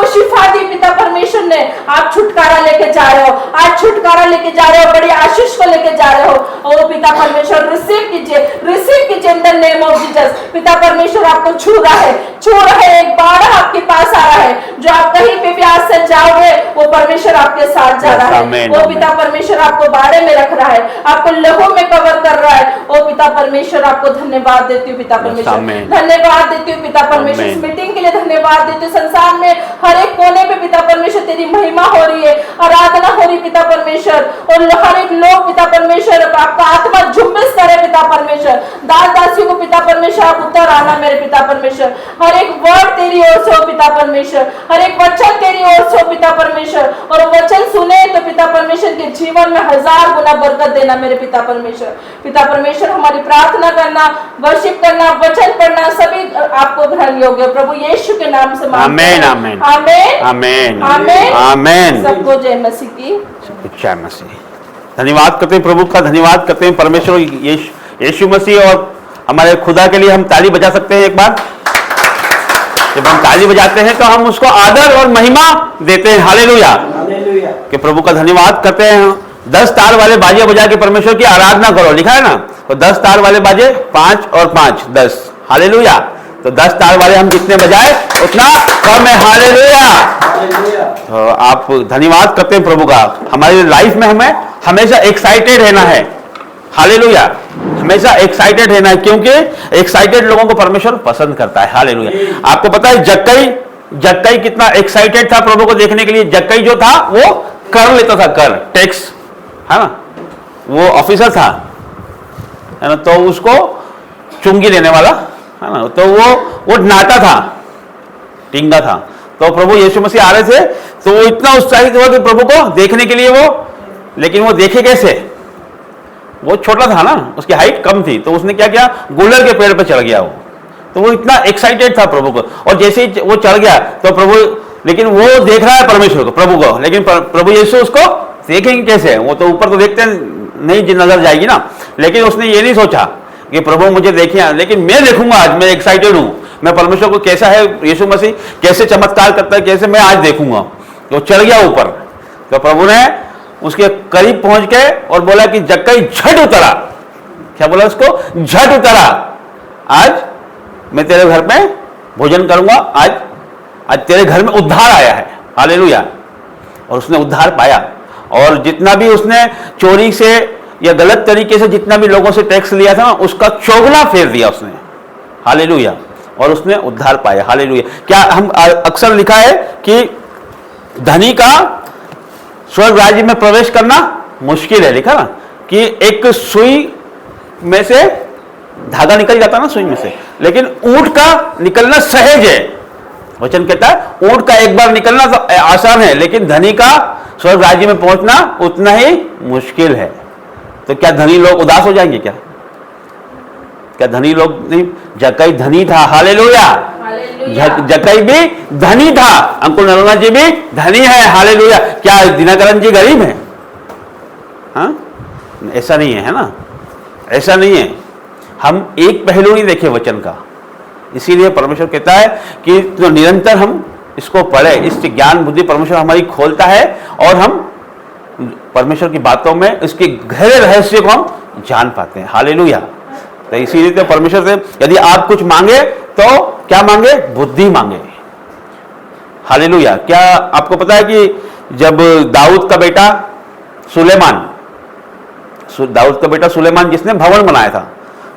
[SPEAKER 2] शिफा दी पिता परमेश्वर ने। आप छुटकारा लेके जा रहे हो, आज छुटकारा लेके जा रहे हो, बड़ी आशीष को लेके जा रहे हो। ओ पिता परमेश्वर रिसीव कीजिए इन द नेम ऑफ जीसस। पिता परमेश्वर आपको छू रहा है, छू रहे हैं, एक बाढ़ आपके पास आ रहा है, जो आप कहीं पे भी आज से जाओगे वो परमेश्वर आपके साथ जा रहा है। वो पिता परमेश्वर आपको बाड़े में रख रहा है, आपको लहू में कवर कर रहा है। ओ पिता परमेश्वर, आपको धन्यवाद देती हूँ पिता परमेश्वर, धन्यवाद देती हूँ पिता परमेश्वर, इस मीटिंग के लिए धन्यवाद देती हूँ। संसार में हर एक कोने पे पिता परमेश्वर तेरी महिमा हो रही है, आराधना हो रही पिता परमेश्वर, और हर एक लोग पिता परमेश्वर आपका आत्मा झुम्बिस करे पिता परमेश्वर। दास दासियों को पिता परमेश्वर आप उतर आना मेरे पिता परमेश्वर, हर एक वर्ड तेरी ओर से हो पिता परमेश्वर, हर एक वचन तेरी ओर से हो पिता परमेश्वर, और वचन सुने तो पिता परमेश्वर के जीवन में 1000 गुना बरकत देना मेरे पिता परमेश्वर। पिता परमेश्वर, हमारी प्रार्थना करना, वर्शिप करना, वचन पढ़ना सभी आपको ग्रहण योग्य प्रभु यीशु के नाम से मांगते हैं।
[SPEAKER 1] आमीन
[SPEAKER 2] आमीन
[SPEAKER 1] आमीन
[SPEAKER 2] आमीन
[SPEAKER 1] आमीन।
[SPEAKER 2] सबको जय मसीह की
[SPEAKER 1] जय मसीह। धन्यवाद करते हैं प्रभु का, धन्यवाद करते हैं परमेश्वर यीशु मसीह। और हमारे खुदा के लिए हम ताली बजा सकते हैं एक बार। जब हम ताली बजाते हैं तो हम उसको आदर और महिमा देते हैं। हालेलुया कि प्रभु का धन्यवाद करते हैं। 10 तार वाले बाजे बजा के परमेश्वर की आराधना करो, लिखा है ना। तो 10 तार वाले बाजे 5 और 5 10। हालेलुया। तो 10 तार वाले हम जितने बजाए उतना कम है। हालेलुया। तो आप धन्यवाद करते हैं प्रभु का। हमारी लाइफ में हमें हमेशा एक्साइटेड रहना है। हालेलुया। हमेशा एक्साइटेड रहना है, क्योंकि एक्साइटेड लोगों को परमेश्वर पसंद करता है। हालेलुया। आपको पता है जक्कई कितना एक्साइटेड था प्रभु को देखने के लिए। जक्कई जो था वो कर लेता था, कर टैक्स, है ना, वो ऑफिसर था, है ना। तो उसको चुंगी लेने वाला, है ना, तो वो नाटा था, टिंगा था। तो प्रभु यीशु मसीह आ रहे थे तो वो इतना उत्साहित हुआ कि प्रभु को देखने के लिए वो, लेकिन वो देखे कैसे, वो छोटा था ना, उसकी हाइट कम थी। तो उसने क्या किया, गुलर के पेड़ पर चढ़ गया वो। तो वो इतना एक्साइटेड था प्रभु को, और जैसे ही वो चढ़ गया तो प्रभु, लेकिन वो देख रहा है परमेश्वर को, प्रभु को, लेकिन प्रभु यीशु उसको देखेंगे कैसे। वो तो ऊपर तो देखते नहीं नजर जाएगी ना। लेकिन उसने ये नहीं सोचा कि प्रभु मुझे देखिए, लेकिन मैं देखूंगा आज, मैं एक्साइटेड हूं, मैं परमेश्वर को कैसा है यीशु मसीह, कैसे चमत्कार करता है, कैसे मैं आज देखूंगा। तो चढ़ गया ऊपर। तो प्रभु ने उसके करीब पहुंच के और बोला कि जक्कई झट उतरा। क्या बोला उसको, झट उतरा, आज मैं तेरे घर में भोजन करूंगा, आज तेरे घर में उद्धार आया है। हालेलुया। और उसने उद्धार पाया, और जितना भी उसने चोरी से या गलत तरीके से जितना भी लोगों से टैक्स लिया था ना, उसका चौगुना फेर दिया उसने। हालेलुया। और उसने उद्धार पाया। हालेलुया। क्या हम अक्सर लिखा है कि धनी का स्वर्ग राज्य में प्रवेश करना मुश्किल है, लिखा ना, कि एक सुई में से धागा निकल जाता ना, सुई में से, लेकिन ऊंट का निकलना सहज है। वचन कहता है ऊंट का एक बार निकलना तो आसान है, लेकिन धनी का स्वर्ग राज्य में पहुंचना उतना ही मुश्किल है। तो क्या धनी लोग उदास हो जाएंगे क्या? क्या धनी लोग नहीं? जक्कई धनी था। हालेलुया। जक्कई भी धनी था, अंकुल नरोना जी भी धनी है। हालेलुया। क्या दिनकरन जी गरीब है? हाँ, ऐसा नहीं है, है ना, ऐसा नहीं है। हम एक पहलू नहीं देखे वचन का, इसीलिए परमेश्वर कहता है कि तो निरंतर हम इसको पढ़े, इससे ज्ञान बुद्धि परमेश्वर हमारी खोलता है, और हम परमेश्वर की बातों में इसके गहरे रहस्य को हम जान पाते हैं। हालेलुया। तो इसीलिए तो परमेश्वर से यदि आप कुछ मांगे तो क्या मांगे? बुद्धि मांगे। हालेलुया। क्या आपको पता है कि जब दाऊद का बेटा सुलेमान जिसने भवन बनाया था,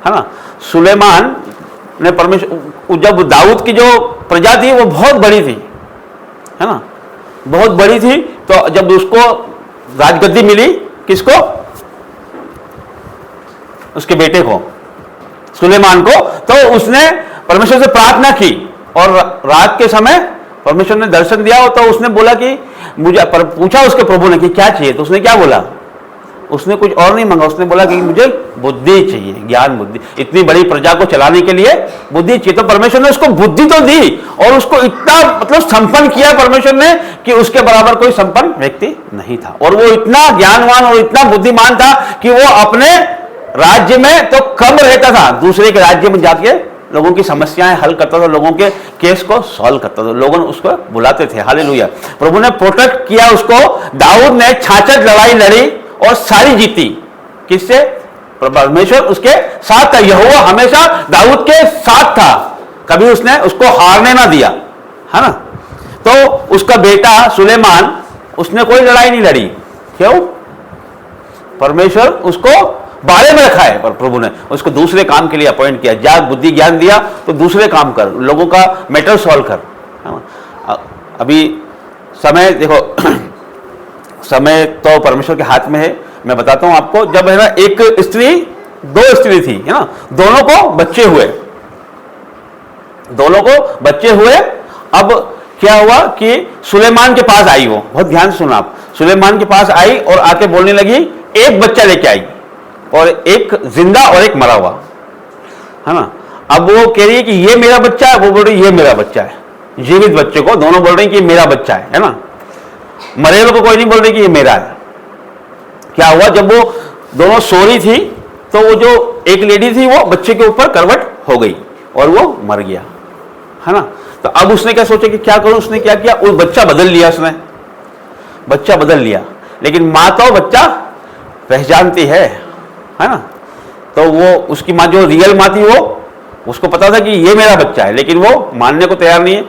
[SPEAKER 1] है ना, सुलेमान ने परमेश्वर, जब दाऊद की जो प्रजा थी वो बहुत बड़ी थी, है ना, बहुत बड़ी थी। तो जब उसको राजगद्दी मिली, किसको? उसके बेटे को, सुलेमान को। तो उसने परमेश्वर से प्रार्थना की, और रात के समय परमेश्वर ने दर्शन दिया। तो उसने बोला कि मुझे, पूछा उसके प्रभु ने कि क्या चाहिए, तो उसने क्या बोला? उसने कुछ और नहीं मांगा, उसने बोला कि मुझे बुद्धि चाहिए, ज्ञान बुद्धि। इतनी बड़ी प्रजा को चलाने के लिए बुद्धि चाहिए। तो परमेश्वर ने उसको बुद्धि तो दी, और उसको इतना मतलब संपन्न किया परमेश्वर ने कि उसके बराबर कोई संपन्न व्यक्ति नहीं था। और वो इतना ज्ञानवान और इतना बुद्धिमान था कि वो अपने राज्य में तो कम रहता था, दूसरे के राज्य में जाके लोगों की समस्याएं हल करता था, लोगों के केस को सॉल्व करता था, लोगों उसको बुलाते थे। हालेलुया। प्रभु ने प्रोटेक्ट किया उसको। दाऊद ने 66 लड़ाई लड़ी और सारी जीती। किससे? परमेश्वर उसके साथ था। यहोवा हमेशा दाऊद के साथ था। कभी उसने उसको हारने ना दिया, है ना। तो उसका बेटा सुलेमान, उसने कोई लड़ाई नहीं लड़ी। क्यों? परमेश्वर उसको बारे में रखा है, पर प्रभु ने उसको दूसरे काम के लिए अपॉइंट किया। जाग, बुद्धि ज्ञान दिया तो दूसरे काम कर, लोगों का मैटर सॉल्व कर, है ना। अभी समय देखो समय तो परमेश्वर के हाथ में है। मैं बताता हूं आपको, जब है ना एक स्त्री, दो स्त्री थी, है ना, दोनों को बच्चे हुए, दोनों को बच्चे हुए। अब क्या हुआ कि सुलेमान के पास आई, वो बहुत ध्यान से सुना आप, सुलेमान के पास आई और आके बोलने लगी, एक बच्चा लेके आई, और एक जिंदा और एक मरा हुआ, है ना। अब वो कह रही है कि ये मेरा बच्चा है, वो बोल रही है ये मेरा बच्चा है। जीवित बच्चे को दोनों बोल रहे हैं कि ये मेरा बच्चा है ना। मरे हुए को कोई नहीं बोल रही कि ये मेरा है। क्या हुआ, जब वो दोनों सो रही थी तो वो जो एक लेडी थी वो बच्चे के ऊपर करवट हो गई और वो मर गया, है ना। तो अब उसने क्या सोचा कि क्या करूं, उसने क्या किया, उस बच्चा बदल लिया, उसने बच्चा बदल लिया। लेकिन माँ तो बच्चा पहचानती है ना। तो वो उसकी माँ जो रियल माँ थी, वो उसको पता था कि ये मेरा बच्चा है, लेकिन वो मानने को तैयार नहीं है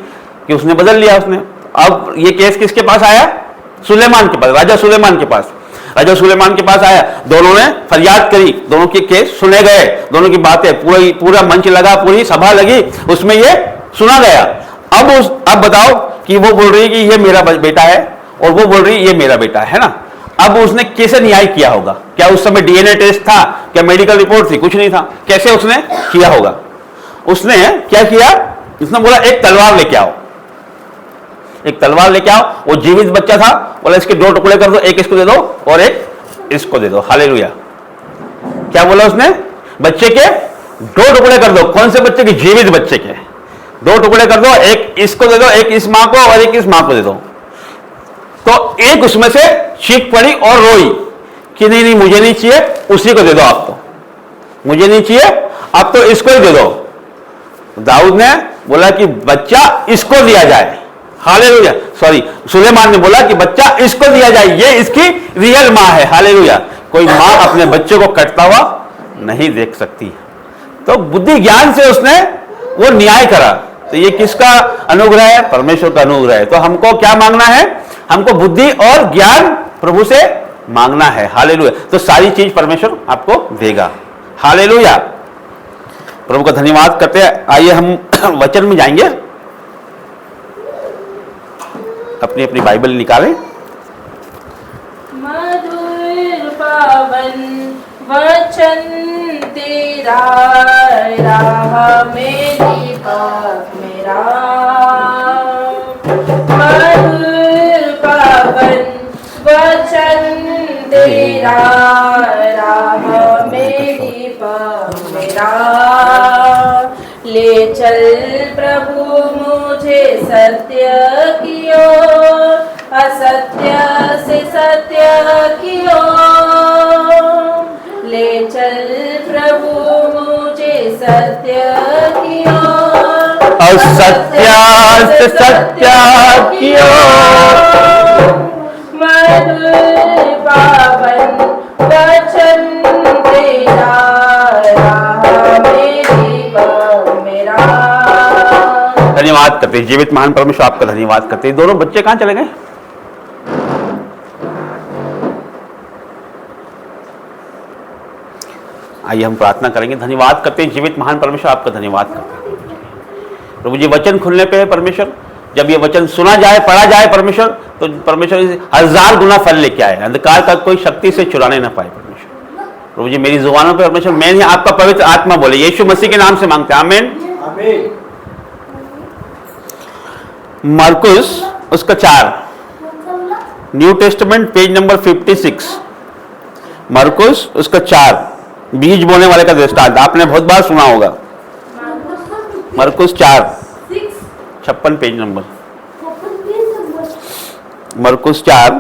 [SPEAKER 1] कि उसने बदल लिया उसने। अब ये केस किसके पास आया? सुलेमान के पास, राजा सुलेमान के पास। राजा सुलेमान के पास आया, दोनों ने फरियाद करी, दोनों के केस सुने गए, दोनों की बातें, पूरा मंच लगा, पूरी सभा लगी, उसमें ये सुना गया। अब बताओ कि वो बोल रही है कि ये मेरा बेटा है और वो बोल रही है ये मेरा बेटा है ना। अब उसने कैसे न्याय किया होगा? क्या उस समय डीएनए टेस्ट था? क्या मेडिकल रिपोर्ट थी? कुछ नहीं था। कैसे उसने किया होगा? उसने क्या किया, उसने बोला एक तलवार लेके आओ, एक तलवार लेके आओ। वो जीवित बच्चा था, बोला इसके दो टुकड़े कर दो, एक इसको दे दो और एक इसको दे दो। हालेलुया। क्या बोला उसने? बच्चे के दो टुकड़े कर दो। कौन से बच्चे के? जीवित बच्चे के दो टुकड़े कर दो, एक इसको दे दो, एक इस मां को और एक इस मां को दे दो। तो एक उसमें से चीख पड़ी और रोई कि नहीं नहीं मुझे नहीं चाहिए, उसी को दे दो आप, तो मुझे नहीं चाहिए, आप तो इसको ही दे दो। दाऊद ने बोला कि बच्चा इसको दिया जाए। हालेलुया। सॉरी, सुलेमान ने बोला कि बच्चा इसको दिया जाए, ये इसकी रियल मां है। हालेलुया। कोई मां अपने बच्चे को कटता हुआ नहीं देख सकती। तो बुद्धि ज्ञान से उसने वो न्याय करा। तो ये किसका अनुग्रह है? परमेश्वर का अनुग्रह है। तो हमको क्या मांगना है? हमको बुद्धि और ज्ञान प्रभु से मांगना है। हालेलुया। तो सारी चीज परमेश्वर आपको देगा। हालेलुया। प्रभु का धन्यवाद करते हैं। आइए हम वचन में जाएंगे। अपनी अपनी बाइबल निकालें।
[SPEAKER 2] मधुर पावन वचन तेरा, राह में दीपक मेरा। मधुर पावन वचन तेरा, राह में दीपक मेरा। ले चल प्रभु मुझे सत्य की ओर, असत्य से सत्य की ओर। ले चल प्रभु मुझे सत्य की ओर,
[SPEAKER 1] असत्य से सत्य की ओर।
[SPEAKER 2] मधुर पावन वचन तेरा, राह में दीपक मेरा।
[SPEAKER 1] धन्यवाद करते हैं जीवित महान परमेश्वर, आपका धन्यवाद करते हैं। दोनों बच्चे कहां चले गए? आइए हम प्रार्थना करेंगे। धन्यवाद करते हैं जीवित महान परमेश्वर, आपका धन्यवाद करते हैं प्रभु जी। वचन खुलने पे है परमेश्वर, जब ये वचन सुना जाए, पढ़ा जाए परमेश्वर, तो परमेश्वर 1000 गुना फल लेके आए। अंधकार का कोई शक्ति से चुराने ना पाए परमेश्वर। प्रभु जी मेरी जुबानों पे परमेश्वर मैं ही आपका पवित्र आत्मा बोले, यीशु मसीह के नाम से मांगते हैं, आमीन। मरकुस उसका 4, न्यू टेस्टमेंट पेज नंबर 56। मरकुस उसका 4, बीज बोने वाले का दृष्टांत आपने बहुत बार सुना होगा। मरकुस 4, 56 पेज नंबर। मरकुस 4,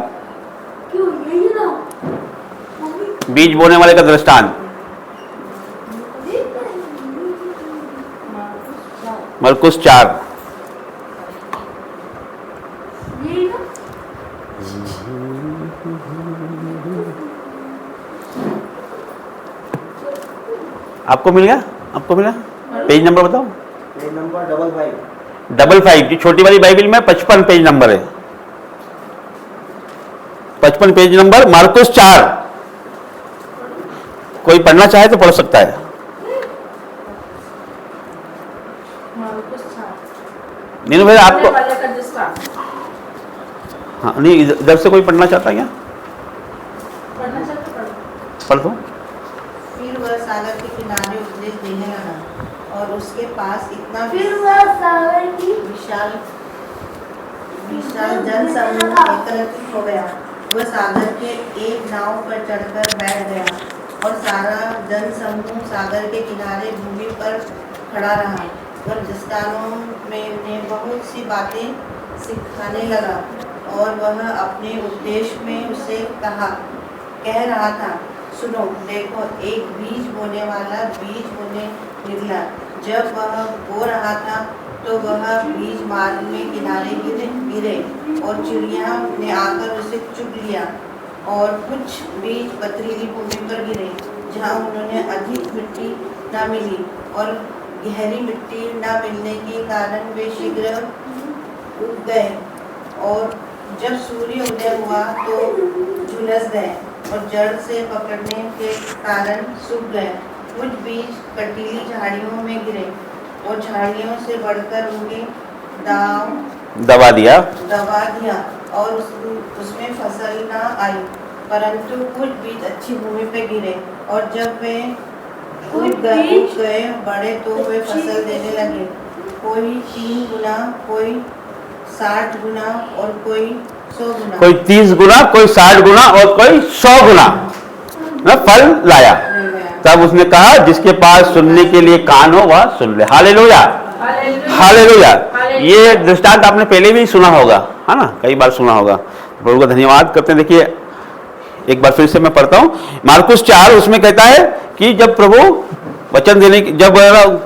[SPEAKER 1] बीज बोने वाले का दृष्टांत। मरकुस 4। आपको मिल गया? आपको मिला? पेज नंबर बताओ।
[SPEAKER 4] Page number 55।
[SPEAKER 1] 55 की छोटी वाली बाइबिल में 55 पेज नंबर है, 55 पेज नंबर, मार्कुस 4। कोई पढ़ना चाहे तो पढ़ सकता है। नीनू भाई आपको,
[SPEAKER 2] वाले का दृष्टांत
[SPEAKER 1] हाँ नहीं, इधर से कोई पढ़ना चाहता है क्या?
[SPEAKER 2] पढ़ना चाहते पढ़ो।
[SPEAKER 1] पढ़ दो।
[SPEAKER 5] फिर वह सागर के किनारे उपदेश देने लगा और उसके पास इतना
[SPEAKER 6] फिर वह सागर की
[SPEAKER 5] विशाल विशाल जन समूह एकत्रित हो गया। वह सागर के एक नाव पर चढ़कर बैठ गया और सारा जन समूह सागर के किनारे भूमि पर खड़ा रहा। वह दृष्टांतों में उन्हें बहुत सी बातें सिखाने लगा और वह अपने उपदेश में उसे कह रहा था, सुनो, देखो, एक बीज बोने वाला बीज बोने निकला। जब वह बो रहा था तो वह बीज मार्ग में किनारे गिरे और चिड़िया ने आकर उसे चुग लिया। और कुछ बीज पथरीली भूमि पर गिरे जहाँ उन्होंने अधिक मिट्टी न मिली और गहरी मिट्टी न मिलने के कारण वे शीघ्र उग गए और जब सूर्य उदय हुआ तो झुलस गए और जड़ से पकड़ने के कारण सूख गए। कुछ बीज कटीली झाड़ियों में गिरे और झाड़ियों से बढ़कर उनके दबा दिया और उसमें फसल न आई। परंतु कुछ बीज अच्छी भूमि पे गिरे और जब वे उग गए बड़े तो वे फसल देने लगे, कोई 3 गुना, कोई 60 गुना और कोई 100 गुना।
[SPEAKER 1] कोई 30 गुना, कोई 60 गुना और कोई 100 गुना ना फल लाया। तब उसने कहा, जिसके पास सुनने के लिए कान हो वह सुन ले। Hallelujah, hallelujah. ये दृष्टांत आपने पहले भी सुना होगा, है ना, कई बार सुना होगा। प्रभु का धन्यवाद करते हैं। देखिए एक बार फिर से मैं पढ़ता हूं, मार्कुस 4, उसमें कहता है कि जब प्रभु वचन देने की, जब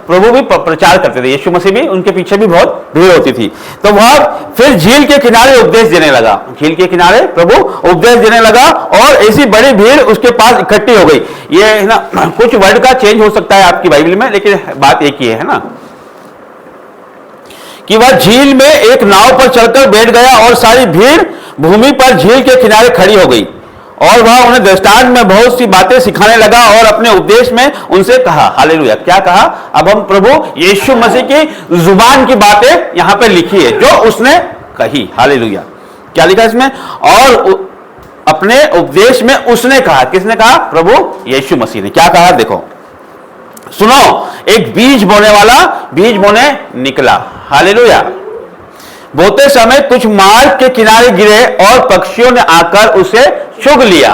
[SPEAKER 1] प्रभु भी प्रचार करते थे, यीशु मसीह भी, उनके पीछे भी बहुत भीड़ होती थी, तो वह फिर झील के किनारे उपदेश देने लगा। झील के किनारे प्रभु उपदेश देने लगा और ऐसी बड़ी भीड़ उसके पास इकट्ठी हो गई। ये है ना, कुछ वर्ड का चेंज हो सकता है आपकी बाइबल में, लेकिन बात एक ही है ना, कि वह झील में एक नाव पर चढ़कर बैठ गया और सारी भीड़ भूमि पर झील के किनारे खड़ी हो गई और वह उन्हें दृष्टांत में बहुत सी बातें सिखाने लगा और अपने उपदेश में उनसे कहा। हालेलुया। क्या कहा? अब हम प्रभु यीशु मसीह की जुबान की बातें यहां पे लिखी है जो उसने कही। हालेलुया। क्या लिखा इसमें? और अपने उपदेश में उसने कहा। किसने कहा? प्रभु यीशु मसीह ने। क्या कहा? देखो, सुनो, एक बीज बोने वाला बीज बोने निकला। हालेलुया। बोते समय कुछ मार्ग के किनारे गिरे और पक्षियों ने आकर उसे चुग लिया।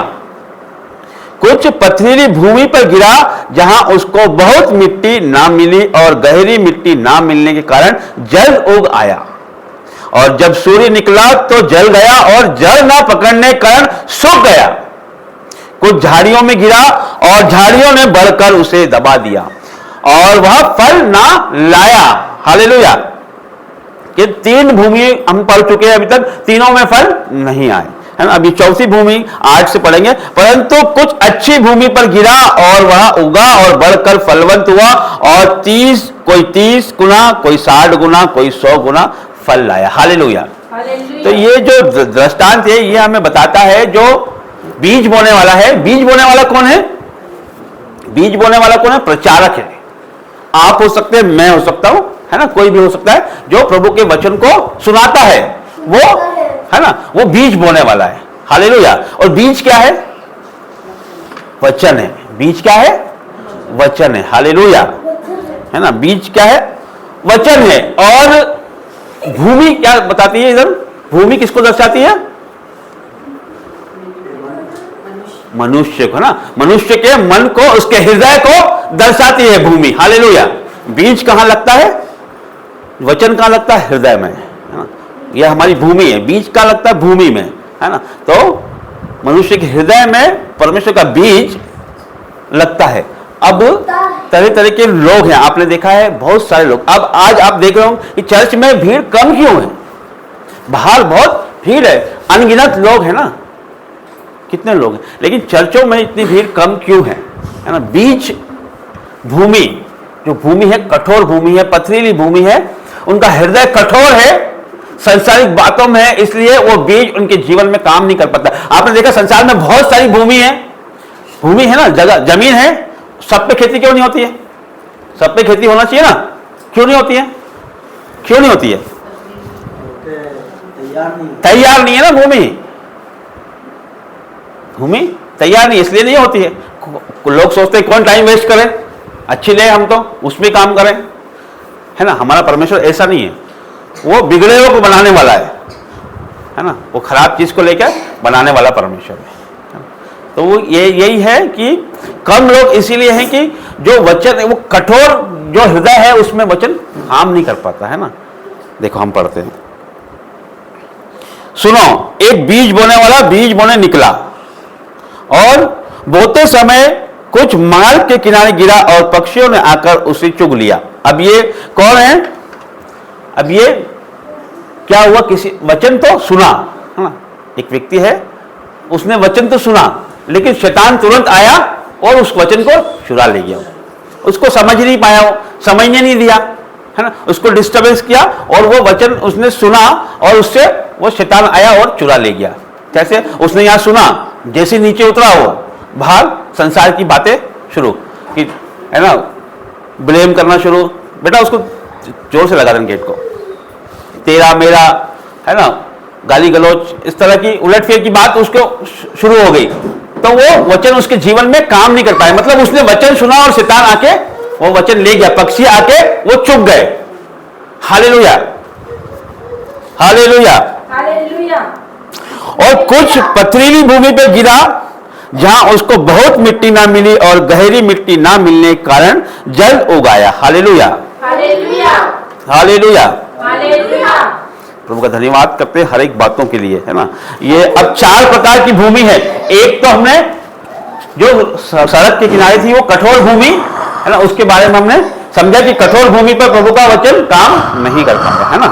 [SPEAKER 1] कुछ पथरीली भूमि पर गिरा जहां उसको बहुत मिट्टी ना मिली और गहरी मिट्टी ना मिलने के कारण जल उग आया और जब सूर्य निकला तो जल गया और जल ना पकड़ने के कारण सूख गया। कुछ झाड़ियों में गिरा और झाड़ियों ने बढ़कर उसे दबा दिया और वह फल ना लाया। हालेलुया। कि 3 भूमि हम पढ़ चुके हैं अभी तक, तीनों में फल नहीं आए, है ना। अभी चौथी भूमि 8 से पढ़ेंगे। परंतु कुछ अच्छी भूमि पर गिरा और वह उगा और बढ़कर फलवंत हुआ और कोई 30 गुना, कोई 60 गुना, कोई 100 गुना फल लाया। हालेलुया। तो ये जो दृष्टांत है ये हमें बताता है जो बीज बोने वाला है। बीज बोने वाला कौन है? बीज बोने वाला कौन है? प्रचारक है। आप हो सकते हैं, मैं हो सकता हूं, है ना, कोई भी हो सकता है जो प्रभु के वचन को सुनाता है, वो है ना, वो बीज बोने वाला है। हालेलुया। और बीज क्या है? वचन है। बीज क्या है? वचन है। हालेलुया, है ना। बीज क्या है? वचन है। और भूमि क्या बताती है? इधर भूमि किसको दर्शाती है? मनुष्य को, ना, मनुष्य के मन को, उसके हृदय को दर्शाती है भूमि। हालेलुया। बीज कहां लगता है? वचन कहां लगता है? हृदय में, है ना। यह हमारी भूमि है। बीज कहां लगता है? भूमि में, है ना। तो मनुष्य के हृदय में परमेश्वर का बीज लगता है। अब तरह तरह के लोग हैं, आपने देखा है बहुत सारे लोग। अब आज आप देख रहे हो कि चर्च में भीड़ कम क्यों है? बाहर बहुत भीड़ है, अनगिनत लोग हैं ना, कितने लोग हैं, लेकिन चर्चों में इतनी भीड़ कम क्यों है ना। बीज भूमि जो भूमि है कठोर भूमि है, पथरीली भूमि है, उनका हृदय कठोर है, संसारिक बातों में है, इसलिए वो बीज उनके जीवन में काम नहीं कर पाता। आपने देखा संसार में बहुत सारी भूमि है ना, जगह जमीन है, सब पे खेती क्यों नहीं होती है? सब पे खेती होना चाहिए ना, क्यों नहीं होती है? क्यों नहीं होती है? तैयार नहीं है ना भूमि तैयार नहीं, इसलिए नहीं होती है। लोग सोचते हैं कौन टाइम वेस्ट करे, अच्छी ले हम तो उसमें काम करें, है ना। हमारा परमेश्वर ऐसा नहीं है, वो बिगड़े हुए को बनाने वाला है ना, वो खराब चीज को लेकर बनाने वाला परमेश्वर है। तो वो यही है कि कम लोग इसीलिए हैं कि जो वचन है वो कठोर, जो हृदय है उसमें वचन काम नहीं कर पाता है ना। देखो हम पढ़ते हैं, सुनो, एक बीज बोने वाला बीज बोने निकला और बोते समय कुछ मार्ग के किनारे गिरा और पक्षियों ने आकर उसे चुग लिया। अब ये कौन है? अब ये क्या हुआ? किसी वचन तो सुना है ना, एक व्यक्ति है, उसने वचन तो सुना, लेकिन शैतान तुरंत आया और उस वचन को चुरा ले गया। उसको समझ नहीं पाया, वो समझने नहीं दिया है ना, उसको डिस्टर्बेंस किया और वो वचन उसने सुना और उससे वो शैतान आया और चुरा ले गया। कैसे? उसने यहां सुना, जैसे नीचे उतरा वो बाहर संसार की बातें शुरू कि है ना, ब्लेम करना शुरू। बेटा उसको जोर से लगा दें गेट को, तेरा मेरा है ना, गाली गलौज, इस तरह की उलटफेर की बात उसको शुरू हो गई। तो वो वचन उसके जीवन में काम नहीं कर पाए, मतलब उसने वचन सुना और शैतान आके वो वचन ले गया, पक्षी आके वो चुप गए। हालेलुया, हालेलुया,
[SPEAKER 2] हालेलुया।
[SPEAKER 1] और कुछ पथरीली भूमि पे गिरा जहां उसको बहुत मिट्टी ना मिली और गहरी मिट्टी ना मिलने के कारण जल उगाया। हालेलुया,
[SPEAKER 2] हालेलुया,
[SPEAKER 1] हालेलुया।
[SPEAKER 2] हालेलुया।
[SPEAKER 1] प्रभु का धन्यवाद करते हैं हर एक बातों के लिए, है ना। ये अब 4 प्रकार की भूमि है। एक तो हमने जो सड़क के किनारे थी वो कठोर भूमि है ना, उसके बारे में हमने समझा कि कठोर भूमि पर प्रभु का वचन काम नहीं कर पाता है ना।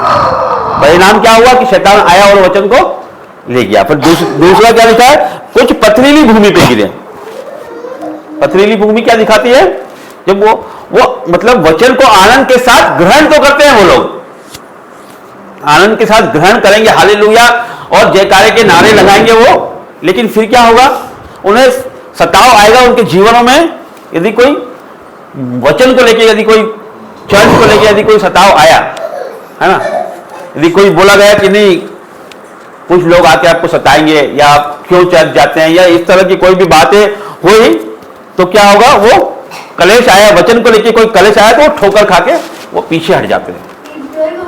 [SPEAKER 1] परिणाम क्या हुआ कि शैतान आया और वचन को ले गया। फिर दूसरा क्या लिखा है? कुछ पथरीली भूमि पे गिरे। पथरीली भूमि क्या दिखाती है? जब वो मतलब वचन को आनंद के साथ ग्रहण तो करते हैं, वो लोग आनंद के साथ ग्रहण करेंगे, हालेलुया, और जयकारे के नारे लगाएंगे वो, लेकिन फिर क्या होगा? उन्हें सताव आएगा उनके जीवनों में। यदि कोई वचन को लेके, यदि कोई चर्च को लेके यदि कोई सताव आया है ना, यदि कोई बोला गया कि नहीं कुछ लोग आके आपको सताएंगे या आप क्यों चर्च जाते हैं, या इस तरह की कोई भी बातें हुई, तो क्या होगा? वो कलेश आया, वचन को लेके कोई कलेश आया तो वो ठोकर खा के वो पीछे हट जाते हैं,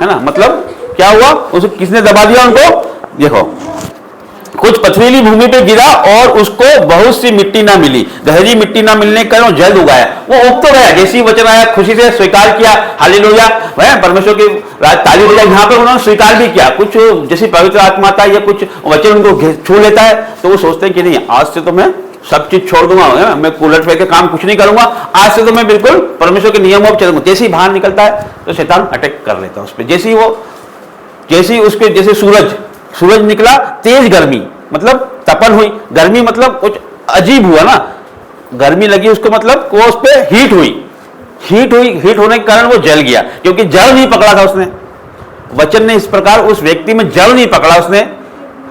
[SPEAKER 1] है ना। मतलब क्या हुआ? उसे किसने दबा दिया उनको? देखो, कुछ पथरीली भूमि पे गिरा और उसको बहुत सी मिट्टी ना मिली, गहरी मिट्टी ना मिलने के कारण जल्द उगाया। वो उग तो गया, जैसे ही वचन आया खुशी से स्वीकार किया, हालेलुया, वह परमेश्वर की ताली बजाई। यहाँ पे उन्होंने स्वीकार भी किया। कुछ जैसे पवित्र आत्मा था या कुछ वचन उनको छू लेता है तो वो सोचते हैं कि नहीं, आज से तो मैं सब चीज छोड़ दूंगा, है ना, मैं उलट फेर के काम कुछ नहीं करूंगा, आज से तो मैं बिल्कुल परमेश्वर के नियमों पर चलूंगा। जैसे ही बाहर निकलता है तो शैतान अटैक कर लेता है उस पर। जैसे ही उसके जैसे सूरज निकला, तेज गर्मी, मतलब तपन हुई, गर्मी मतलब कुछ अजीब हुआ ना, गर्मी लगी उसको, मतलब वो उस पर हीट होने के कारण वो जल गया, क्योंकि जल नहीं पकड़ा था उसने। वचन ने इस प्रकार उस व्यक्ति में जल नहीं पकड़ा उसने,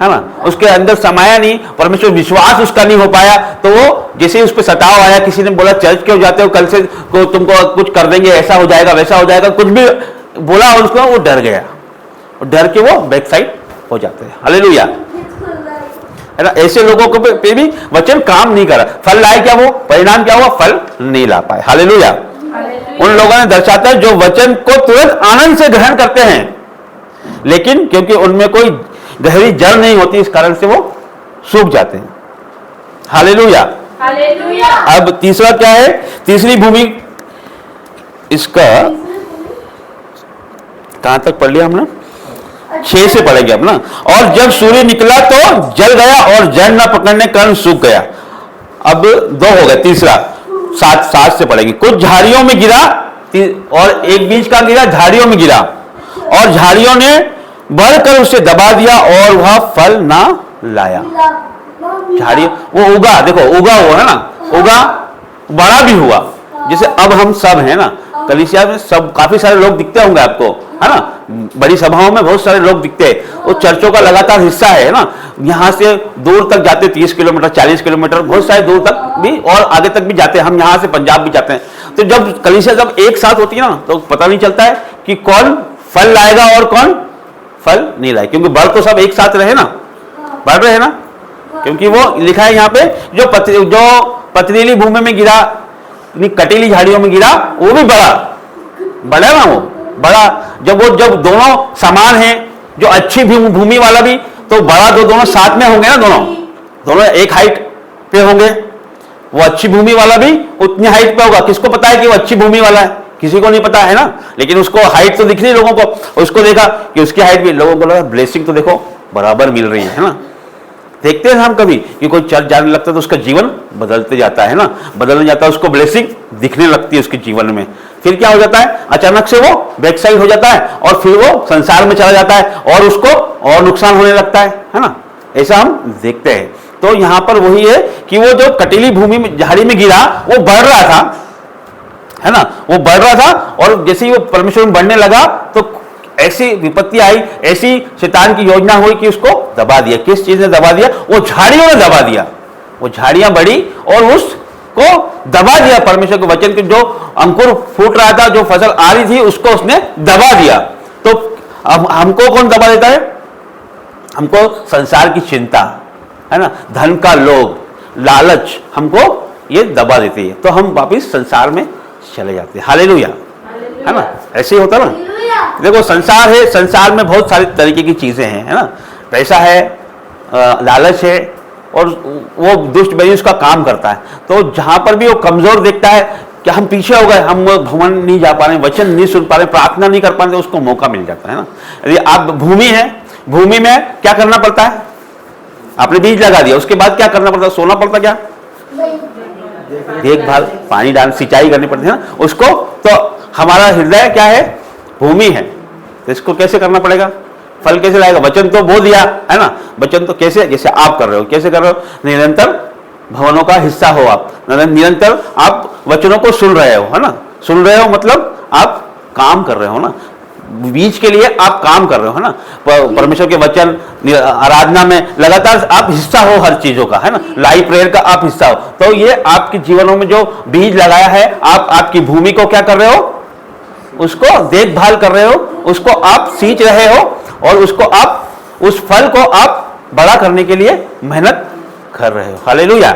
[SPEAKER 1] है ना, उसके अंदर समाया नहीं, परमेश्वर विश्वास उसका नहीं हो पाया। तो वो जैसे ही उस पर सताव आया, किसी ने बोला चर्च क्यों जाते हो, कल से को तुमको कुछ कर देंगे, ऐसा हो जाएगा वैसा हो जाएगा, कुछ भी बोला उसको, वो डर गया, डर के वो बैक साइड हो जाते हैं। हालेलुया, है ना। ऐसे लोगों को पे भी वचन काम नहीं करा, फल लाए क्या? वो परिणाम क्या हुआ? फल नहीं ला पाए। हालेलुया। उन लोगों ने दर्शाता है जो वचन को तुरंत आनंद से ग्रहण करते हैं, लेकिन क्योंकि उनमें कोई गहरी जड़ नहीं होती, इस कारण से वो सूख जाते हैं। Hallelujah,
[SPEAKER 2] hallelujah.
[SPEAKER 1] अब तीसरा क्या है? तीसरी भूमि, इसका कहां तक पढ़ लिया हमने? 6 से पढ़ेंगे अब ना। और जब सूर्य निकला तो जल गया और जड़ न पकड़ने के कारण सूख गया। अब 2 हो गए, तीसरा 7 से पढ़ेंगे। कुछ झाड़ियों में गिरा, और एक बीज का गिरा, झाड़ियों में गिरा, और झाड़ियों ने बढ़कर उसे दबा दिया और वह फल ना लाया। झाड़ी वो उगा, देखो उगा हुआ है ना, उगा, बड़ा भी हुआ, जैसे अब हम सब है ना, कलीसिया में सब काफी सारे लोग दिखते होंगे आपको, है ना, बड़ी सभाओं में बहुत सारे लोग दिखते हैं, वो चर्चों का लगातार हिस्सा है ना। यहाँ से दूर तक जाते, 30 किलोमीटर 40 किलोमीटर, बहुत सारे दूर तक भी और आगे तक भी जाते हैं। हम यहाँ से पंजाब भी जाते हैं। तो जब कलीसिया जब एक साथ होती है ना, तो पता नहीं चलता है कि कौन फल लाएगा और कौन फल नहीं लाएगा, क्योंकि बढ़ तो सब एक साथ रहे ना, बढ़ रहे हैं ना, क्योंकि वो लिखा है यहाँ पे जो पथरीली भूमि में गिरा, कटीली झाड़ियों में गिरा, वो भी बड़ा ना, वो बड़ा। जब दोनों समान हैं, जो अच्छी भूमि वाला भी तो बड़ा, दोनों साथ में होंगे ना, दोनों एक हाइट पे होंगे, वो अच्छी भूमि वाला भी उतनी हाइट पे होगा। किसको पता है कि वो अच्छी भूमि वाला है? किसी को नहीं पता है ना, लेकिन उसको हाइट तो दिख रही लोगों को, उसको देखा कि उसकी हाइट भी, लोगों को लगा ब्लेसिंग तो देखो बराबर मिल रही है ना। देखते हैं हम कभी कि कोई चर्च जाने लगता है तो उसका जीवन बदलते जाता है ना, बदलने जाता है, उसको ब्लेसिंग दिखने लगती है उसके जीवन में। फिर क्या हो जाता है, अचानक से वो बैक साइड हो जाता है और फिर वो संसार में चला जाता है और उसको और नुकसान होने लगता है ना। ऐसा हम देखते हैं। तो यहां पर वही है कि वो जो कटीली भूमि में झाड़ी में गिरा, वो बढ़ रहा था, है ना, वो बढ़ रहा था, और जैसे ही वो परमेश्वर में बढ़ने लगा तो ऐसी विपत्ति आई, ऐसी शैतान की योजना हुई कि उसको दबा दिया। किस चीज ने दबा दिया? वो झाड़ियों ने दबा दिया। वो झाड़ियां बढ़ी और उसको दबा दिया। परमेश्वर के वचन के जो अंकुर फूट रहा था, जो फसल आ रही थी, उसको उसने दबा दिया। तो अब हमको कौन दबा देता है? हमको संसार की चिंता, है ना, धन का लोभ, लालच हमको ये दबा देती है, तो हम वापिस संसार में चले जाते हैं। हालेलुया, है ना, ऐसे ही होता ना। देखो संसार है, संसार में बहुत सारी तरीके की चीजें हैं, है ना, पैसा है, लालच है, और वो दुष्ट बनी उसका काम करता है। तो जहां पर भी वो कमजोर देखता है कि हम पीछे हो गए, हम भवन नहीं जा पा रहे, वचन नहीं सुन पा रहे, प्रार्थना नहीं कर पा रहे, उसको मौका मिल जाता है ना। यदि आप भूमि है, भूमि में क्या करना पड़ता है? आपने बीज लगा दिया, उसके बाद क्या करना पड़ता है? सोना पड़ता, क्या देखभाल, पानी डाल, सिंचाई करनी पड़ती है ना उसको। तो हमारा हृदय क्या है? भूमि है। तो इसको कैसे करना पड़ेगा? फल कैसे लाएगा? वचन तो बो दिया है ना, वचन तो कैसे, जैसे आप कर रहे हो, कैसे कर रहे हो? निरंतर भवनों का हिस्सा हो आप, निरंतर आप वचनों को सुन रहे हो, है ना, सुन रहे हो मतलब आप काम कर रहे हो ना, बीज के लिए आप काम कर रहे हो, है ना, परमेश्वर के वचन, आराधना में लगातार आप हिस्सा हो हर चीजों का, है ना, लाइव प्रेयर का आप हिस्सा हो। तो ये आपके जीवनों में जो बीज लगाया है, आप आपकी भूमि को क्या कर रहे हो? उसको देखभाल कर रहे हो, उसको आप सींच रहे हो, और उसको आप, उस फल को आप बड़ा करने के लिए मेहनत कर रहे हो। हालेलुया,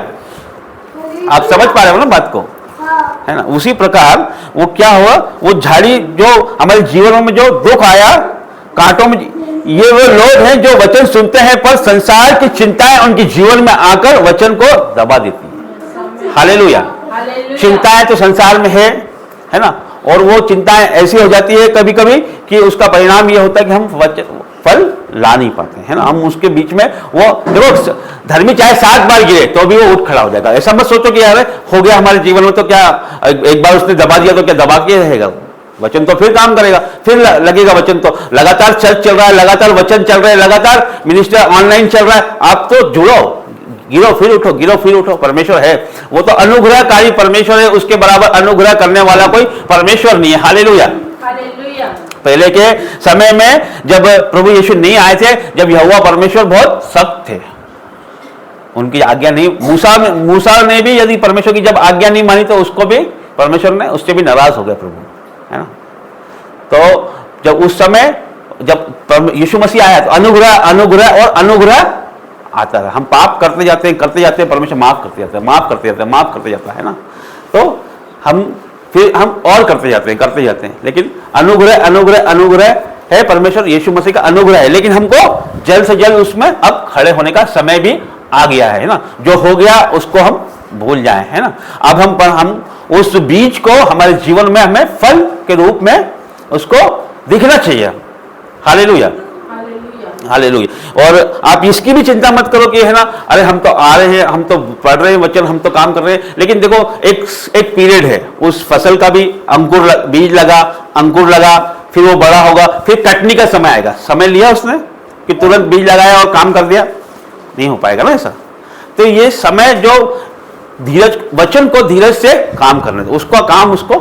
[SPEAKER 1] आप समझ पा रहे हो ना बात को, है ना। उसी प्रकार वो क्या हुआ, वो झाड़ी जो हमारे जीवनों में जो दुख आया, कांटों में, ये वो लोग हैं जो वचन सुनते हैं पर संसार की चिंताएं उनके जीवन में आकर वचन को दबा देती है। हालेलुया, चिंताएं तो संसार में है ना, और वो चिंताएं ऐसी हो जाती है कभी कभी कि उसका परिणाम ये होता है कि हम फल ला नहीं पाते, है ना। हम उसके बीच में, वो देखो धर्मी चाहे 7 बार गिरे तो भी वो उठ खड़ा हो जाएगा। ऐसा मत सोचो कि यार हो गया हमारे जीवन में, तो क्या एक बार उसने दबा दिया तो क्या दबा के रहेगा? वचन तो फिर काम करेगा, फिर लगेगा वचन। तो लगातार चर्च चल रहा है, लगातार वचन चल रहा है, लगातार मिनिस्टर ऑनलाइन चल रहा है, आप तो जुड़ो, गिरो फिर उठो, गिरो फिर उठो। परमेश्वर है, वो तो अनुग्रहकारी परमेश्वर है, उसके बराबर अनुग्रह करने वाला कोई परमेश्वर नहीं है। Hallelujah, hallelujah. पहले के समय में जब प्रभु यीशु नहीं आए थे, जब यहोवा परमेश्वर बहुत सख्त थे, उनकी आज्ञा नहीं, मूसा ने भी यदि परमेश्वर की जब आज्ञा नहीं मानी तो उसको भी परमेश्वर ने, उससे भी नाराज हो गया प्रभु, है ना। तो जब उस समय जब यीशु मसीह आया तो अनुग्रह, अनुग्रह और अनुग्रह आता है। हम पाप करते जाते हैं, परमेश्वर माफ करते जाते हैं, माफ करते जाता है ना। तो हम और करते जाते हैं, लेकिन अनुग्रह है, परमेश्वर यीशु मसीह का अनुग्रह है, लेकिन हमको जल्द से जल्द उसमें अब खड़े होने का समय भी आ गया है ना। जो हो गया उसको हम भूल जाए, है ना। अब हम उस बीज को हमारे जीवन में, हमें फल के रूप में उसको दिखना चाहिए। Hallelujah, hallelujah. और आप इसकी भी चिंता मत करो कि, है ना, अरे हम तो आ रहे हैं, हम तो पढ़ रहे हैं वचन, हम तो काम कर रहे हैं, लेकिन देखो एक पीरियड है, उस फसल का भी बीज लगा, अंकुर लगा, फिर वो बड़ा होगा, फिर कटने का समय आएगा। समय लिया उसने कि तुरंत बीज लगाया और काम कर दिया? नहीं हो पाएगा ना ऐसा। तो ये समय जो धीरज, वचन को धीरज से काम करने दो, उसका काम उसको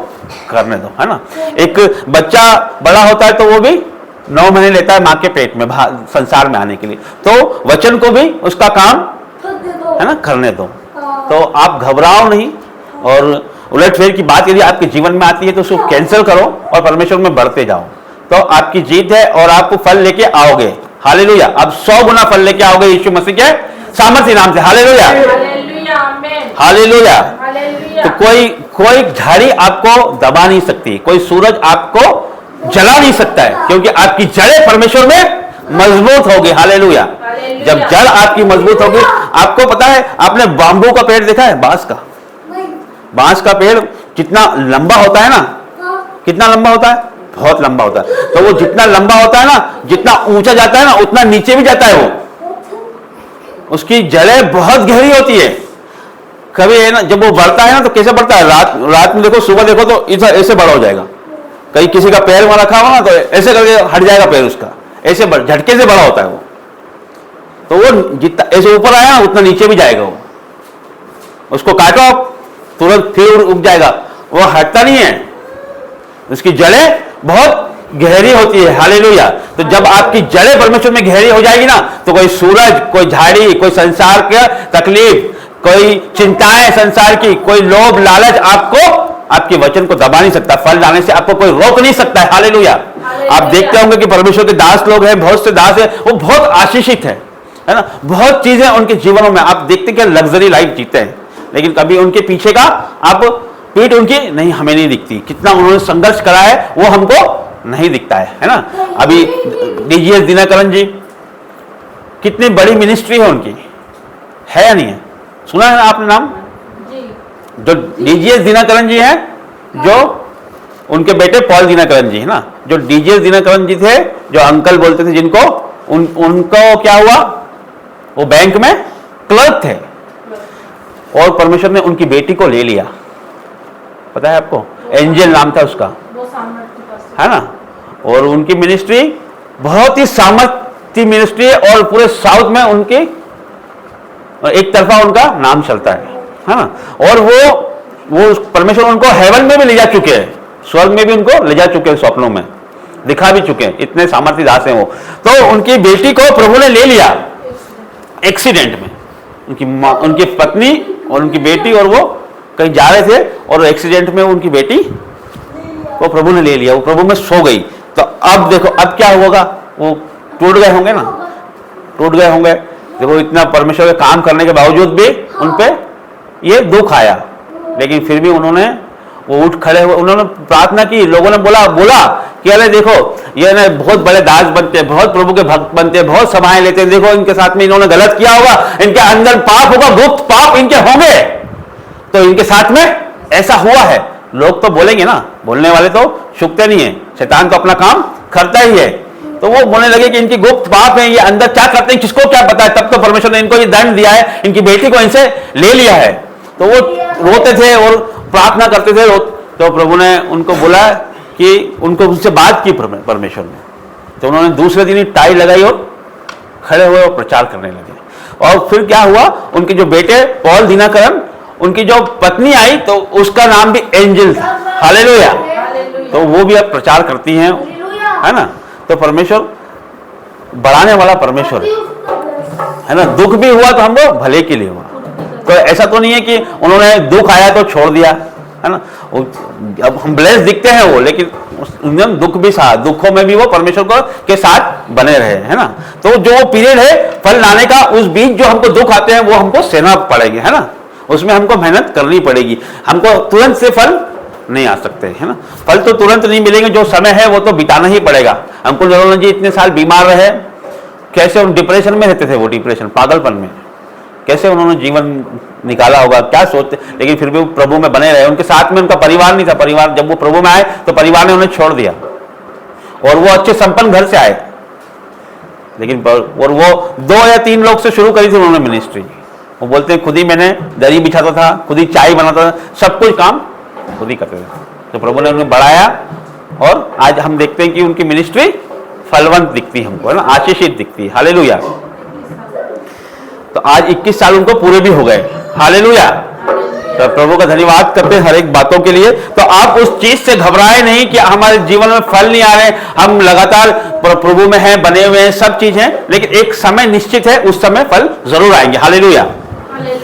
[SPEAKER 1] करने दो, है ना। एक बच्चा बड़ा होता है तो वो भी 9 महीने लेता है माँ के पेट में संसार में आने के लिए, तो वचन को भी उसका काम है ना करने दो। तो आप घबराओ नहीं, और उलटफेर की बात यदि आपके जीवन में आती है तो उसको कैंसिल करो और परमेश्वर में बढ़ते जाओ, तो आपकी जीत है और आपको फल लेके आओगे। हालेलुया। अब 100 गुना फल लेके आओगे यीशु मसीह के सामर्थ्य नाम से। Hallelujah, hallelujah. तो कोई झाड़ी आपको दबा नहीं सकती, कोई सूरज आपको जला नहीं सकता है, क्योंकि आपकी जड़ें परमेश्वर में मजबूत होगी। हालेलुया। जब जड़ आपकी मजबूत होगी, आपको पता है, आपने बाम्बू का पेड़ देखा है, बांस का पेड़ कितना लंबा होता है ना, कितना लंबा होता है, बहुत लंबा होता है। तो वो जितना लंबा होता है ना, जितना ऊंचा जाता है ना, उतना नीचे भी जाता है वो, उसकी जड़ें बहुत गहरी होती है। कभी है ना, जब वो बढ़ता है ना तो कैसे बढ़ता है, रात में देखो, सुबह देखो तो इधर ऐसे बड़ा हो जाएगा। कहीं किसी का पैर वहां रखा हुआ ना तो ऐसे करके हट जाएगा पैर उसका, ऐसे झटके से बड़ा होता है वो। तो वो जितना ऐसे ऊपर आया ना उतना नीचे भी जाएगा वो, उसको काटो तुरंत फिर उग जाएगा, वो हटता नहीं है, उसकी जड़ें बहुत गहरी होती है। हालेलुया। तो जब आपकी जड़ें परमेश्वर में गहरी हो जाएगी ना, तो कोई सूरज, कोई झाड़ी, कोई संसार के तकलीफ, कोई चिंताएं संसार की, कोई लोभ लालच आपको, आपके वचन को दबा नहीं सकता, फल लाने से आपको कोई रोक नहीं सकता है। हालेलुया। आप देखते होंगे कि परमेश्वर के दास लोग हैं, बहुत से दास है, वो बहुत आशीषित है ना, बहुत चीजें उनके जीवनों में आप देखते कि लग्जरी लाइफ जीते हैं, लेकिन कभी उनके पीछे का आप पीठ उनकी नहीं हमें नहीं दिखती, कितना उन्होंने संघर्ष करा है वो हमको नहीं दिखता है ना। अभी डीजीएस दिनकरन जी, कितनी बड़ी मिनिस्ट्री है उनकी, है या नहीं है, सुना है ना आपने नाम? जो डीजीएस दिनकरन जी हैं, जो उनके बेटे पॉल दिनकरन जी है ना, जो डीजीएस दिनकरन जी थे, जो अंकल बोलते थे जिनको, उनको क्या हुआ, वो बैंक में क्लर्क थे और परमेश्वर ने उनकी बेटी को ले लिया। पता है आपको, एंजल नाम था उसका, है ना। और उनकी मिनिस्ट्री बहुत ही सामर्थ्य मिनिस्ट्री है, और पूरे साउथ में उनकी एक तरफा उनका नाम चलता है ना। और वो परमेश्वर उनको हेवन में भी ले जा चुके हैं, स्वर्ग में भी उनको ले जा चुके हैं, स्वप्नों में दिखा भी चुके हैं, इतने सामर्थ्य दास हैं वो। तो उनकी बेटी को प्रभु ने ले लिया एक्सीडेंट में, उनकी पत्नी और उनकी बेटी, और वो कहीं जा रहे थे और एक्सीडेंट में उनकी बेटी को प्रभु ने ले लिया, वो प्रभु में सो गई। तो अब देखो अब क्या होगा, वो टूट गए होंगे ना, टूट गए होंगे। देखो इतना परमेश्वर के काम करने के बावजूद भी उन पे ये दुख आया, लेकिन फिर भी उन्होंने वो उठ खड़े हुए, उन्होंने प्रार्थना की। लोगों ने बोला कि अरे देखो ये ना बहुत बड़े दास बनते हैं, बहुत प्रभु के भक्त बनते हैं, बहुत सभाएं लेते हैं, देखो इनके साथ में इन्होंने गलत किया होगा, इनके अंदर पाप होगा, गुप्त पाप इनके होंगे, तो इनके साथ में ऐसा हुआ है। लोग तो बोलेंगे ना, बोलने वाले तो छुपते नहीं है, शैतान तो अपना काम करता ही है। तो वो बोलने लगे कि इनकी गुप्त पाप है, ये अंदर क्या करते हैं किसको क्या पता है। तब तो परमेश्वर ने इनको ये दंड दिया है, इनकी बेटी को इनसे ले लिया है। तो वो रोते थे और प्रार्थना करते थे। तो प्रभु ने उनको बोला कि उनको उनसे बात की परमेश्वर ने, तो उन्होंने दूसरे दिन ही टाई लगाई और खड़े हुए और प्रचार करने लगे। और फिर क्या हुआ, उनके जो बेटे पॉल दिनकरन, उनकी जो पत्नी आई तो उसका नाम भी एंजल था। हालेलुया। तो वो भी अब प्रचार करती हैं, है ना। तो परमेश्वर बढ़ाने वाला परमेश्वर है ना। दुख भी हुआ तो हमको भले के लिए हुआ, तो ऐसा तो नहीं है कि उन्होंने दुख आया तो छोड़ दिया, है ना। अब हम ब्लेस दिखते हैं वो, लेकिन उन्होंने दुख भी साथ, दुखों में भी वो परमेश्वर को के साथ बने रहे, है ना। तो जो पीरियड है फल लाने का, उस बीच जो हमको दुख आते हैं वो हमको सहना पड़ेगा, है ना। उसमें हमको मेहनत करनी पड़ेगी, हमको तुरंत से फल नहीं आ सकते, है ना। फल तो तुरंत नहीं मिलेंगे, जो समय है वो तो बिताना ही पड़ेगा। हमको नरोला जी इतने साल बीमार रहे, कैसे उन डिप्रेशन में रहते थे, वो डिप्रेशन पागलपन में कैसे उन्होंने जीवन निकाला होगा, क्या सोचते, लेकिन फिर भी वो प्रभु में बने रहे। उनके साथ में उनका परिवार नहीं था, परिवार जब वो प्रभु में आए तो परिवार ने उन्हें छोड़ दिया, और वो अच्छे संपन्न घर से आए, लेकिन और वो 2 या 3 लोग से शुरू करी थी उन्होंने मिनिस्ट्री। वो बोलते हैं खुद ही मैंने दरी बिछाता था, खुद ही चाय बनाता था, सब कुछ काम खुद ही करते थे। तो प्रभु ने उन्हें बढ़ाया, और आज हम देखते हैं कि उनकी मिनिस्ट्री फलवंत दिखती है हमको, है ना, आशीषित दिखती है। हालेलुया। तो आज 21 साल उनको पूरे भी हो गए। हालेलुया। तो प्रभु का धन्यवाद करते हैं हर एक बातों के लिए। तो आप उस चीज से घबराए नहीं कि हमारे जीवन में फल नहीं आ रहे, हम लगातार प्रभु में हैं, बने हुए हैं, सब चीज है, लेकिन एक समय निश्चित है, उस समय फल जरूर आएंगे। हालेलुया।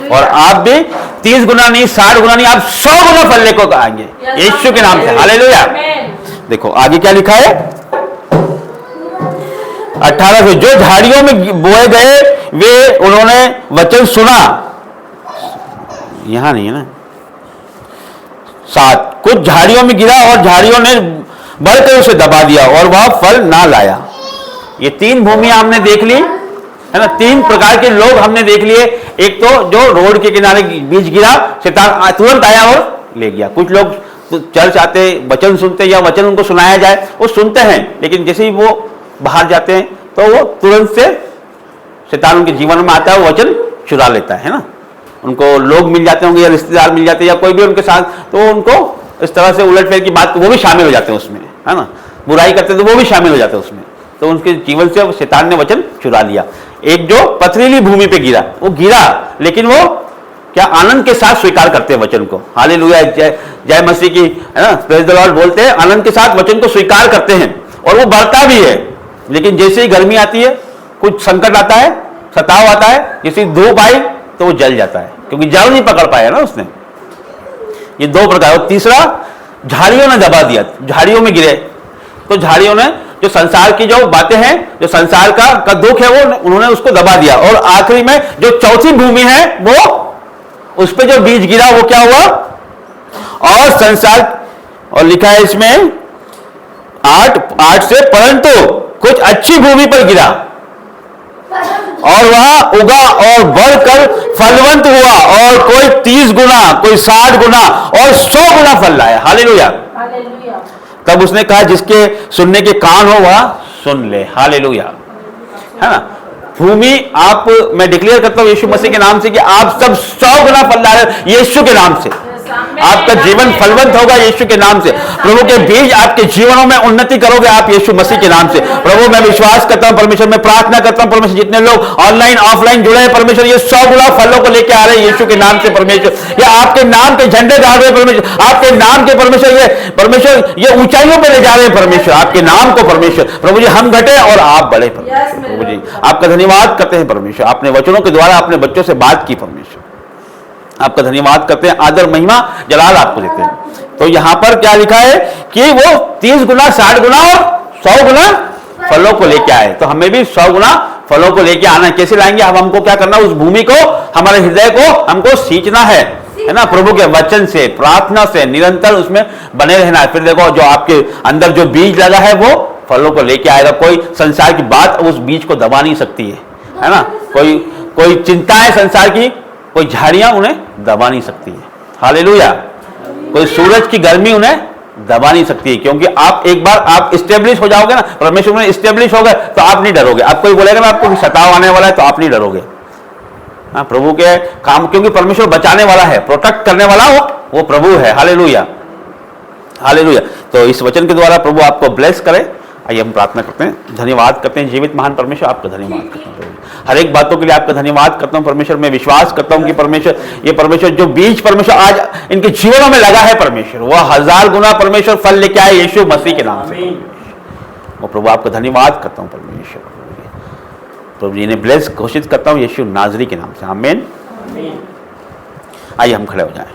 [SPEAKER 1] और आप भी 30 गुना नहीं, 60 गुना नहीं, आप 100 गुना फल लेकर आएंगे यीशु के नाम से। हालेलुया। देखो आगे क्या लिखा है 18 से, जो झाड़ियों में बोए गए वे उन्होंने वचन सुना, यहां नहीं है ना, 7, कुछ झाड़ियों में गिरा और झाड़ियों ने बढ़कर उसे दबा दिया और वह फल ना लाया। ये 3 भूमियां हमने देख ली है ना, 3 प्रकार के लोग हमने देख लिए। एक तो जो रोड के किनारे बीज गिरा, शैतान तुरंत आया और ले गया। कुछ लोग तो चर्च आते, वचन सुनते या वचन उनको सुनाया जाए वो सुनते हैं, लेकिन जैसे ही वो बाहर जाते हैं तो वो तुरंत से शैतान उनके जीवन में आता है, वो वचन चुरा लेता है ना। उनको लोग मिल जाते होंगे या रिश्तेदार मिल जाते हैं या कोई भी उनके साथ, तो उनको इस तरह से उलटफेर की बात, वो भी शामिल हो जाते हैं उसमें, है ना, बुराई करते तो वो भी शामिल हो जाते हैं उसमें। तो उनके जीवन से शैतान ने वचन चुरा लिया। एक जो पथरीली भूमि पे गिरा, वो गिरा लेकिन वो क्या आनंद के साथ स्वीकार करते हैं वचन को। हालेलुया, जय मसीह की, है ना, प्रेज द लॉर्ड बोलते हैं, आनंद के साथ वचन को स्वीकार करते हैं और वो बढ़ता भी है। लेकिन जैसे ही गर्मी आती है, कुछ संकट आता है, सताव आता है, जैसे धूप आई तो वो जल जाता है, क्योंकि जड़ नहीं पकड़ पाया ना उसने। ये 2 प्रकार। और तीसरा, झाड़ियों ने दबा दिया, झाड़ियों में गिरे, तो झाड़ियों ने जो संसार की जो बातें हैं, जो संसार का दुख है, वो उन्होंने उसको दबा दिया। और आखिरी में जो चौथी भूमि है, वो उस पे जो बीज गिरा वो क्या हुआ, और संसार, और लिखा है इसमें 8 से, परंतु कुछ अच्छी भूमि पर गिरा और वह उगा और बढ़कर फलवंत हुआ, और कोई 30 गुना, कोई 60 गुना और 100 गुना फल लाया। हालेलुया। तब उसने कहा जिसके सुनने के कान हो वह सुन ले। हालेलुया, है ना। भूमि आप, मैं डिक्लेयर करता हूं यीशु मसीह के नाम से कि आप सब 100 गुना फल ला रहे यीशु के नाम से। आपका जीवन फलवंत होगा यीशु के नाम से। प्रभु के बीज आपके जीवनों में उन्नति करोगे आप यीशु मसीह के नाम से। प्रभु मैं विश्वास करता हूं परमेश्वर, मैं प्रार्थना करता हूं परमेश्वर, जितने लोग ऑनलाइन ऑफलाइन जुड़े हैं परमेश्वर, ये 100 गुना फलों को लेकर आ रहे हैं यीशु के नाम से परमेश्वर। ये आपके नाम के झंडे गाड़ रहे हैं परमेश्वर, आपके नाम के परमेश्वर, ये परमेश्वर ये ऊंचाइयों पर ले जा रहे हैं परमेश्वर, आपके नाम को परमेश्वर। प्रभु जी हम घटे और आप बढ़े परमेश्वर। प्रभु जी आपका धन्यवाद करते हैं परमेश्वर, आपने वचनों के द्वारा अपने बच्चों से बात की परमेश्वर, आपका धन्यवाद करते हैं, आदर महिमा जलाल आपको देते हैं। तो यहां पर क्या लिखा है कि वो 30 गुना 60 गुना और 100 गुना फलों को लेके आए। तो हमें भी 100 गुना फलों को लेके आना है। कैसे लाएंगे? अब हमको क्या करना, उस भूमि को, हमारे हृदय को हमको सींचना है ना, प्रभु के वचन से, प्रार्थना से, निरंतर उसमें बने रहना है। फिर देखो जो आपके अंदर जो बीज लगा है वो फलों को लेके आएगा। कोई संसार की बात उस बीज को दबा नहीं सकती है ना। कोई चिंता है संसार की, कोई झाड़ियां उन्हें दबा नहीं सकती है। हालेलुया। कोई सूरज की गर्मी उन्हें दबा नहीं सकती है, क्योंकि आप एक बार आप स्टेब्लिश हो जाओगे ना, परमेश्वर में स्टेब्लिश हो गए तो आप नहीं डरोगे। आप कोई बोलेगा ना आपको सताव आने वाला है तो आप नहीं डरोगे। हाँ, प्रभु के काम, क्योंकि परमेश्वर बचाने वाला है, प्रोटेक्ट करने वाला वो प्रभु है। Hallelujah, hallelujah. तो इस वचन के द्वारा प्रभु आपको ब्लेस करे। आइए हम प्रार्थना करते हैं, धन्यवाद करते हैं जीवित महान परमेश्वर, आपका धन्यवाद करता हूँ हर एक बातों के लिए, आपका धन्यवाद करता हूँ परमेश्वर। मैं विश्वास करता हूँ कि परमेश्वर, ये परमेश्वर जो बीज परमेश्वर आज इनके जीवनों में लगा है परमेश्वर, वह 1000 गुना परमेश्वर फल लेके आए यीशु मसीह के नाम से। वो प्रभु आपका धन्यवाद करता हूँ परमेश्वर। प्रभु जी ने ब्लेस घोषित करता हूँ यीशु नाजरी के नाम से, आमीन। आइए हम खड़े हो जाएं।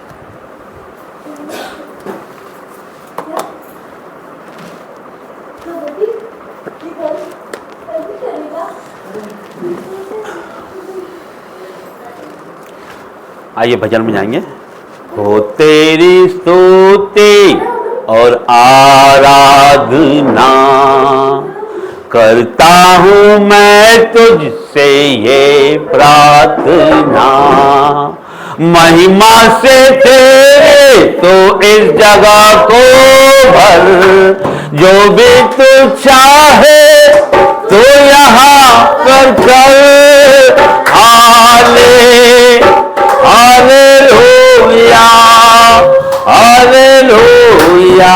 [SPEAKER 1] आइए भजन में जाएंगे। हो तेरी स्तुति और आराधना करता हूँ मैं तुझसे ये प्रार्थना, महिमा से तेरे तो इस जगह को भर, जो भी तू चाहे तो यहाँ पर कर। हालेलुया, हालेलुया,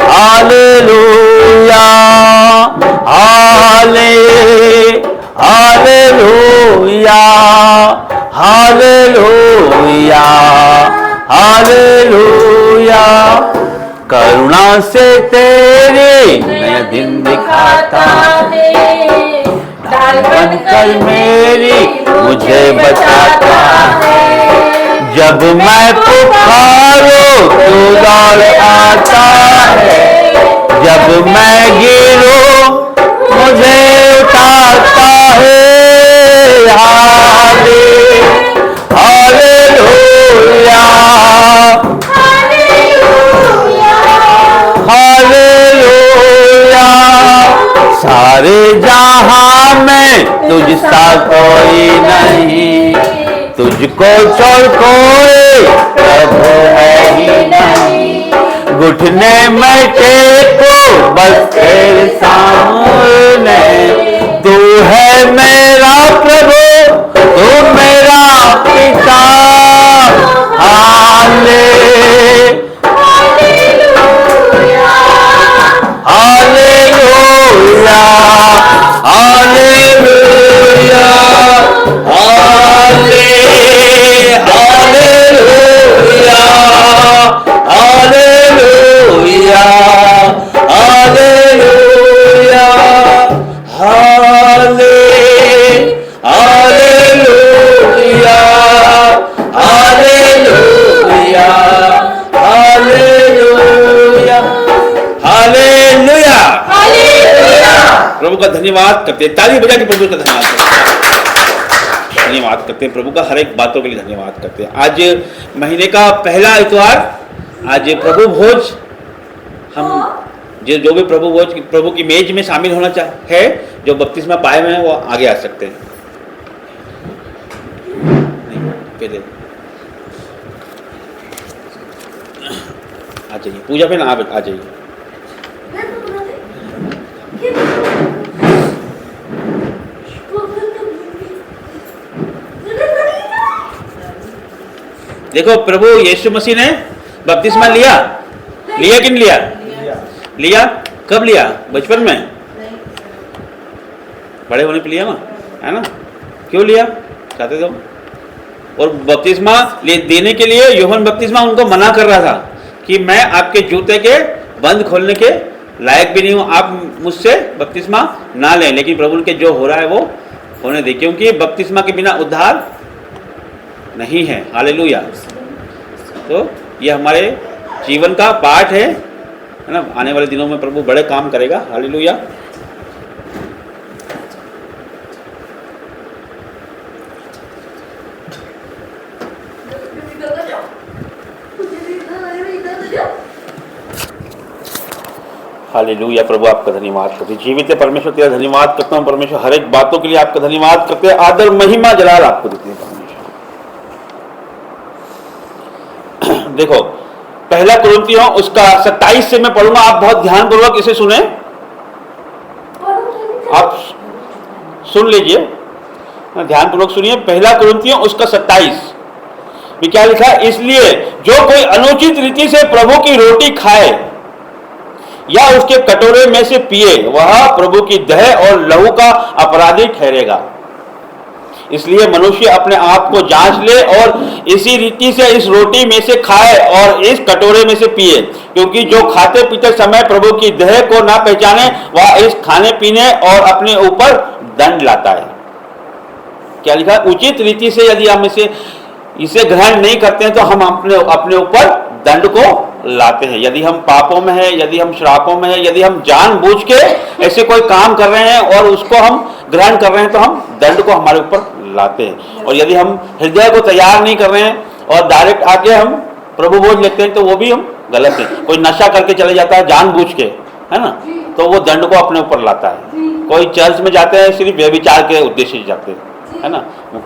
[SPEAKER 1] हालेलुया, हालेलुया, हालेलुया, हालेलुया। करुणा से तेरी नया दिन दिखाता
[SPEAKER 2] है, ढाल
[SPEAKER 1] बनकर मेरी मुझे बचाता है। जब मैं पुकारूं तू दौड़ आता है, जब मैं गिरूं मुझे उठाता है। Hallelujah, hallelujah. सारे जहां में तुझसा कोई नहीं, तुझको छोड़ कोई प्रभु है ही नहीं। घुटने में टेको बस तेरे सामने, तू है मेरा प्रभु, तू मेरा पिता। हाले हालेलुया, हालेलुया, हाले हालेलुया, हालेलुया, हालेलुया, हाले हालेलुया, हालेलुया, हालेलुया, हालेलुया। प्रभु का धन्यवाद करते हैं, ताली बजा के प्रभु का धन्यवाद करते हैं। प्रभु का हर एक बातों के लिए धन्यवाद करते हैं। आज महीने का पहला इतवार, आज प्रभु भोज, हम जो भी प्रभु की मेज में शामिल होना है, जो बपतिस्मा पाए हुए हैं वो आगे आ सकते हैं। नहीं, पहले आ जाइए, पूजा पे ना आ जाइए। देखो, प्रभु यीशु मसीह ने बपतिस्मा लिया कि नहीं लिया? लिया। कब लिया? बचपन में, बड़े होने पे लिया ना, है ना? क्यों लिया? चाहते थे। और बपतिस्मा देने के लिए यूहन्ना बपतिस्मा उनको मना कर रहा था कि मैं आपके जूते के बंद खोलने के लायक भी नहीं हूं, आप मुझसे बपतिस्मा ना लें। लेकिन प्रभु के जो हो रहा है वो होने दे, क्योंकि बपतिस्मा के बिना उद्धार नहीं है। हालेलुया। तो ये हमारे जीवन का पार्ट है ना? आने वाले दिनों में प्रभु बड़े काम करेगा। हालेलुया। हालेलुया। प्रभु आपका धन्यवाद करते, जीवित है परमेश्वर, तेरा धन्यवाद करता हूँ परमेश्वर। हर एक बातों के लिए आपका धन्यवाद करते हैं। आदर महिमा जलाल आपको देते हैं परमेश्वर। देखो, पहला कुरिन्थियों उसका 27 से मैं पढ़ूंगा, आप बहुत ध्यानपूर्वक इसे सुने, आप सुन लीजिए, ध्यानपूर्वक सुनिए। पहला कुरिन्थियों उसका 27 में क्या लिखा है? इसलिए जो कोई अनुचित रीति से प्रभु की रोटी खाए या उसके कटोरे में से पिए, वह प्रभु की देह और लहू का अपराधी ठहरेगा। इसलिए मनुष्य अपने आप को जांच ले और इसी रीति से इस रोटी में से खाए और इस कटोरे में से पिए, क्योंकि जो खाते पीते समय प्रभु की देह को ना पहचाने, वह इस खाने पीने और अपने ऊपर दंड लाता है। क्या लिखा? उचित रीति से यदि हम इसे ग्रहण नहीं करते हैं तो हम अपने ऊपर दंड को लाते हैं। यदि हम पापों में हैं, यदि हम श्रापों में हैं, यदि हम जानबूझ के ऐसे कोई काम कर रहे हैं और उसको हम ग्रहण कर रहे हैं, तो हम दंड को हमारे ऊपर लाते हैं। और यदि हम हृदय को तैयार नहीं कर रहे हैं और डायरेक्ट आके हम प्रभु भोज लेते हैं, तो वो भी हम गलत है। कोई नशा करके चले जाता है जानबूझ के, है ना, तो वो दंड को अपने ऊपर लाता है। कोई चर्च में जाते हैं सिर्फ व्यभिचार के उद्देश्य से जाते हैं, है ना,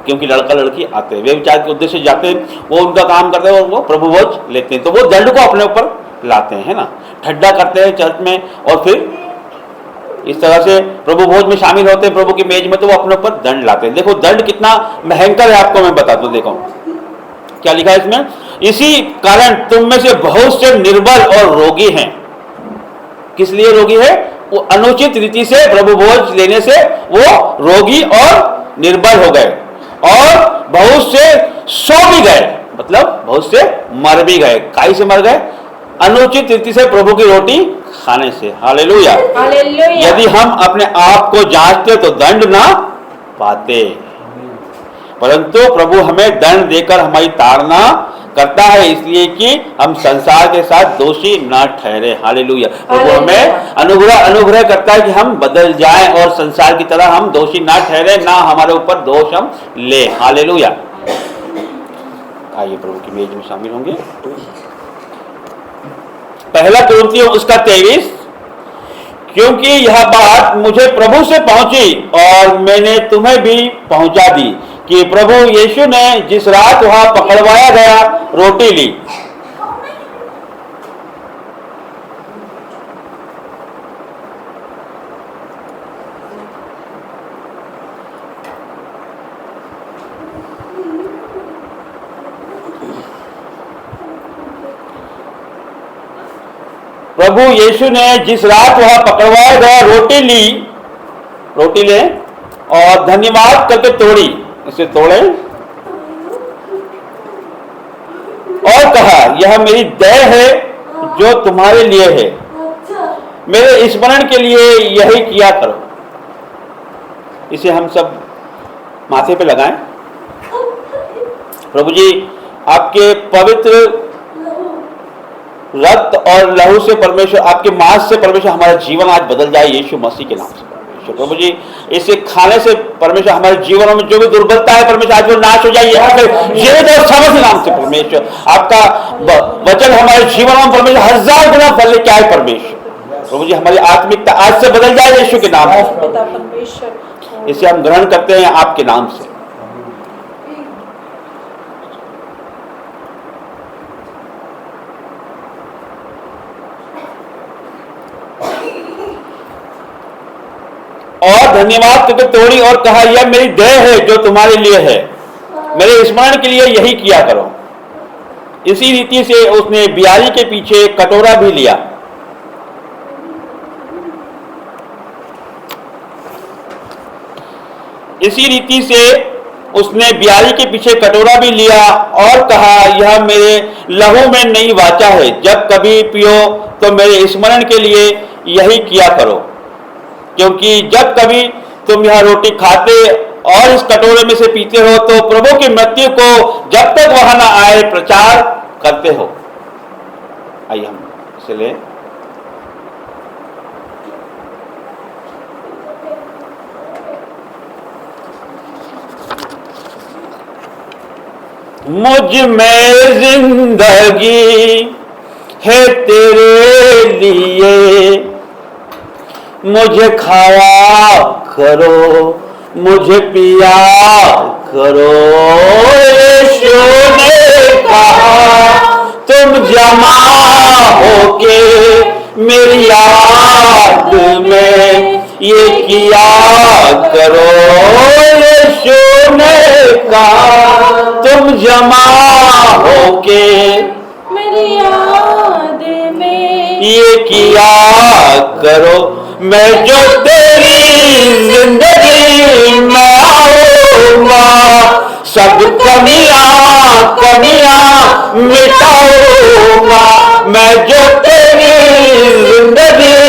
[SPEAKER 1] क्योंकि लड़का लड़की आते हैं व्यभिचार के उद्देश्य से जाते हैं, वो उनका काम करते हैं और वो प्रभु भोज लेते हैं, तो वो दंड को अपने ऊपर लाते हैं, है ना। ठड्डा करते हैं चर्च में और फिर इस तरह से प्रभु भोज में शामिल होते हैं, प्रभु की मेज में, तो वो अपने ऊपर दंड लाते हैं। देखो दंड कितना भयंकर है, आपको मैं बता दूं। देखो क्या लिखा है इसमें? इसी कारण तुम में से बहुत से निर्बल और रोगी हैं। किस लिए रोगी है? वो अनुचित रीति से प्रभु भोज लेने से वो रोगी और निर्बल हो गए, और बहुत से सो भी गए। मतलब बहुत से मर भी गए। काई से मर गए? अनुचित रीति से प्रभु की रोटी खाने से। हालेलुया।
[SPEAKER 2] हालेलुया।
[SPEAKER 1] यदि हम अपने आप को जांचते तो दंड ना पाते, परंतु प्रभु हमें दंड देकर हमारी ताड़ना करता है, इसलिए कि हम संसार के साथ दोषी न ठहरे। हालेलुया। प्रभु हमें अनुग्रह करता है कि हम बदल जाएं और संसार की तरह हम दोषी ना ठहरे, ना हमारे ऊपर दोष हम ले। हालेलुया। आइए प्रभु की मेज में शामिल होंगे। पहला कुरिन्थियों उसका 23, क्योंकि यह बात मुझे प्रभु से पहुंची और मैंने तुम्हें भी पहुंचा दी कि प्रभु यीशु ने जिस रात वहां पकड़वाया गया रोटी ली, प्रभु यीशु ने जिस रात वहां पकड़वाया गया रोटी ले और धन्यवाद करके तोड़ी, इसे तोड़े और कहा, यह मेरी देह है जो तुम्हारे लिए है, मेरे स्मरण के लिए यही किया करो। इसे हम सब माथे पे लगाएं। प्रभु जी आपके पवित्र रक्त और लहू से परमेश्वर, आपके मांस से परमेश्वर हमारा जीवन आज बदल जाए यीशु मसीह के नाम से परमेश्वर। प्रभु जी इसे खाने से परमेश्वर हमारे जीवनों में जो भी दुर्बलता है परमेश्वर आज वो नाश हो जाए जीवित और सामर्थ्य नाम से परमेश्वर। आपका वचन हमारे जीवनों में परमेश्वर 1000 गुना फल लेके आए परमेश्वर। प्रभु जी हमारी आत्मिकता आज से बदल जाए यीशु के नाम से। इसे हम ग्रहण करते हैं आपके नाम से। और धन्यवाद करके तोड़ी और कहा, यह मेरी देह है जो तुम्हारे लिए है, मेरे स्मरण के लिए यही किया करो। इसी रीति से उसने बियारी के पीछे कटोरा भी लिया। इसी रीति से उसने बियारी के पीछे कटोरा भी लिया और कहा, यह मेरे लहू में नई वाचा है, जब कभी पियो तो मेरे स्मरण के लिए यही किया करो। क्योंकि जब कभी तुम यह रोटी खाते और इस कटोरे में से पीते हो तो प्रभु की मृत्यु को जब तक वह न आए प्रचार करते हो। आइए हम इसे लें। मुझ में जिंदगी है तेरे लिए, मुझे खाया करो, मुझे पिया करो। यीशु ने कहा, तुम जमा होके मेरी याद में ये किया करो। यीशु ने कहा, तुम जमा होके
[SPEAKER 2] मेरी याद में
[SPEAKER 1] ये किया करो। मैं जो तेरी जिंदगी में आऊंगा, सब कमियां मिटाऊंगा। मैं जो तेरी जिंदगी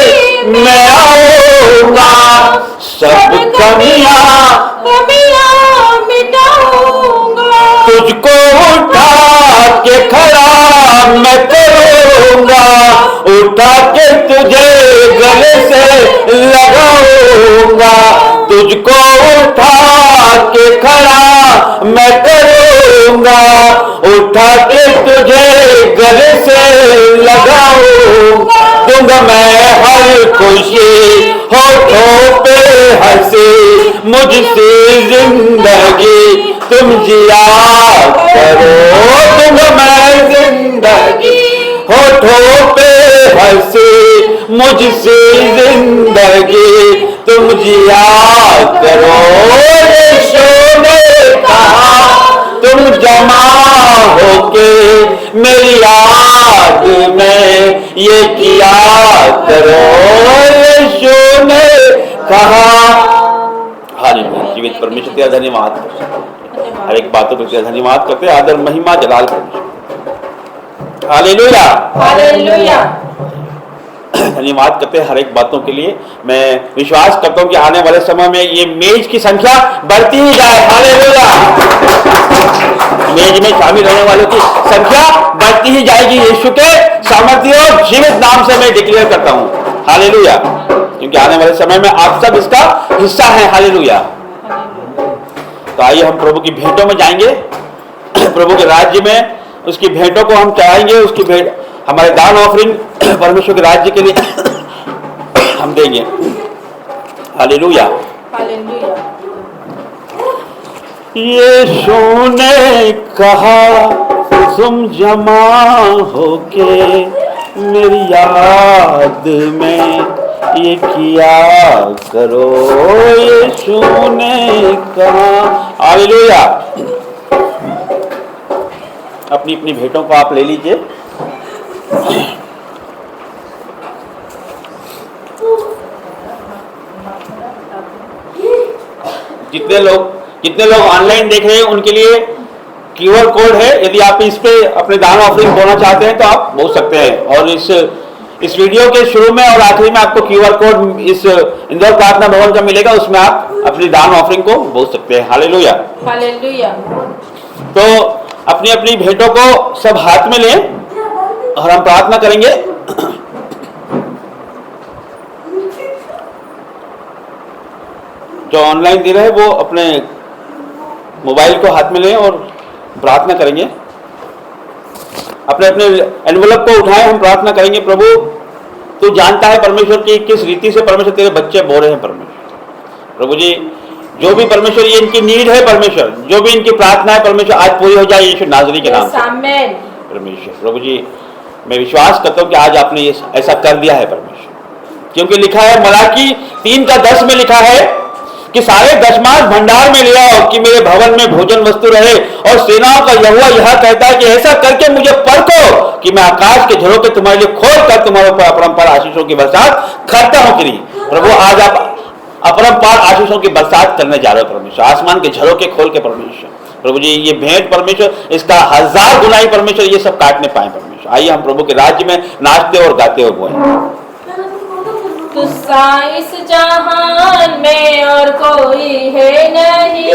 [SPEAKER 1] में आऊंगा, सब कमियां
[SPEAKER 2] मिटाऊंगा।
[SPEAKER 1] तुझको उठा के खड़ा मैं करूंगा, उठा के तुझे गले से लगाऊंगा। तुझको उठा के खड़ा मैं करूंगा, उठा के तुझे गले से लगाऊंगा। दूंगा मैं हर खुशी होठों पे हंसी, मुझसे जिंदगी तुम जिया करो। दूंगा मैं जिंदगी होठों पे हंसी, मुझसे जिंदगी तुम जिया करो। यीशु ने कहा, तुम जमा होके मेरी याद में ये किया करो। यीशु ने कहा। हालेलुया। जीवित परमेश्वर तेरा धन्यवाद। हर एक बातों के लिए धन्यवाद करते हैं। आदर महिमा जलाल परमेश्वर। हालेलुया।
[SPEAKER 2] हालेलुया।
[SPEAKER 1] धन्यवाद करते हैं हर एक बातों के लिए। मैं विश्वास करता हूं कि आने वाले समय में ये मेज की संख्या बढ़ती ही जाए। हालेलुया। मेज में शामिल होने वालों की संख्या बढ़ती ही जाएगी। यीशु के सामर्थ्य और जीवित नाम से मैं डिक्लेयर करता हूं। हालेलुया। क्योंकि आने वाले समय में आप सब इसका हिस्सा हैं। हालेलुया। तो आइए हम प्रभु की भेंटों में जाएंगे। प्रभु के राज्य में उसकी भेंटों को हम चढ़ाएंगे। उसकी भेंट हमारे दान ऑफरिंग परमेश्वर के राज्य के लिए हम देंगे। हालेलुया।
[SPEAKER 2] हालेलुया।
[SPEAKER 1] यीशु ने कहा तुम जमा होके मेरी याद में ये किया करो। यीशु ने कहा। हालेलुया। अपनी अपनी भेंटों को आप ले लीजिए। जितने लोग ऑनलाइन देख रहे हैं उनके लिए क्यूआर कोड है। यदि आप इस पे अपने दान ऑफरिंग बोलना चाहते हैं तो आप बोल सकते हैं। और इस वीडियो के शुरू में और आखिरी में आपको क्यूआर कोड इस इंदौर प्रार्थना भवन का मिलेगा। उसमें आप अपनी दान ऑफरिंग को बोल सकते हैं। हालेलुया।
[SPEAKER 2] हालेलुया।
[SPEAKER 1] तो अपनी अपनी भेंटों को सब हाथ में लें और हम प्रार्थना करेंगे। जो ऑनलाइन दे रहे हैं वो अपने मोबाइल को हाथ में लें और प्रार्थना करेंगे। अपने अपने एनवलप को उठाएं। हम प्रार्थना करेंगे। प्रभु तू जानता है परमेश्वर की किस रीति से परमेश्वर तेरे बच्चे बो रहे हैं। परमेश्वर प्रभु जी जो भी परमेश्वर ये इनकी नीड है परमेश्वर, जो भी इनकी प्रार्थना है परमेश्वर आज पूरी हो जाए यीशु नाज़री के नाम से। परमेश्वर प्रभु जी मैं विश्वास करता हूँ कि आज आपने ये ऐसा कर दिया है परमेश्वर। क्योंकि लिखा है मलाकी 3:10 में लिखा है कि सारे दशमांश भंडार में ले आओ कि मेरे भवन में भोजन वस्तु रहे। और सेनाओं का यहोवा यह कहता है कि ऐसा करके मुझे परखो कि मैं आकाश के झरोखे तुम्हारे लिए खोल कर तुम्हारे ऊपर अपरंपार आशीषों की बरसात करता हूं कि नहीं। प्रभु आज आप अपरंपार आशीषों की बरसात करने जा रहे हो परमेश्वर। आसमान के झरोखे खोल के परमेश्वर प्रभु जी ये भेंट परमेश्वर इसका 1000 गुनाई परमेश्वर ये सब काटने पाए परमेश्वर। आइए हम प्रभु के राज्य में नाचते और गाते हुए
[SPEAKER 2] तुझसा इस जहान में और कोई है नहीं।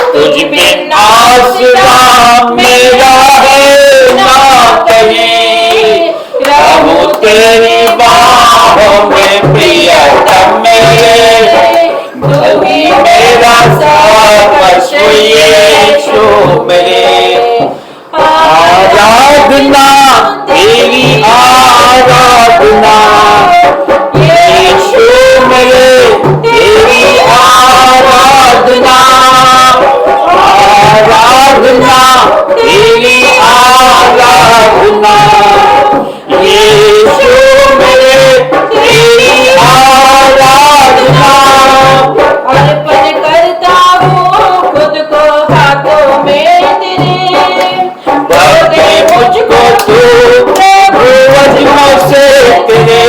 [SPEAKER 1] तुझ बिन आसमां मेरा है ना कहीं। रहूं तेरी बाहों में प्रियतम मेरे। तू ही मेरा सर्वस्व यीशु मेरे। आराधना तेरी आराधना यीशु मेरे तेरी आराधना। आराधना तेरी आराधना यीशु मेरे तेरी आराधना।
[SPEAKER 2] अर्पण करता हूँ खुद को हाथों में तेरे।
[SPEAKER 1] भर दे मुझको तू प्रभु वचनों से तेरे।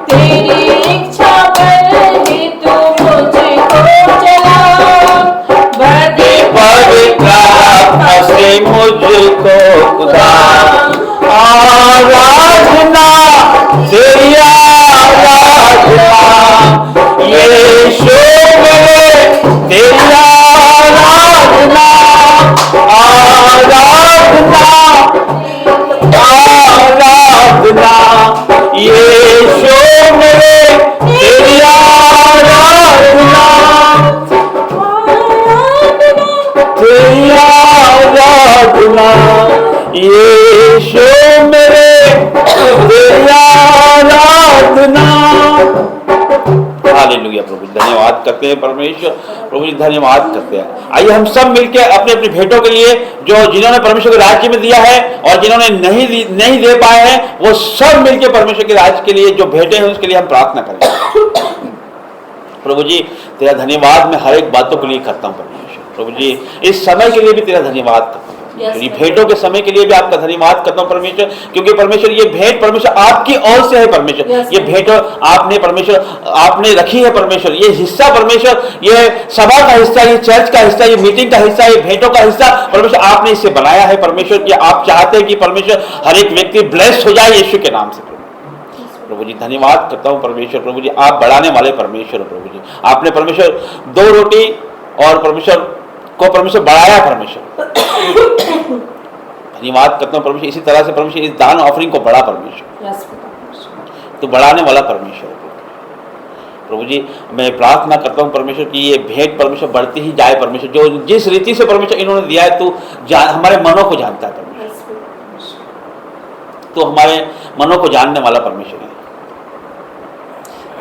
[SPEAKER 2] तेरी इच्छा पर ही तू मुझको चला। भर दे
[SPEAKER 1] पवित्र आत्मा से मुझको खुदा। आराधना तेरी आराधना यीशु मेरे तेरी आराधना। आराधना आराधना यीशु मेरे तेरी आराधना। तेरी आराधना यीशु मेरे तेरी आराधना। हालेलुया प्रभु धन्यवाद करते हैं परमेश्वर। प्रभु जी धन्यवाद करते हैं। आइए हम सब मिलकर अपने अपनी भेंटों के लिए जो जिन्होंने परमेश्वर के राज्य में दिया है और जिन्होंने नहीं दे पाए हैं वो सब मिलकर परमेश्वर के राज्य के लिए जो भेंटे हैं उसके लिए हम प्रार्थना करें। प्रभु जी तेरा धन्यवाद मैं हर एक बातों के लिए करता हूँ परमेश्वर। प्रभु जी इस समय के लिए भी तेरा धन्यवाद करता हूँ। ये भेंटों के समय के लिए भी आपका धन्यवाद करता हूँ परमेश्वर, क्योंकि परमेश्वर ये भेंट परमेश्वर आपकी ओर से है परमेश्वर। ये भेंट आपने परमेश्वर आपने रखी है परमेश्वर। ये हिस्सा परमेश्वर, ये सभा का हिस्सा, ये चर्च का हिस्सा, ये मीटिंग का हिस्सा, ये भेंटों का हिस्सा परमेश्वर आपने इसे बनाया है परमेश्वर। कि आप चाहते हैं कि परमेश्वर हर एक व्यक्ति ब्लेस्ड हो जाए यीशु के नाम से। प्रभु जी धन्यवाद करता हूँ परमेश्वर। प्रभु जी आप बढ़ाने वाले परमेश्वर। प्रभु जी आपने परमेश्वर 2 रोटी और परमेश्वर को परमेश्वर बढ़ाया परमेश्वर। धन्यवाद करता हूँ परमेश्वर। इसी तरह से परमेश्वर इस दान ऑफरिंग को बढ़ा परमेश्वर, तो बढ़ाने वाला परमेश्वर। प्रभु जी मैं प्रार्थना करता हूँ परमेश्वर कि ये भेंट परमेश्वर बढ़ती ही जाए परमेश्वर। जो जिस रीति से परमेश्वर इन्होंने दिया है तू हमारे मनों को जानता है परमेश्वर, तो हमारे मनों को जानने वाला परमेश्वर है,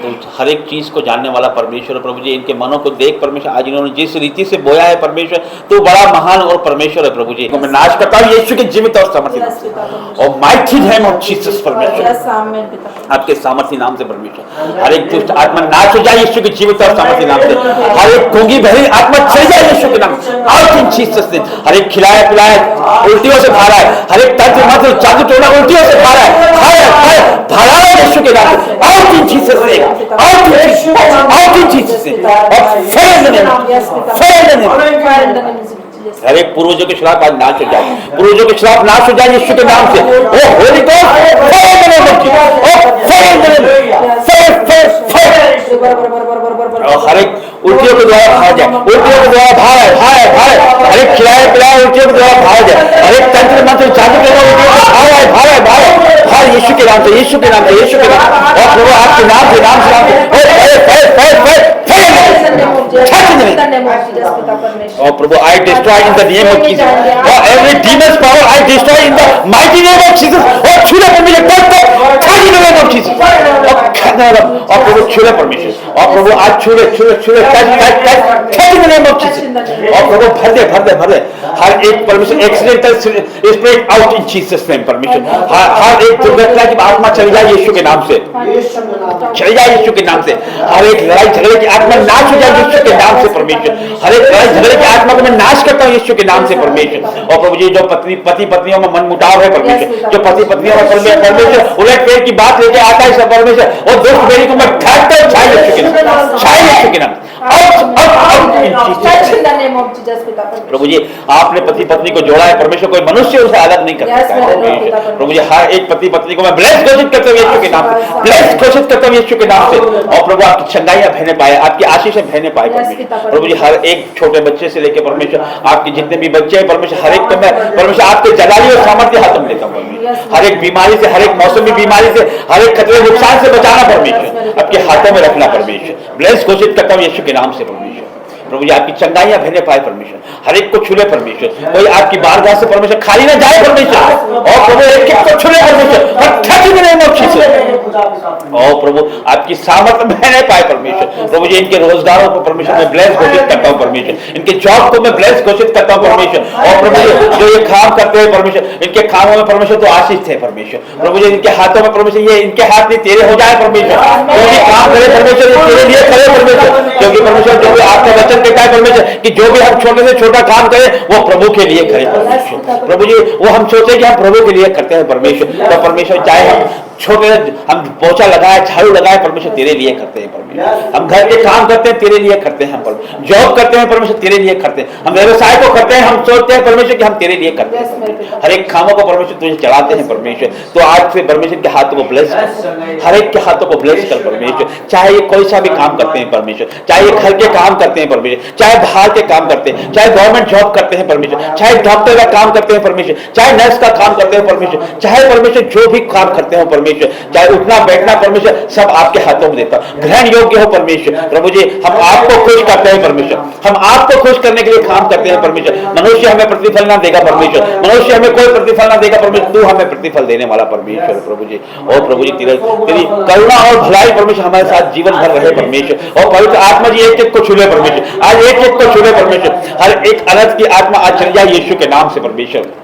[SPEAKER 1] तो हर एक चीज को जानने वाला परमेश्वर। प्रभु जी इनके मनों को देख परमेश्वर, आज इन्होंने जिस रीति से बोया है परमेश्वर, तो बड़ा महान और परमेश्वर है प्रभु जी। मैं नाश करता हूँ यीशु के जीवित और सामर्थ्य और माइटी नेम ऑफ जीसस परमेश्वर, आपके सामर्थ्य नाम से परमेश्वर। हर एक दुष्ट आत्मा नाश हो जाए यीशु के जीवित और सामर्थ्य नाम से। हर एक गूंगी बहरी आत्मा चल जाए यीशु के नाम से, आउट इन जीसस नेम। हर एक खिलाया पिलाया उल्टियों से भरा है, हर एक तंत्र मंत्र जादू टोना उल्टियों से भरा है, भरा है यीशु के नाम से, out in Jesus name, out in Jesus name, fire in the name, fire in the name। हर एक पूर्वजों के श्राप आज नाश हो जाए, पूर्वजों के श्राप नाश हो जाए यीशु के नाम से। O holy God fire in the name of Jesus, O fire in the name, fire fire fire. और हर एक उल्टियों के द्वारा भाग जाए, उल्टियों के द्वारा भाग, हर एक खिलाए पिलाए उल्टियों के द्वारा भाग जाए, हर एक तंत्र मंत्र जादू के द्वारा उल्टियों से भाग यीशु के नाम से, यीशु के नाम से, यीशु के नाम। और प्रभु आपके नाम से, नाम से और प्रभु I destroy in the name of Jesus, और every demons power I destroy in the mighty name of Jesus. और छूले परमेश्वर touch in the name of Jesus, और प्रभु छूले परमेश्वर, और प्रभु आज छूले touch in the name of Jesus. और प्रभु भर दे हर एक परमेश्वर accidental spirit out in Jesus name परमेश्वर। हर एक दुर्घटना की आत्मा चली जाए यीशु के नाम से, चली जाए यीशु के नाम से। हर एक लड़ाई झगड़े की आत्मा नाश हो जाए यीशु के नाम से परमेश्वर। हर एक लड़ाई झगड़े की आत्मा को मैं नाश करता हूँ यीशु के नाम से परमेश्वर। और प्रभु जी जो पति पत्नियों में मन मुटाव है परमेश्वर, जो पति पत्नियों में परमेश्वर उलट फेर की बात लेके आता है सब परमेश्वर, और दुष्ट बेरी को मैं ढांकता हूँ छाई यीशु के नाम, छाई यीशु के नाम। प्रभु जी आपने पति पत्नी को जोड़ा है परमेश्वर, कोई मनुष्य उसे अलग नहीं कर सकता है प्रभु जी। हर एक पति पत्नी को मैं ब्लेस घोषित करता हूँ यीशु के नाम से, ब्लेस घोषित करता हूँ यीशु के नाम से। और प्रभु आपकी चंगाइयां बहने पाए, आपकी आशीषें बहने पाए परमेश्वर। प्रभु जी हर एक छोटे बच्चे से लेकर परमेश्वर आपके जितने भी बच्चे हैं परमेश्वर, हर एक को मैं परमेश्वर आपके जलाली और सामर्थ्य हाथों में लेता हूँ परमेश्वर। हर एक बीमारी से, हर एक मौसमी बीमारी से, हर एक खतरे नुकसान से बचाना परमेश्वर, आपके हाथों में रखना परमेश्वर। ब्लेस घोषित करता हूँ यीशु के नाम से परमेश्वर। प्रभु जी आपकी चंगाइयां बहने पाए परमेश्वर, हर एक को छूले परमेश्वर, कोई आपकी बारगाह से परमेश्वर खाली ना जाए परमेश्वर। और प्रभु एक एक को छूले परमेश्वर, और प्रभु आपकी सामर्थ्य बहने पाए परमेश्वर। प्रभु जी इनके रोजगारों को परमेश्वर मैं ब्लेस घोषित करता हूँ परमेश्वर, इनके जॉब को मैं ब्लेस घोषित करता हूँ परमेश्वर। और प्रभु जी जो ये काम करते हैं परमेश्वर, इनके कामों में परमेश्वर तो आशीष थे परमेश्वर। प्रभु जी इनके हाथों में परमेश्वर, ये इनके हाथ में तेरे हो जाए परमेश्वर, जो भी काम करे परमेश्वर तेरे लिए करे परमेश्वर। क्योंकि परमेश्वर जो भी आपका वचन कहता है परमेश्वर कि जो भी हम छोटे से छोटा काम करें वो प्रभु के लिए करें परमेश्वर। प्रभु जी वो हम सोचे कि हम प्रभु के लिए करते हैं परमेश्वर, तो परमेश्वर चाहे हम छोटे हम पोछा लगाए, झाड़ू लगाए परमेश्वर तेरे लिए करते हैं परमेश्वर। हम घर के काम करते हैं तेरे लिए करते हैं, हम जॉब करते हैं परमेश्वर तेरे लिए करते हैं, हम व्यवसाय को करते हैं, हम सोचते हैं परमेश्वर कि हम तेरे लिए करते हैं। हर एक कामों को परमेश्वर तुझे चढ़ाते हैं परमेश्वर। तो आज से परमेश्वर के हाथों को ब्लेस कर, हर एक के हाथों को ब्लेस कर परमेश्वर। चाहे ये कोई सा भी काम करते हैं परमेश्वर, चाहे ये घर के काम करते हैं परमेश्वर, चाहे बाहर के काम करते हैं, चाहे गवर्नमेंट जॉब करते हैं परमेश्वर, चाहे डॉक्टर का काम करते हैं परमेश्वर, चाहे नर्स का काम करते हैं परमेश्वर, चाहे परमेश्वर जो भी काम करते हो परमेश्वर, चाहे उठना बैठना परमेश्वर सब आपके हाथों में देता, ग्रहण योग्य हो परमेश्वर। प्रभु जी हम आपको खुश करते हैं परमेश्वर, हम आपको खुश करने के लिए काम करते हैं परमेश्वर। मनुष्य हमें प्रतिफल ना देगा परमेश्वर, मनुष्य हमें कोई प्रतिफल ना देगा परमेश्वर, तू हमें प्रतिफल देने वाला परमेश्वर। प्रभु जी और प्रभु जी तेरी करुणा और भलाई परमेश्वर हमारे साथ जीवन भर रहे परमेश्वर। और पवित्र आत्मा जी एक एक को छूले परमेश्वर, आज एक एक को छूले परमेश्वर। हर एक अनर्थ की आत्मा आज चल जाए यीशु के नाम से परमेश्वर।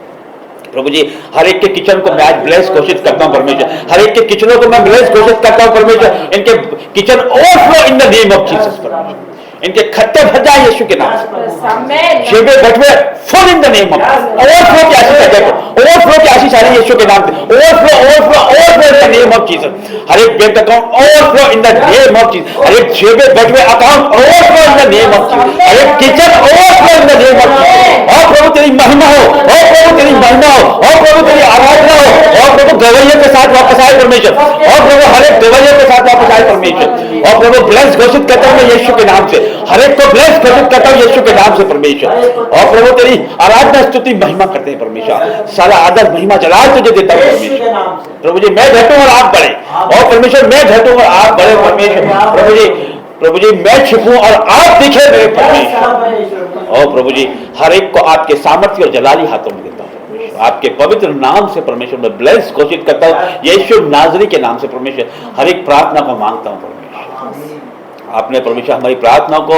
[SPEAKER 1] प्रभु जी हर एक के किचन को मैं आज ब्लेस घोषित करता हूं परमेश्वर, हर एक के किचनों को मैं ब्लेस घोषित करता हूं परमेश्वर। इनके kitchen overflow in the name of Jesus परमेश्वर, इनके खट्टे भर जाए यीशु के नाम से।
[SPEAKER 2] Amen.
[SPEAKER 1] जेबे बटवे full in the name of overflow की आशीष आ जाए, ओवरफ्लो की आशीष आ रही है यीशु के नाम से। Overflow overflow overflow in the name of Jesus. हर एक bank account overflow in the name of Jesus. हर एक जेबे बटवे account overflow in the name of Jesus. हर एक kitchen overflow in the name of Jesus. और प्रभु तेरी महिमा हो, और प्रभु तेरी महिमा हो, और प्रभु तेरी आराधना हो, और प्रभु गवैये के साथ वापस आए परमेश्वर, और प्रभु हर एक गवैये के साथ वापस आए परमेश्वर, और प्रभु ब्लेस घोषित करता हूं यीशु के नाम से। हर एक को ब्लेस घोषित करता हूं यीशु के नाम से परमेश्वर। और प्रभु तेरी आराधना स्तुति महिमा करते हैं परमेश्वर। सारा आदर महिमा जलाल तुझे देता हूं परमेश्वर। प्रभु जी मैं घटूं और आप बढ़े, और परमेश्वर मैं घटूं और आप बढ़े परमेश्वर। प्रभु जी मैं छिपूं और आप दिखे मेरे परमेश्वर। और प्रभु जी हर एक को आपके सामर्थ्य और जलाली हाथों में देता हूं परमेश्वर। आपके पवित्र नाम से परमेश्वर मैं ब्लेस घोषित करता हूं यीशु नाजरी के नाम से परमेश्वर। हर एक प्रार्थना को मांगता हूं परमेश्वर। आपने परमेश्वर हमारी प्रार्थना को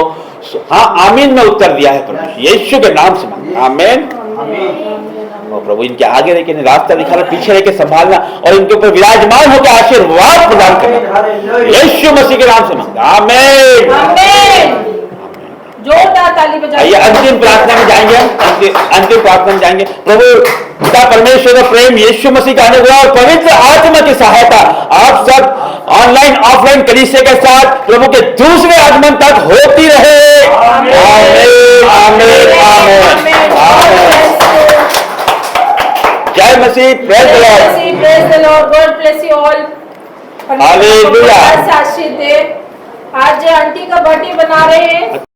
[SPEAKER 1] हाँ आमीन में उत्तर दिया है परमेश्वर, यीशु के नाम से मांगता हूं आमीन। और प्रभु इनके आगे रह के रास्ता दिखाना, पीछे रह के संभालना, और इनके ऊपर विराजमान होकर आशीर्वाद प्रदान करना, यीशु मसीह के नाम से मांगता हूं आमीन।
[SPEAKER 2] जोरदार ताली बजाइए।
[SPEAKER 1] आइए अंतिम प्रार्थना में जाएंगे हम, अंतिम प्रार्थना में जाएंगे। प्रभु पिता परमेश्वर का प्रेम, यीशु मसीह का अनुग्रह और पवित्र आत्मा की सहायता आप सब ऑनलाइन ऑफलाइन कलीसिया के साथ प्रभु के दूसरे आगमन तक होती रहे आमीन आमीन आमीन आमीन। जय मसीह, praise the lord,
[SPEAKER 2] praise the lord, god bless you all.
[SPEAKER 1] Hallelujah.
[SPEAKER 2] आशीष दे। आज आंटी का बर्थडे बना रहे हैं।